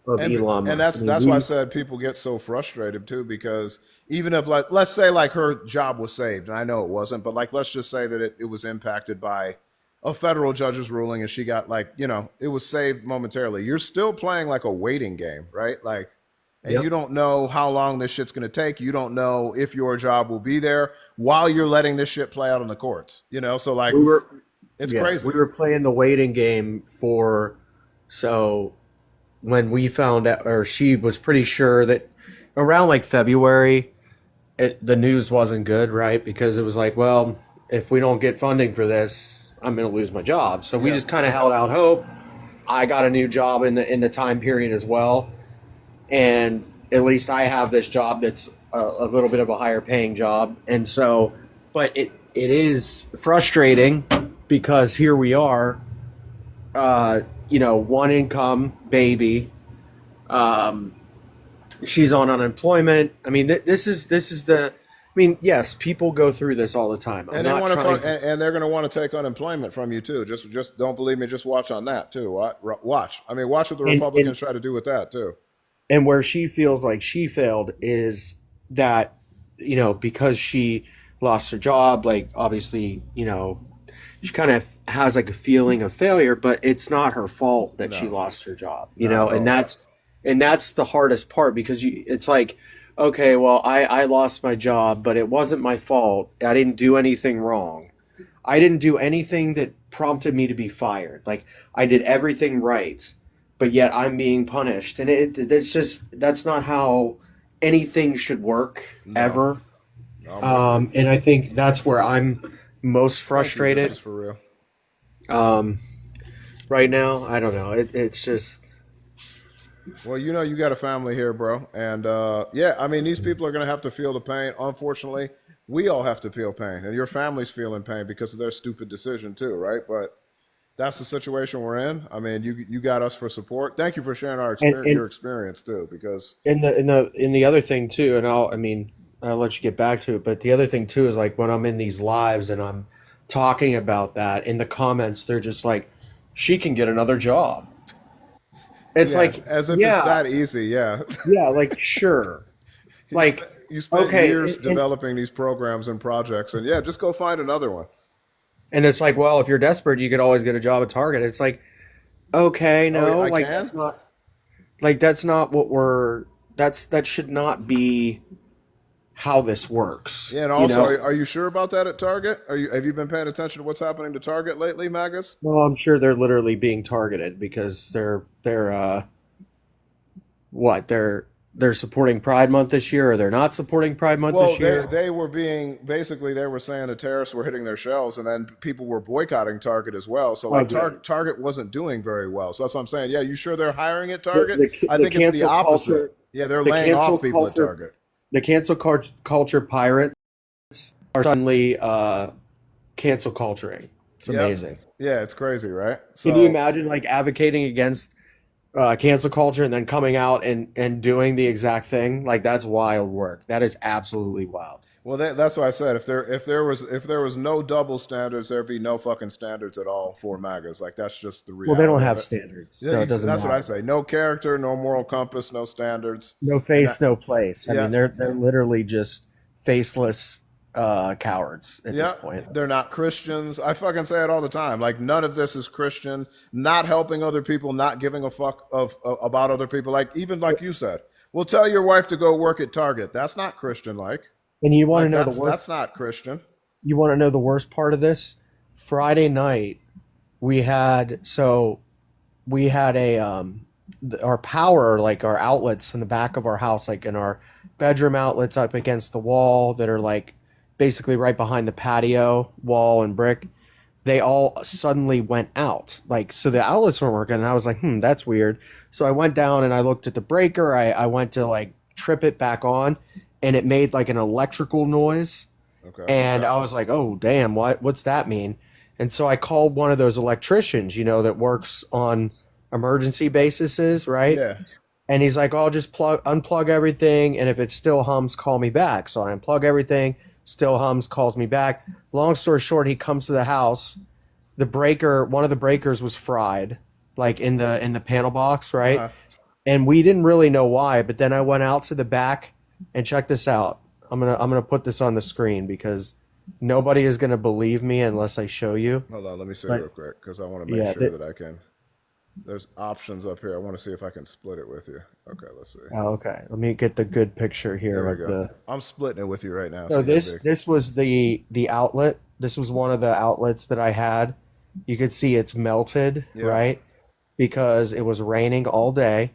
of Elon Musk. and that's I mean, that's why I said people get so frustrated too, because even if like let's say like her job was saved, and I know it wasn't, but like let's just say that it was impacted by a federal judge's ruling and she got like, you know, it was saved momentarily. You're still playing like a waiting game, right? Like and Yep. you don't know how long this shit's gonna take. You don't know if your job will be there while you're letting this shit play out in the courts. You know, so like we were it's yeah, crazy. we were playing the waiting game so when we found out, or she was pretty sure that around like February, the news wasn't good, right? Because it was like, well, if we don't get funding for this, I'm going to lose my job. So we Yeah. just kind of held out hope. I got a new job in the time period as well, and at least I have this job that's a little bit of a higher paying job. And so, but it is frustrating because here we are, one income baby. She's on unemployment. I mean, this is the. I mean, yes, people go through this all the time. I'm And they not want trying to, and they're going to want to take unemployment from you too. Just don't believe me. Just watch on that too. Watch. I mean, watch what the Republicans try to do with that too. And where she feels like she failed is that, because she lost her job, like obviously, she kind of has like a feeling of failure, but it's not her fault that she lost her job, and that's the hardest part because it's like, okay, well, I lost my job, but it wasn't my fault. I didn't do anything wrong. I didn't do anything that prompted me to be fired. Like I did everything right, but yet I'm being punished. And that's not how anything should work ever. And I think that's where I'm most frustrated. This is for real. Right now. I don't know. It's just. Well, you got a family here, bro. And I mean, these people are going to have to feel the pain. Unfortunately, we all have to feel pain. And your family's feeling pain because of their stupid decision too, right? But that's the situation we're in. I mean, you got us for support. Thank you for sharing your experience too, because in the other thing too, and I'll let you get back to it, but the other thing too is like when I'm in these lives and I'm talking about that, in the comments, they're just like, she can get another job. It's like as if it's that easy. Yeah. Yeah, like sure. Like you spent years developing these programs and projects, and just go find another one. And it's like, well, if you're desperate, you could always get a job at Target. It's like, okay, no, that's not what that should not be how this works. Yeah, and also, are you sure about that at Target? Have you been paying attention to what's happening to Target lately, Magus? Well, I'm sure they're literally being targeted because they're supporting Pride Month this year, or they're not supporting Pride Month this year. They were saying the tariffs were hitting their shelves, and then people were boycotting Target as well. So Target wasn't doing very well. So that's what I'm saying. Yeah, you sure they're hiring at Target? I think it's the opposite. They're laying off people at Target. The cancel culture pirates are suddenly cancel culturing. It's amazing. Yeah, it's crazy, right? So, can you imagine like advocating against cancel culture and then coming out and doing the exact thing? Like that's wild work. That is absolutely wild. Well, that's why I said if there was no double standards, there'd be no fucking standards at all for MAGAs. Like that's just the reality. Well, they don't have standards. Yeah, so it doesn't that's matter. what I say. No character, no moral compass, no standards. No face, no place. I mean, they're literally just faceless cowards at this point. They're not Christians. I fucking say it all the time. Like none of this is Christian. Not helping other people, not giving a fuck about other people. Like even like you said, well, tell your wife to go work at Target. That's not Christian like. And you want to know the worst? That's not Christian. You want to know the worst part of this? Friday night, we had our power, like our outlets in the back of our house, like in our bedroom outlets up against the wall that are like basically right behind the patio wall and brick. They all suddenly went out. Like, so the outlets weren't working. And I was like, that's weird. So I went down and I looked at the breaker. I went to like trip it back on, and it made like an electrical noise. Okay. And I was like, oh, damn, what's that mean? And so I called one of those electricians, that works on emergency basis, right? Yeah. And he's like, I'll just unplug everything, and if it still hums, call me back. So I unplug everything, still hums, calls me back. Long story short, he comes to the house. One of the breakers was fried, like in the panel box, right? Uh-huh. And we didn't really know why, but then I went out to the back. And check this out. I'm gonna put this on the screen because nobody is gonna believe me unless I show you. Hold on, let me see real quick because I want to make sure that I can. There's options up here. I want to see if I can split it with you. Okay, let's see. Oh, okay. Let me get the good picture here of the. I'm splitting it with you right now. So this was the outlet. This was one of the outlets that I had. You could see it's melted, right? Because it was raining all day.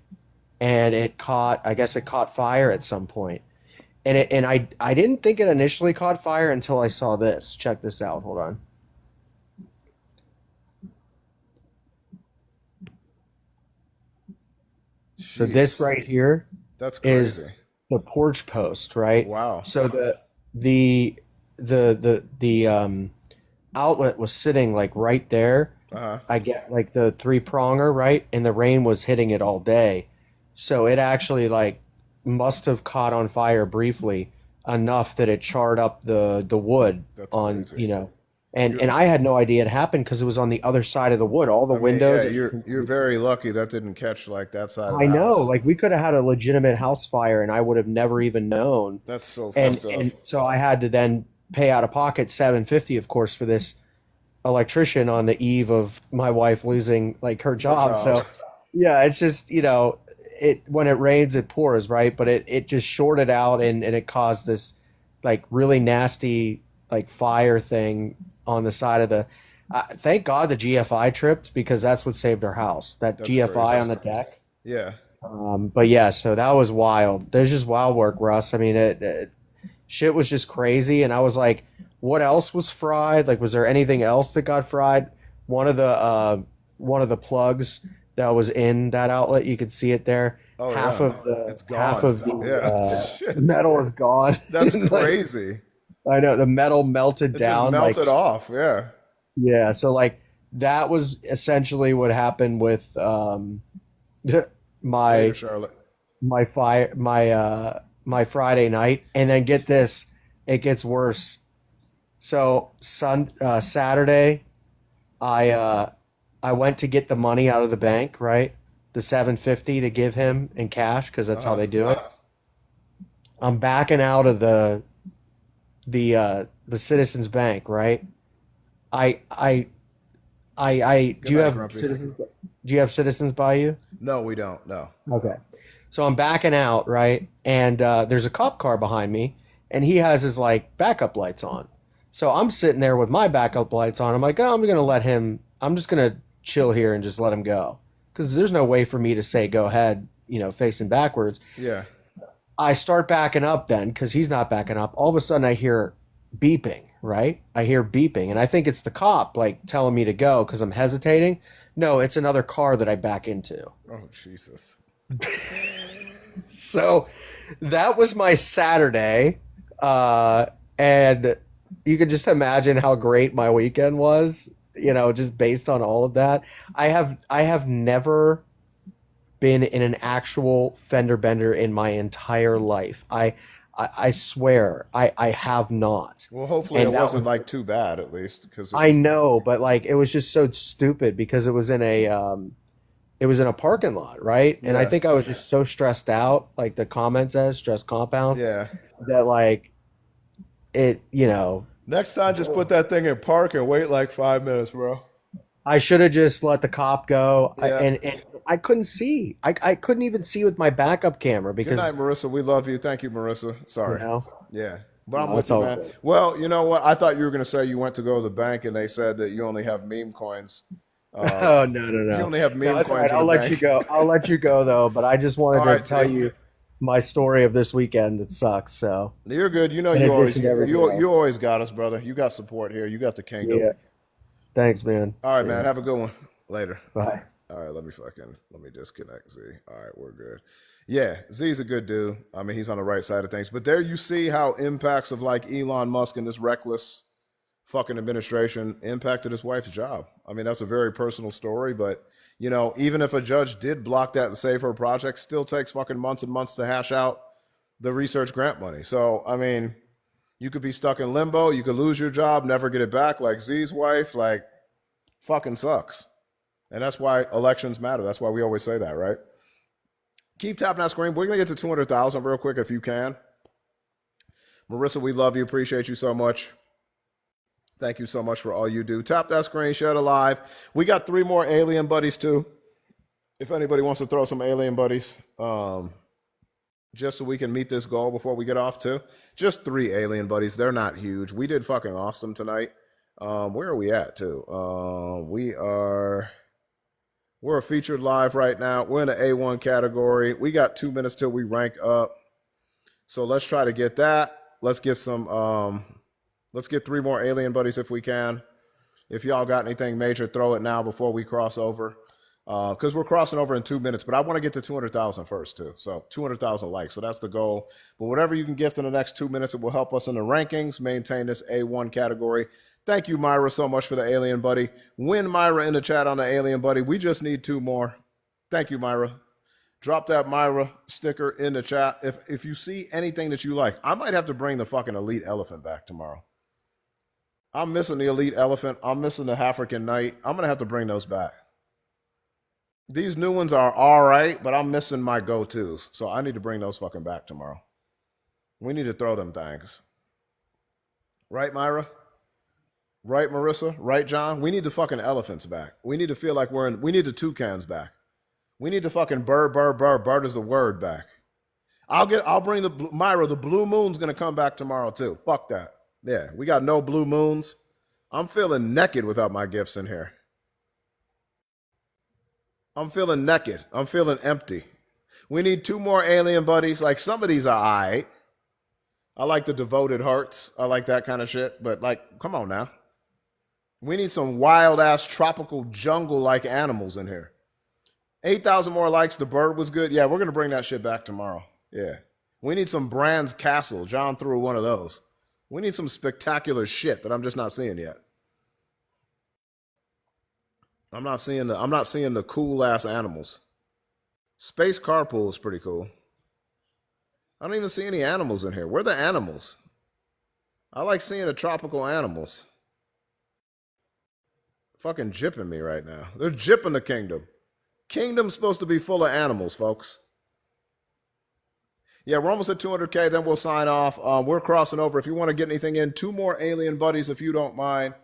and I guess it caught fire at some point. And I didn't think it initially caught fire until I saw this. Check this out. Hold on. So this Jeez. right here That's is crazy. the porch post, right? Wow. So the outlet was sitting like right there. Uh-huh. I get like the three pronger, right? And the rain was hitting it all day. So it actually like must have caught on fire briefly enough that it charred up the wood That's on, crazy. you know. And I had no idea it happened because it was on the other side of the wood. All the I mean, windows. yeah, you're very lucky that didn't catch like that side of I the know, house. like we could have had a legitimate house fire and I would have never even known. That's so And fucked up. and so I had to then pay out of pocket $750, of course, for this electrician on the eve of my wife losing like her job. job. So yeah, it's just, you know, it when it rains it pours, right? But it just shorted out and it caused this like really nasty like fire thing on the side of the thank God the GFI tripped because that's what saved our house. That That's GFI crazy. on the deck. Yeah. But yeah, so that was wild. There's just wild work, Russ. I mean, shit was just crazy, and I was like, what else was fried? Like, was there anything else that got fried? One of the plugs that was in that outlet, you could see it there. Oh, half yeah. of the It's gone. half of the Yeah. Shit. metal is gone. That's Like, crazy. I know the metal melted It down. just melted like, off. Yeah. yeah, so like that was essentially what happened with my Later, Charlotte. my Friday night, and then get this, it gets worse. So Saturday, I went to get the money out of the bank, right? The $750 to give him in cash because that's how they do it. I'm backing out of the Citizens Bank, right? I Good do you night, have Grumpy. Citizens by you? No, we don't. No. Okay. So I'm backing out, right? And there's a cop car behind me, and he has his like backup lights on. So I'm sitting there with my backup lights on. I'm like, oh, I'm just gonna chill here and just let him go. Because there's no way for me to say go ahead, you know, facing backwards. Yeah. I start backing up then because he's not backing up. All of a sudden I hear beeping, right? I hear beeping, and I think it's the cop like telling me to go because I'm hesitating. No, it's another car that I back into. Oh, Jesus. So that was my Saturday. And you can just imagine how great my weekend was, you know, just based on all of that. I have never been in an actual fender bender in my entire life. I swear I have not. Well, hopefully And it that wasn't was- like too bad, at least, because I know, but like it was just so stupid because it was in a parking lot, right? And I Yeah. think I was just so stressed out, like the comment says, stress compounds, yeah. that like it, you know, Next time, just put that thing in park and wait like 5 minutes, bro. I should have just let the cop go. Yeah. And I couldn't see. I couldn't even see with my backup camera Good because night, Marissa. We love you. Thank you, Marissa. Sorry. you know. Yeah. But I'm No, with it's you, all man. good. Well, you know what? I thought you were going to say you went to go to the bank and they said that you only have meme coins. Oh no. You only have meme No, that's all coins right. in I'll the let bank. you go. I'll let you go though. But I just wanted All to right, tell Tim. you my story of this weekend. It sucks. So You're good. You know In you always addition to everything you else. always got us, brother. You got support here. You got the kingdom. yeah. Thanks, man. All right, See man. ya. Have a good one. Later. Bye. All right, let me disconnect Z. All right, we're good. Yeah, Z's a good dude. I mean, he's on the right side of things. But there you see how impacts of like Elon Musk and this reckless fucking administration impacted his wife's job. I mean, that's a very personal story, but you know, even if a judge did block that and save her project, still takes fucking months and months to hash out the research grant money. So, I mean, you could be stuck in limbo, you could lose your job, never get it back, like Z's wife, like fucking sucks. And that's why elections matter. That's why we always say that, right? Keep tapping that screen. We're going to get to 200,000 real quick if you can. Marissa, we love you. Appreciate you so much. Thank you so much for all you do. Tap that screen, share it live. We got 3 more alien buddies too. If anybody wants to throw some alien buddies, just so we can meet this goal before we get off too. Just 3 alien buddies. They're not huge. We did fucking awesome tonight. Where are we at too? We're a featured live right now. We're in the A1 category. We got 2 minutes till we rank up. So let's try to get that. Let's get some, let's get 3 more alien buddies if we can. If y'all got anything major, throw it now before we cross over. Because we're crossing over in 2 minutes, but I want to get to 200,000 first too. So 200,000 likes. So that's the goal. But whatever you can gift in the next 2 minutes, it will help us in the rankings, maintain this A1 category. Thank you, Myra, so much for the alien buddy. Win Myra in the chat on the alien buddy. We just need 2 more. Thank you, Myra. Drop that Myra sticker in the chat. If you see anything that you like, I might have to bring the fucking elite elephant back tomorrow. I'm missing the elite elephant. I'm missing the African knight. I'm going to have to bring those back. These new ones are all right, but I'm missing my go-tos. So I need to bring those fucking back tomorrow. We need to throw them things. Right, Myra? Right, Marissa? Right, John? We need the fucking elephants back. We need to feel like we need the toucans back. We need the fucking bird is the word back. I'll bring Myra, the blue moon's going to come back tomorrow too. Fuck that. Yeah, we got no blue moons. I'm feeling naked without my gifts in here. I'm feeling naked. I'm feeling empty. We need 2 more alien buddies. Like, some of these are all right. I like the devoted hearts. I like that kind of shit. But, like, come on now. We need some wild-ass tropical jungle-like animals in here. 8,000 more likes. The bird was good. Yeah, we're going to bring that shit back tomorrow. Yeah. We need some Brand's Castle. John threw one of those. We need some spectacular shit that I'm just not seeing yet. I'm not seeing the cool ass animals. Space carpool is pretty cool. I don't even see any animals in here. Where are the animals? I like seeing the tropical animals. Fucking jipping me right now. They're jipping the kingdom. Kingdom's supposed to be full of animals, folks. Yeah, we're almost at 200K, then we'll sign off. We're crossing over. If you want to get anything in, 2 more alien buddies, if you don't mind.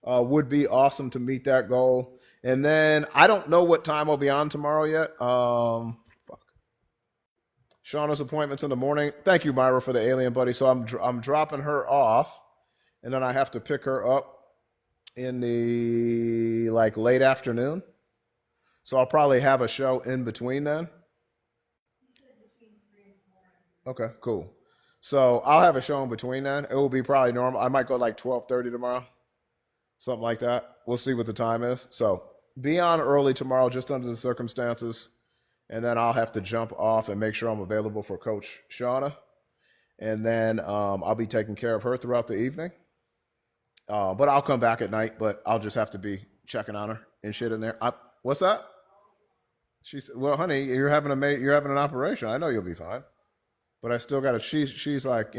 Would be awesome to meet that goal. And then I don't know what time I'll be on tomorrow yet. Fuck. Shauna's appointment's in the morning. Thank you, Myra, for the alien buddy. So I'm dropping her off, and then I have to pick her up in the late afternoon. So I'll probably have a show in between then. Okay, cool. So I'll have a show in between then. It will be probably normal. I might go 12:30 tomorrow. Something like that. We'll see what the time is. So be on early tomorrow, just under the circumstances. And then I'll have to jump off and make sure I'm available for Coach Shauna. And then I'll be taking care of her throughout the evening. But I'll come back at night, but I'll just have to be checking on her and shit in there. What's that? She said, well, honey, you're having an operation. I know you'll be fine. But I still got to, she's like,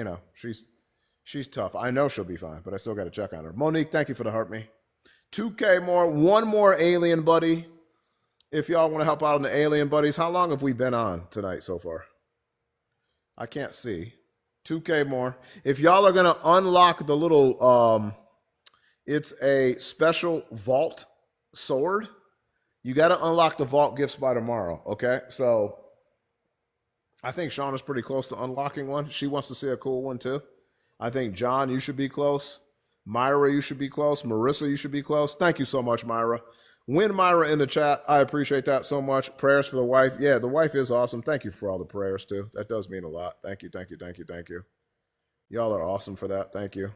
she's tough. I know she'll be fine, but I still got to check on her. Monique, thank you for the heart me. 2K more, 1 more alien buddy. If y'all want to help out on the alien buddies, how long have we been on tonight so far? I can't see. 2K more. If y'all are going to unlock the little, it's a special vault sword. You got to unlock the vault gifts by tomorrow, okay? So I think Shauna's pretty close to unlocking one. She wants to see a cool one too. I think, John, you should be close. Myra, you should be close. Marissa, you should be close. Thank you so much, Myra. Win Myra in the chat. I appreciate that so much. Prayers for the wife. Yeah, the wife is awesome. Thank you for all the prayers, too. That does mean a lot. Thank you, thank you, thank you, thank you. Y'all are awesome for that. Thank you.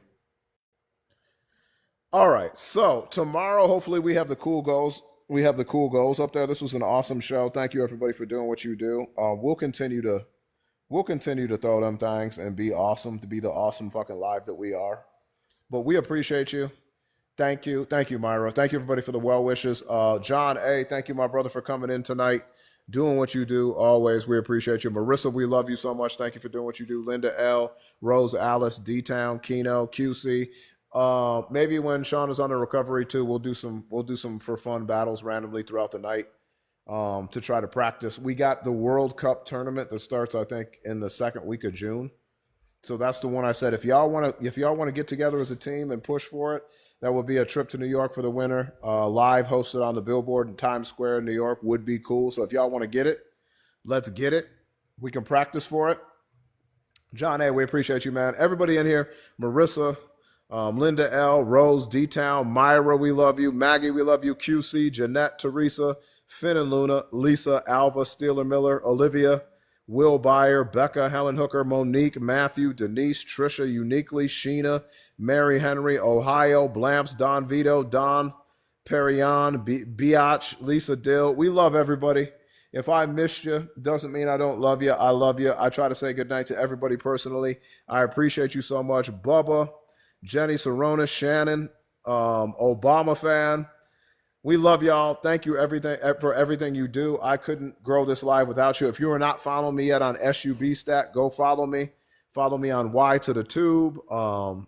All right, so tomorrow, hopefully, we have the cool goals. We have the cool goals up there. This was an awesome show. Thank you, everybody, for doing what you do. We'll continue to throw them things and be awesome, to be the awesome fucking live that we are. But we appreciate you. Thank you. Thank you, Myra. Thank you, everybody, for the well wishes. John A., thank you, my brother, for coming in tonight, doing what you do always. We appreciate you. Marissa, we love you so much. Thank you for doing what you do. Linda L., Rose Alice, D-Town, Keno, QC. Maybe when Sean is on the recovery too, we'll do some for fun battles randomly throughout the night to try to practice. We got the World Cup tournament that starts, I think, in the second week of June. So that's the one I said, if y'all want to get together as a team and push for it, that would be a trip to New York for the winter. Live hosted on the Billboard in Times Square, New York would be cool. So if y'all want to get it, let's get it. We can practice for it. John A., we appreciate you, man. Everybody in here, Marissa, Linda L, Rose, D-Town, Myra, we love you. Maggie, we love you. QC, Jeanette, Teresa, Finn and Luna, Lisa, Alva, Steeler Miller, Olivia, Will Byer, Becca, Helen Hooker, Monique, Matthew, Denise, Trisha, Uniquely, Sheena, Mary Henry, Ohio, Blamps, Don Vito, Don, Perion, Biatch, Lisa Dill. We love everybody. If I missed you, doesn't mean I don't love you. I love you. I try to say goodnight to everybody personally. I appreciate you so much. Bubba, Jenny Sorona, Shannon, Obama fan. We love y'all. Thank you for everything you do. I couldn't grow this live without you. If you are not following me yet on SUB Stack, go follow me. Follow me on Y to the Tube.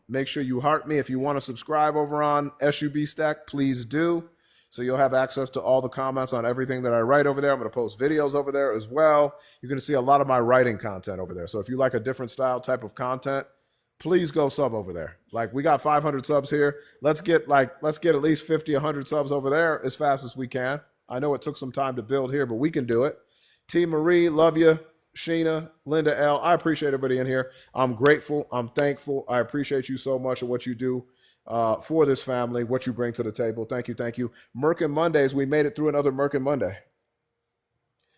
Make sure you heart me. If you want to subscribe over on SUB Stack, please do. So you'll have access to all the comments on everything that I write over there. I'm going to post videos over there as well. You're going to see a lot of my writing content over there. So if you like a different style type of content, please go sub over there. Like, we got 500 subs here. Let's get at least 50, 100 subs over there as fast as we can. I know it took some time to build here, but we can do it. T. Marie, love you. Sheena, Linda L, I appreciate everybody in here. I'm grateful. I'm thankful. I appreciate you so much and what you do for this family, what you bring to the table. Thank you. Thank you. Merkin Mondays, we made it through another Merkin Monday.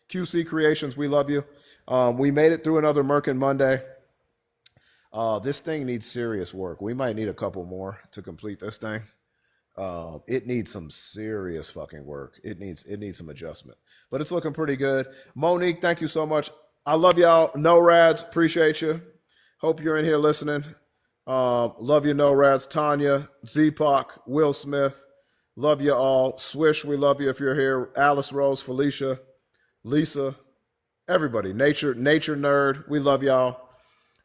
QC Creations, we love you. We made it through another Merkin Monday. This thing needs serious work. We might need a couple more to complete this thing. It needs some serious fucking work. It needs some adjustment, but it's looking pretty good. Monique, thank you so much. I love y'all. No Rads, appreciate you. Hope you're in here listening. Love you, No Rads. Tanya, Z-Pac, Will Smith, love you all. Swish, we love you if you're here. Alice Rose, Felicia, Lisa, everybody. Nature Nerd, we love y'all.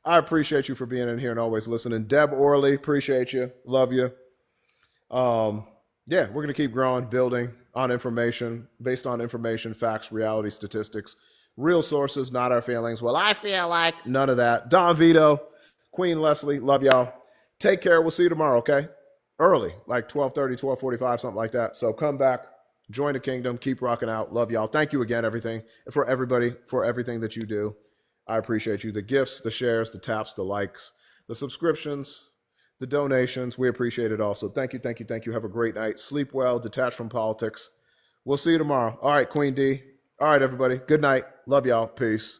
I appreciate you for being in here and always listening. Deb Orley, appreciate you. Love you. Yeah, we're going to keep growing, building on information, based on information, facts, reality, statistics, real sources, not our feelings. Well, I feel like none of that. Don Vito, Queen Leslie, love y'all. Take care. We'll see you tomorrow, okay? Early, like 12:30, 12:45, something like that. So come back, join the kingdom, keep rocking out. Love y'all. Thank you again, for everybody, for everything that you do. I appreciate you. The gifts, the shares, the taps, the likes, the subscriptions, the donations. We appreciate it all. So thank you, thank you, thank you. Have a great night. Sleep well, detach from politics. We'll see you tomorrow. All right, Queen D. All right, everybody. Good night. Love y'all. Peace.